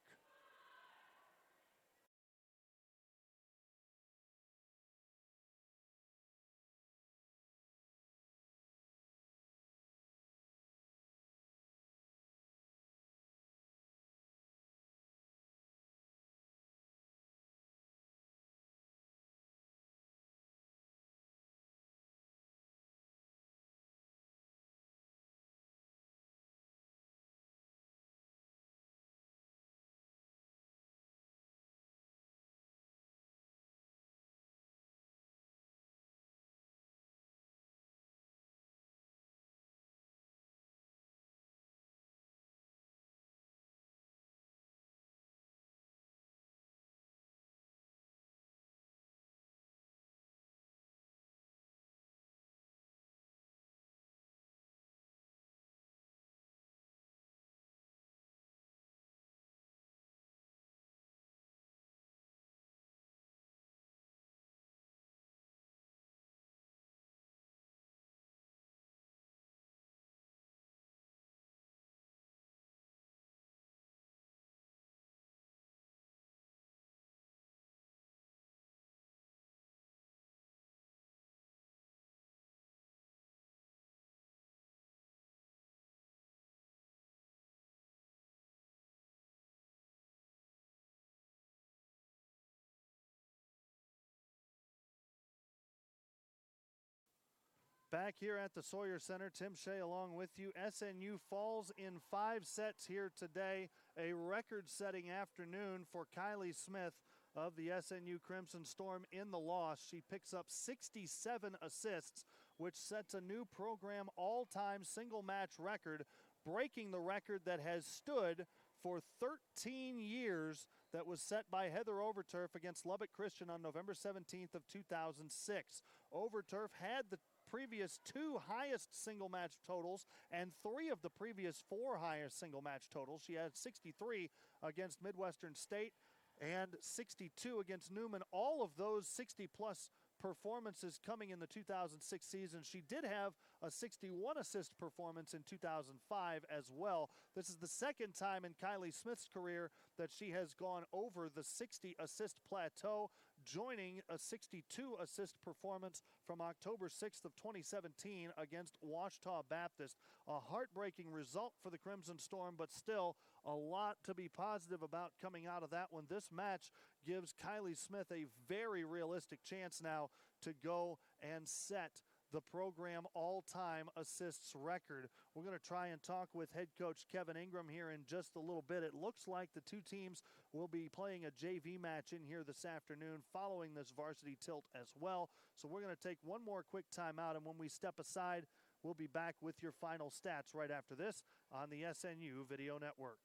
Back here at the Sawyer Center, Tim Shea along with you. SNU falls in 5 sets here today. A record-setting afternoon for Kylie Smith of the SNU Crimson Storm in the loss. She picks up 67 assists, which sets a new program all-time single-match record, breaking the record that has stood for 13 years that was set by Heather Overturf against Lubbock Christian on November 17th of 2006. Overturf had the previous 2 highest single match totals and 3 of the previous 4 highest single match totals. She had 63 against Midwestern State and 62 against Newman. All of those 60-plus performances coming in the 2006 season. She did have a 61 assist performance in 2005 as well. This is the second time in Kylie Smith's career that she has gone over the 60 assist plateau, joining a 62 assist performance from October 6th of 2017 against Ouachita Baptist. A heartbreaking result for the Crimson Storm, but still a lot to be positive about coming out of that one. This match gives Kylie Smith a very realistic chance now to go and set the program all-time assists record. We're going to try and talk with head coach Kevin Ingram here in just a little bit. It looks like the 2 teams will be playing a JV match in here this afternoon following this varsity tilt as well. So we're going to take one more quick timeout, and when we step aside, we'll be back with your final stats right after this on the SNU Video Network.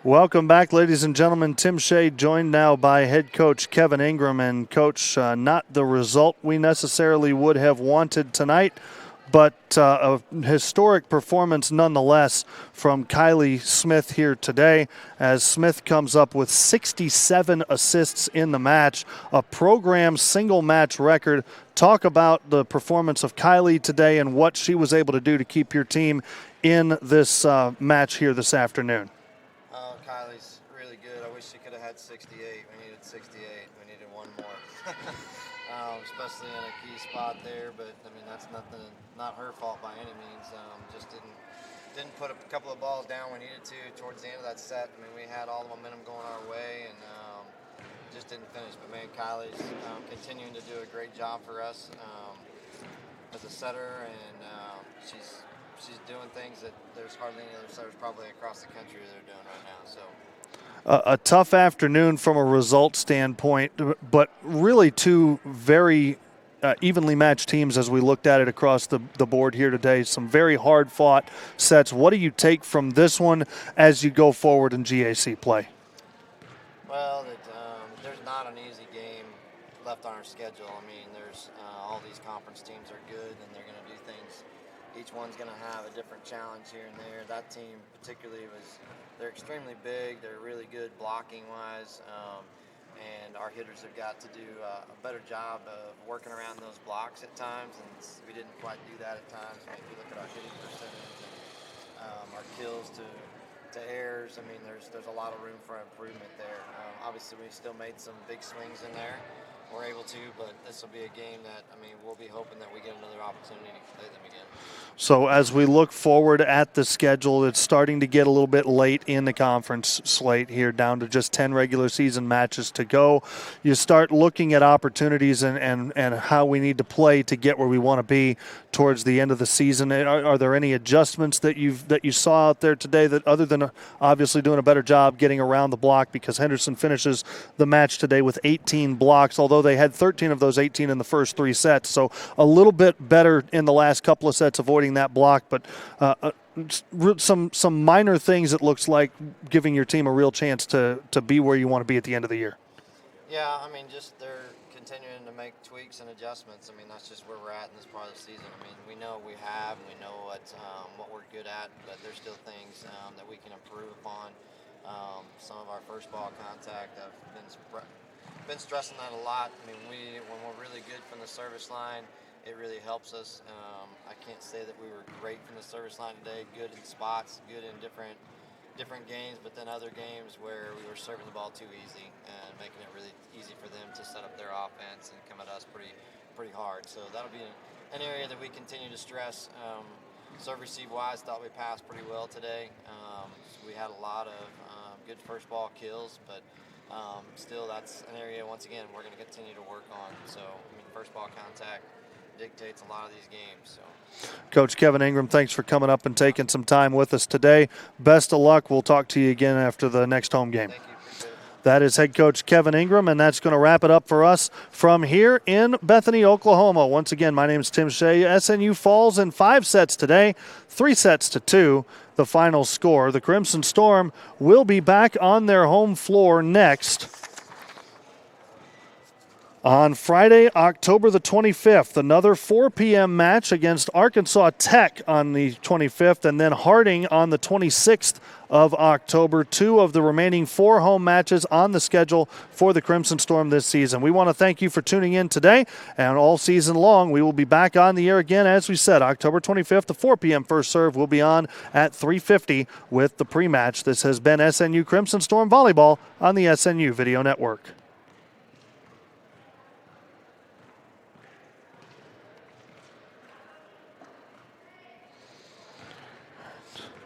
Welcome back, ladies and gentlemen. Tim Shea joined now by head coach Kevin Ingram. And coach, not the result we necessarily would have wanted tonight, but a historic performance nonetheless from Kylie Smith here today, as Smith comes up with 67 assists in the match, a program single match record. Talk about the performance of Kylie today and what she was able to do to keep your team in this match here this afternoon. Kylie's really good. I wish she could have had 68. We needed 68. We needed one more, especially in a key spot there. But I mean, that's not her fault by any means. Just didn't put a couple of balls down we needed to towards the end of that set. I mean, we had all the momentum going our way, and just didn't finish. But man, Kylie's continuing to do a great job for us as a setter, and she's she's doing things that there's hardly any other servers probably across the country that are doing right now. So. A tough afternoon from a result standpoint, but really two very evenly matched teams as we looked at it across the board here today. Some very hard-fought sets. What do you take from this one as you go forward in GAC play? Well, there's not an easy game left on our schedule. I mean, there's all these conference teams are good, and they're going to do things. Each one's going to have a different challenge here and there. That team particularly they're extremely big. They're really good blocking-wise, and our hitters have got to do a better job of working around those blocks at times, and we didn't quite do that at times. I mean, if you look at our hitting percentage and our kills to errors, I mean, there's a lot of room for improvement there. Obviously, we still made some big swings in there. We're able to, but this will be a game that, I mean, we'll be hoping that we get another opportunity to play them again. So as we look forward at the schedule, it's starting to get a little bit late in the conference slate here, down to just 10 regular season matches to go. You start looking at opportunities and how we need to play to get where we want to be towards the end of the season. Are there any adjustments that you saw out there today that, other than obviously doing a better job getting around the block, because Henderson finishes the match today with 18 blocks, although they had 13 of those 18 in the first 3 sets. So a little bit better in the last couple of sets avoiding that block, but some minor things, it looks like, giving your team a real chance to be where you want to be at the end of the year. Yeah, I mean, just they're continuing to make tweaks and adjustments. I mean, that's just where we're at in this part of the season. I mean, we know we know what we're good at, but there's still things that we can improve upon. Some of our first ball contact, I've been stressing that a lot. I mean, when we're really good from the service line, it really helps us. I can't say that we were great from the service line today, good in spots, good in different games, but then other games where we were serving the ball too easy and making it really easy for them to set up their offense and come at us pretty hard. So that'll be an area that we continue to stress. Serve receive wise, thought we passed pretty well today. So we had a lot of good first ball kills, but still that's an area, once again, we're going to continue to work on. So, I mean, first ball contact dictates a lot of these games. So, Coach Kevin Ingram, thanks for coming up and taking some time with us today. Best of luck. We'll talk to you again after the next home game. Thank you. Appreciate it. That is head coach Kevin Ingram, and that's going to wrap it up for us from here in Bethany, Oklahoma. Once again, my name is Tim Shea. SNU falls in 5 sets today, 3 sets to 2. The final score. The Crimson Storm will be back on their home floor next on Friday, October the 25th. Another 4 p.m. match against Arkansas Tech on the 25th, and then Harding on the 26th of October. 2 of the remaining 4 home matches on the schedule for the Crimson Storm this season. We want to thank you for tuning in today, and all season long we will be back on the air again, as we said, October 25th, the 4 p.m. first serve will be on at 3:50 with the pre-match. This has been SNU Crimson Storm Volleyball on the SNU Video Network.